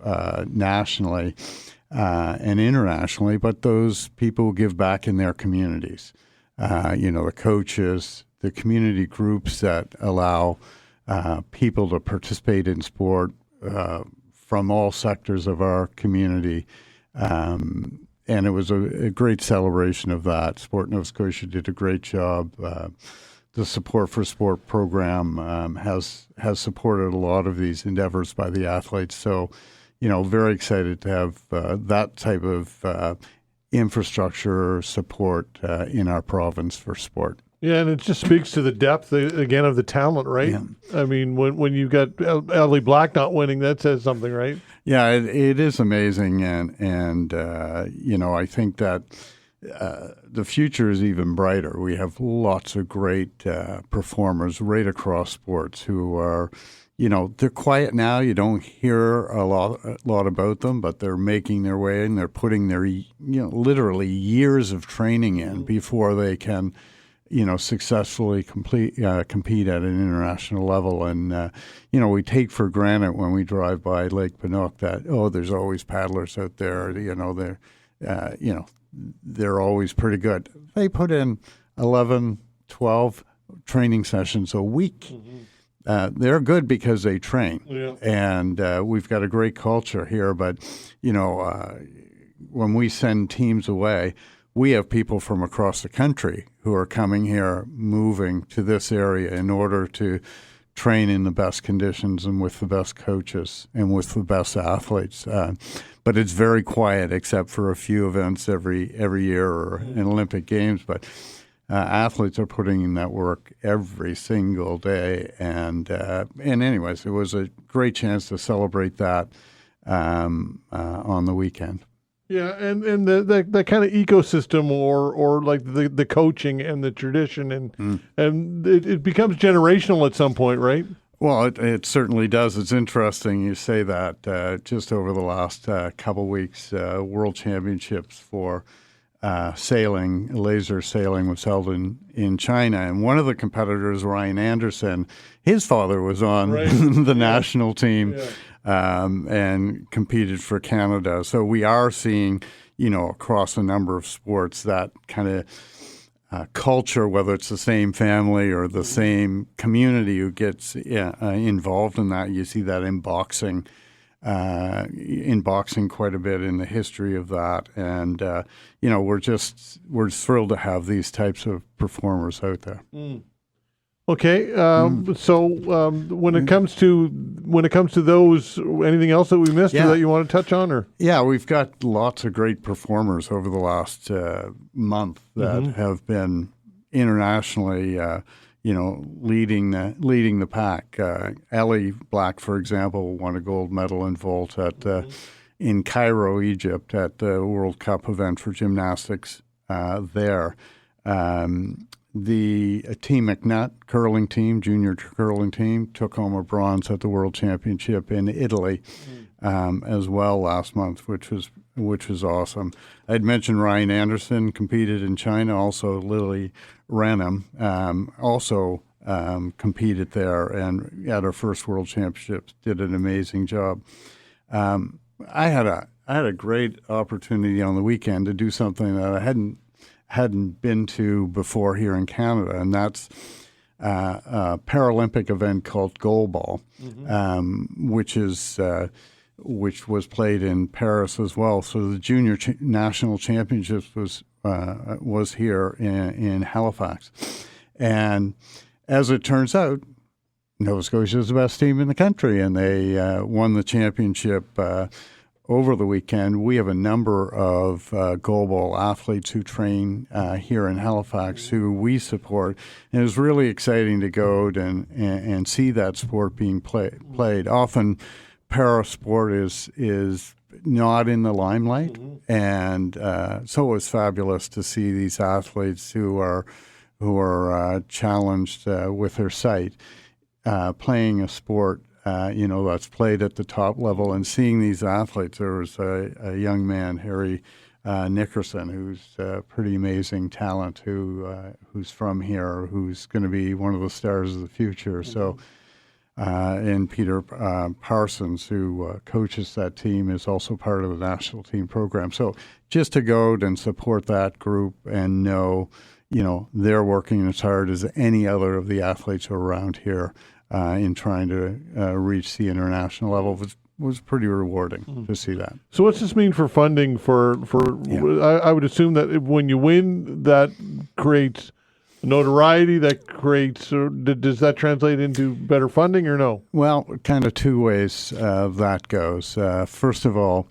[SPEAKER 22] nationally, and internationally, but those people who give back in their communities. The coaches, the community groups that allow people to participate in sport from all sectors of our community. And it was a great celebration of that. Sport Nova Scotia did a great job. The Support for Sport program has supported a lot of these endeavors by the athletes. So, very excited to have that type of infrastructure support in our province for sport.
[SPEAKER 1] Yeah, and it just speaks to the depth, again, of the talent, right? Yeah. I mean, when you've got Ellie Black not winning, that says something, right? Yeah,
[SPEAKER 22] it is amazing, and I think that the future is even brighter. We have lots of great performers right across sports who are, they're quiet now. You don't hear a lot about them, but they're making their way and they're putting their, literally years of training in before they can, successfully compete at an international level. And, we take for granted when we drive by Lake Veinotte that, there's always paddlers out there, they're always pretty good. They put in 11, 12 training sessions a week. Mm-hmm. They're good because they train. Yeah. And we've got a great culture here. But, when we send teams away, we have people from across the country who are coming here, moving to this area in order to train in the best conditions and with the best coaches and with the best athletes. But it's very quiet except for a few events every year or in Olympic Games. But athletes are putting in that work every single day. And anyways, it was a great chance to celebrate that on the weekend.
[SPEAKER 1] Yeah, and that kind of ecosystem or like the coaching and the tradition and it becomes generational at some point, right?
[SPEAKER 22] Well, it certainly does. It's interesting you say that. Just over the last couple weeks, World Championships for laser sailing was held in China. And one of the competitors, Ryan Anderson, his father was on the national team and competed for Canada. So we are seeing, across a number of sports, that kind of culture, whether it's the same family or the same community who gets involved in that. You see that in boxing quite a bit in the history of that. And, we're thrilled to have these types of performers out there.
[SPEAKER 1] Mm. Okay, so when it comes to those, anything else that we missed or that you want to touch on, or
[SPEAKER 22] we've got lots of great performers over the last month that have been internationally, leading the pack. Ellie Black, for example, won a gold medal in vault in Cairo, Egypt, at the World Cup event for gymnastics there. The Team McNutt curling team, junior curling team, took home a bronze at the World Championship in Italy as well last month, which was awesome. I'd mentioned Ryan Anderson competed in China. Also, Lily Renham also competed there, and at our first World Championships did an amazing job. I had a great opportunity on the weekend to do something that I hadn't been to before here in Canada, and that's a Paralympic event called Goalball, which was played in Paris as well. So the junior national championships was here in Halifax, and as it turns out, Nova Scotia is the best team in the country, and they won the championship over the weekend. We have a number of goalball athletes who train here in Halifax who we support. And it was really exciting to go and see that sport being played. Often para-sport is not in the limelight. And so it was fabulous to see these athletes who are challenged with their sight playing a sport that's played at the top level, and seeing these athletes. There was a young man, Harry Nickerson, who's a pretty amazing talent, who's from here, who's going to be one of the stars of the future. So, and Peter Parsons, who coaches that team, is also part of the national team program. So just to go and support that group and know, they're working as hard as any other of the athletes who are around here in trying to reach the international level was pretty rewarding to see that.
[SPEAKER 1] So what's this mean for funding for I would assume that when you win, that creates notoriety, that creates, does that translate into better funding or no?
[SPEAKER 22] Well, kind of two ways that goes. First of all,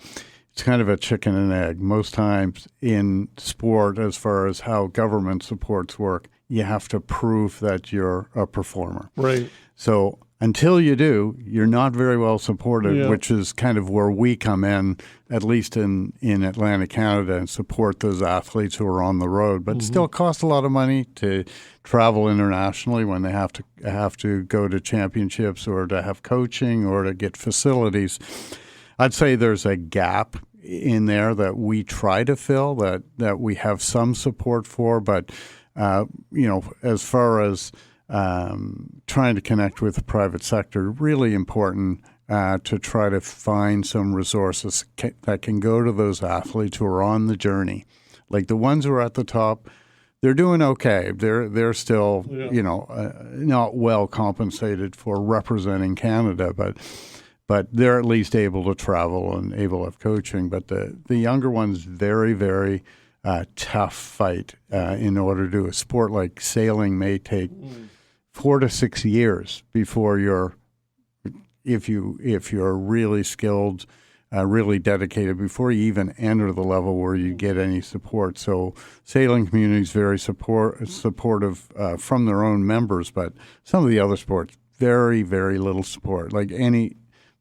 [SPEAKER 22] it's kind of a chicken and egg. Most times in sport, as far as how government supports work, you have to prove that you're a performer.
[SPEAKER 1] Right.
[SPEAKER 22] So until you do, you're not very well supported, which is kind of where we come in, at least in Atlantic Canada, and support those athletes who are on the road. But still costs a lot of money to travel internationally when they have to go to championships or to have coaching or to get facilities. I'd say there's a gap in there that we try to fill, that we have some support for. But, as far as trying to connect with the private sector, really important to try to find some resources that can go to those athletes who are on the journey. Like the ones who are at the top, they're doing okay. They're still, not well compensated for representing Canada, but they're at least able to travel and able to have coaching. But the younger ones, very, very tough fight in order to do a sport like sailing may take 4 to 6 years before if you're really skilled, really dedicated, before you even enter the level where you get any support. So sailing community is very supportive from their own members, but some of the other sports, very, very little support. Like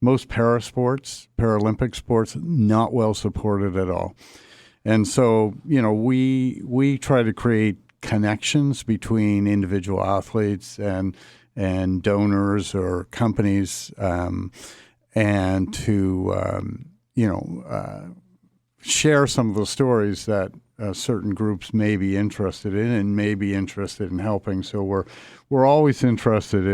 [SPEAKER 22] most Paralympic sports, not well supported at all. And so, we try to create connections between individual athletes and and donors or companies, and to share some of the stories that certain groups may be interested in and may be interested in helping. So we're always interested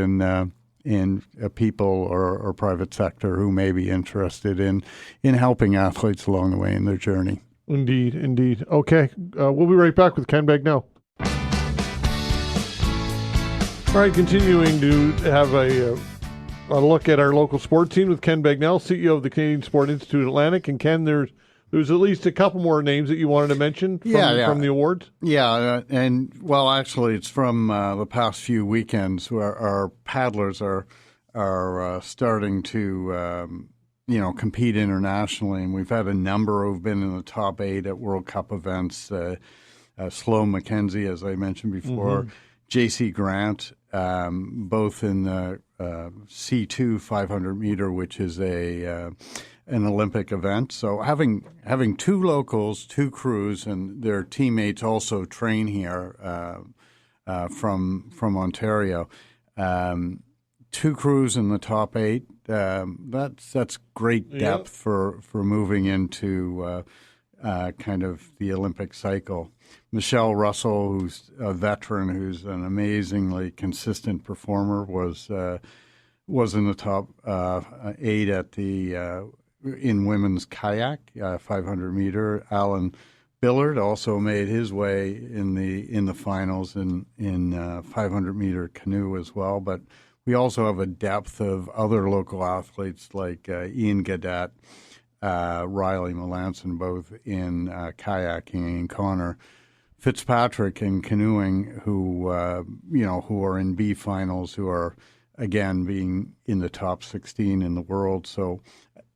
[SPEAKER 22] in people or private sector who may be interested in helping athletes along the way in their journey.
[SPEAKER 1] Indeed. Okay, we'll be right back with Ken Bagnell. All right, continuing to have a look at our local sports scene with Ken Bagnell, CEO of the Canadian Sport Institute Atlantic. And Ken, there's at least a couple more names that you wanted to mention from the awards.
[SPEAKER 22] Yeah, and well, actually, it's from the past few weekends where our paddlers are starting to compete internationally, and we've had a number who've been in the top 8 at World Cup events. Sloan McKenzie, as I mentioned before, J.C. Grant, both in the C2 500 meter, which is an Olympic event. So having 2 locals, 2 crews, and their teammates also train here from Ontario. 2 crews in the top 8. That's great depth for moving into kind of the Olympic cycle. Michelle Russell, who's a veteran, who's an amazingly consistent performer, was in the top 8 at the in women's kayak 500 meter. Alan Billard also made his way in the finals in 500 meter canoe as well. But we also have a depth of other local athletes like Ian Gadet, Riley Melanson, both in kayaking, and Connor Fitzpatrick in canoeing, who are in B finals, who are again being in the top 16 in the world. So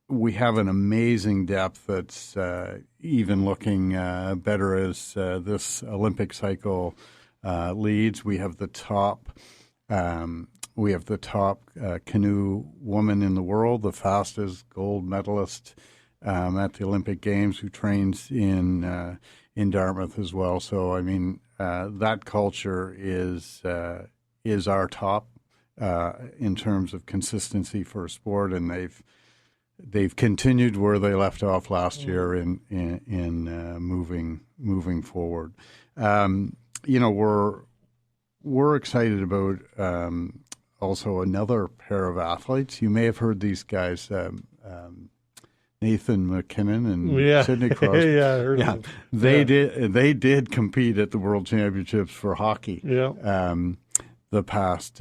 [SPEAKER 22] we have an amazing depth that's even looking better as this Olympic cycle leads. We have the top canoe woman in the world, the fastest gold medalist at the Olympic Games, who trains in Dartmouth as well. So I mean, that culture is our top in terms of consistency for a sport, and they've continued where they left off last year in moving forward. We're excited about also another pair of athletes. You may have heard these guys, Nathan McKinnon and Sidney Crosby.
[SPEAKER 1] I heard of them.
[SPEAKER 22] They did compete at the World Championships for hockey. The past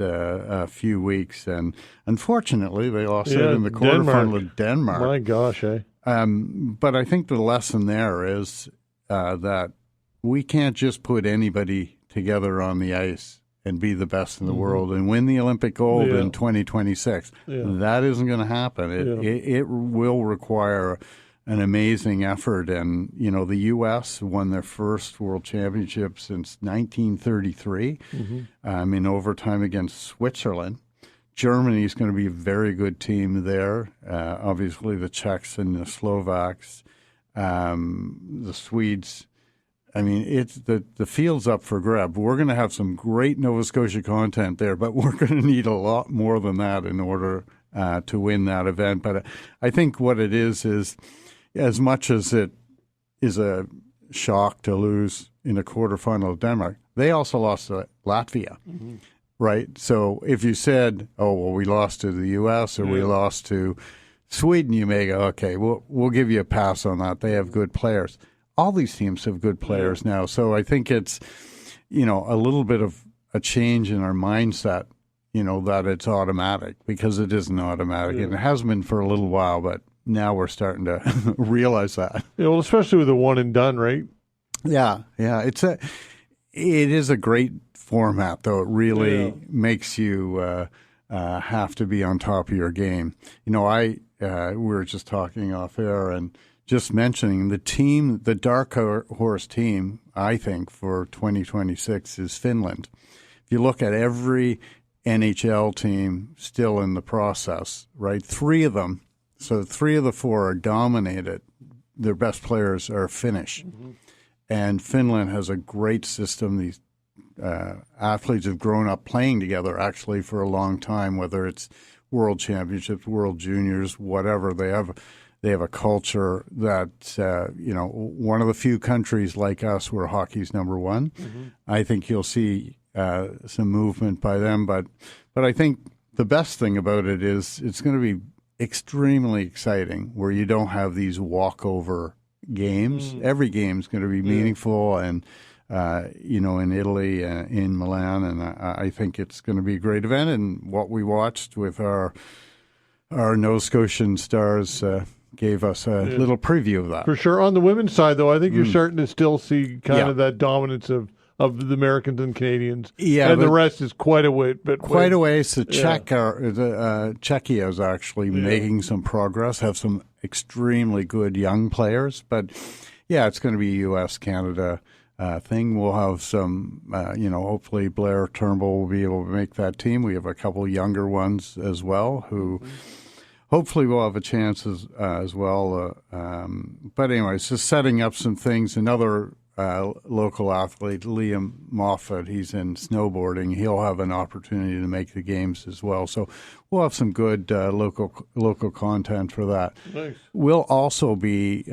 [SPEAKER 22] few weeks, and unfortunately they lost out in the quarterfinal of Denmark.
[SPEAKER 1] My gosh,
[SPEAKER 22] But I think the lesson there is that we can't just put anybody together on the ice and be the best in the world and win the Olympic gold in 2026. That isn't going to happen. It will require an amazing effort. And, the U.S. won their first World Championship since 1933 in overtime against Switzerland. Germany is going to be a very good team there. Obviously, the Czechs and the Slovaks, the Swedes. I mean, it's the field's up for grab. We're going to have some great Nova Scotia content there, but we're going to need a lot more than that in order to win that event. But I think what it is as much as it is a shock to lose in a quarterfinal of Denmark, they also lost to Latvia, right? So if you said, oh, well, we lost to the U.S. or we lost to Sweden, you may go, okay, we'll give you a pass on that. They have good players. All these teams have good players now. So I think it's, a little bit of a change in our mindset, that it's automatic, because it isn't automatic. And it has been for a little while, but now we're starting to realize that.
[SPEAKER 1] Well, especially with the one and done, right?
[SPEAKER 22] Yeah. It is a great format, though. It really makes you have to be on top of your game. We were just talking off air and just mentioning the team, the dark horse team, I think, for 2026 is Finland. If you look at every NHL team still in the process, right? 3 of them, so 3 of the 4 are dominated. Their best players are Finnish. And Finland has a great system. These athletes have grown up playing together actually for a long time, whether it's World Championships, World Juniors, whatever. They have a culture that, one of the few countries like us where hockey's number one. Mm-hmm. I think you'll see some movement by them. But I think the best thing about it is it's going to be extremely exciting where you don't have these walkover games. Every game's going to be meaningful and, in Italy, in Milan. And I think it's going to be a great event. And what we watched with our Nova Scotian stars gave us a little preview of that.
[SPEAKER 1] For sure. On the women's side, though, I think you're starting to still see kind of that dominance of the Americans and Canadians. Yeah. And the rest is quite a way.
[SPEAKER 22] Quite a way. So Czechia is actually making some progress, have some extremely good young players. But, it's going to be a U.S.-Canada thing. We'll have some, hopefully Blair Turnbull will be able to make that team. We have a couple younger ones as well who hopefully we'll have a chance as well. But anyways, just setting up some things. Another local athlete, Liam Moffat, he's in snowboarding. He'll have an opportunity to make the games as well. So we'll have some good local content for that.
[SPEAKER 1] Nice.
[SPEAKER 22] We'll also be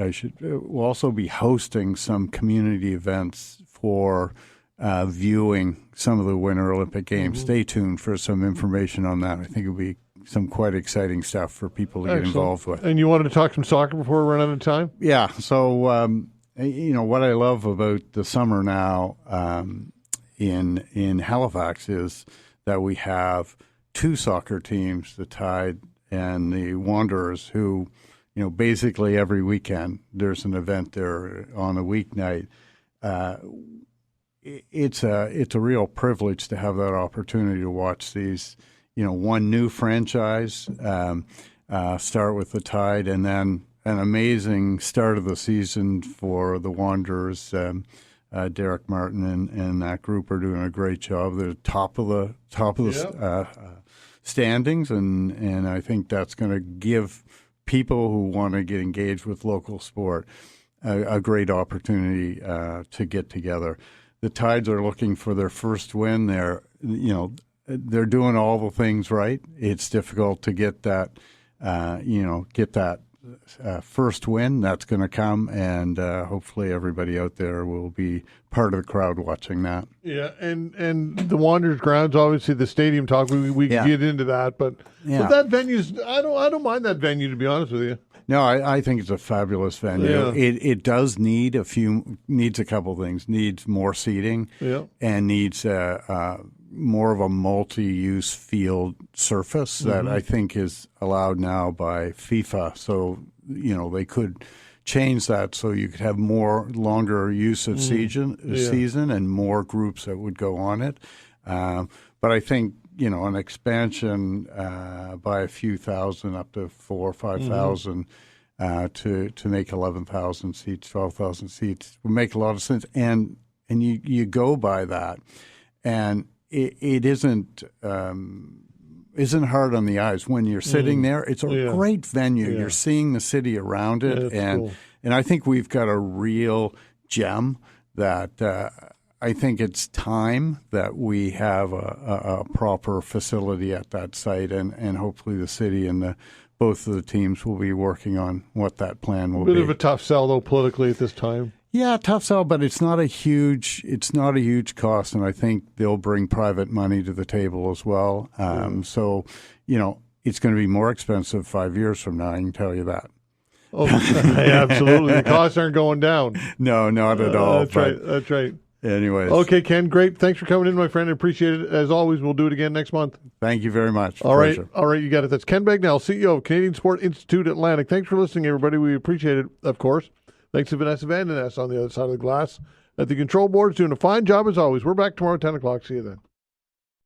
[SPEAKER 22] hosting some community events for viewing some of the Winter Olympic Games. Mm-hmm. Stay tuned for some information on that. I think it'll be some quite exciting stuff for people to get involved with.
[SPEAKER 1] And you wanted to talk some soccer before we run out of time?
[SPEAKER 22] Yeah. So, what I love about the summer now in Halifax is that we have two soccer teams, the Tide and the Wanderers, who, basically every weekend there's an event there on a weeknight. It's a real privilege to have that opportunity to watch these, one new franchise start with the Tide, and then an amazing start of the season for the Wanderers. Derek Martin and that group are doing a great job. They're top of the standings, and I think that's going to give people who want to get engaged with local sport a great opportunity to get together. The Tides are looking for their first win. They're doing all the things right. It's difficult to get that, first win. That's going to come, and hopefully everybody out there will be part of the crowd watching that.
[SPEAKER 1] Yeah, and the Wanderers grounds, obviously the stadium talk, we can get into that, but that venue's, I don't mind that venue, to be honest with you.
[SPEAKER 22] No, I think it's a fabulous venue. Yeah. It does needs a couple things. Needs more seating, and needs more of a multi-use field surface that I think is allowed now by FIFA. So, they could change that so you could have longer use of season and more groups that would go on it. But I think, an expansion by a few thousand up to 4,000 or 5,000 to make 11,000 seats, 12,000 seats would make a lot of sense. And you go by that, and it isn't hard on the eyes when you're sitting there. It's a great venue. You're seeing the city around it, and I think we've got a real gem that I think it's time that we have a proper facility at that site, and hopefully the city and both of the teams will be working on what that plan will be.
[SPEAKER 1] Bit of a tough sell, though, politically at this time.
[SPEAKER 22] Yeah, tough sell, but it's not a huge cost, and I think they'll bring private money to the table as well. So, it's going to be more expensive 5 years from now, I can tell you that.
[SPEAKER 1] Oh, absolutely. The costs aren't going down.
[SPEAKER 22] No, not at all.
[SPEAKER 1] That's right.
[SPEAKER 22] Anyways.
[SPEAKER 1] Okay, Ken, great. Thanks for coming in, my friend. I appreciate it. As always, we'll do it again next month.
[SPEAKER 22] Thank you very much.
[SPEAKER 1] All right, you got it. That's Ken Bagnell, CEO of Canadian Sport Institute Atlantic. Thanks for listening, everybody. We appreciate it, of course. Thanks to Vanessa Van Den Ness on the other side of the glass at the control boards, doing a fine job as always. We're back tomorrow at 10 o'clock. See you then.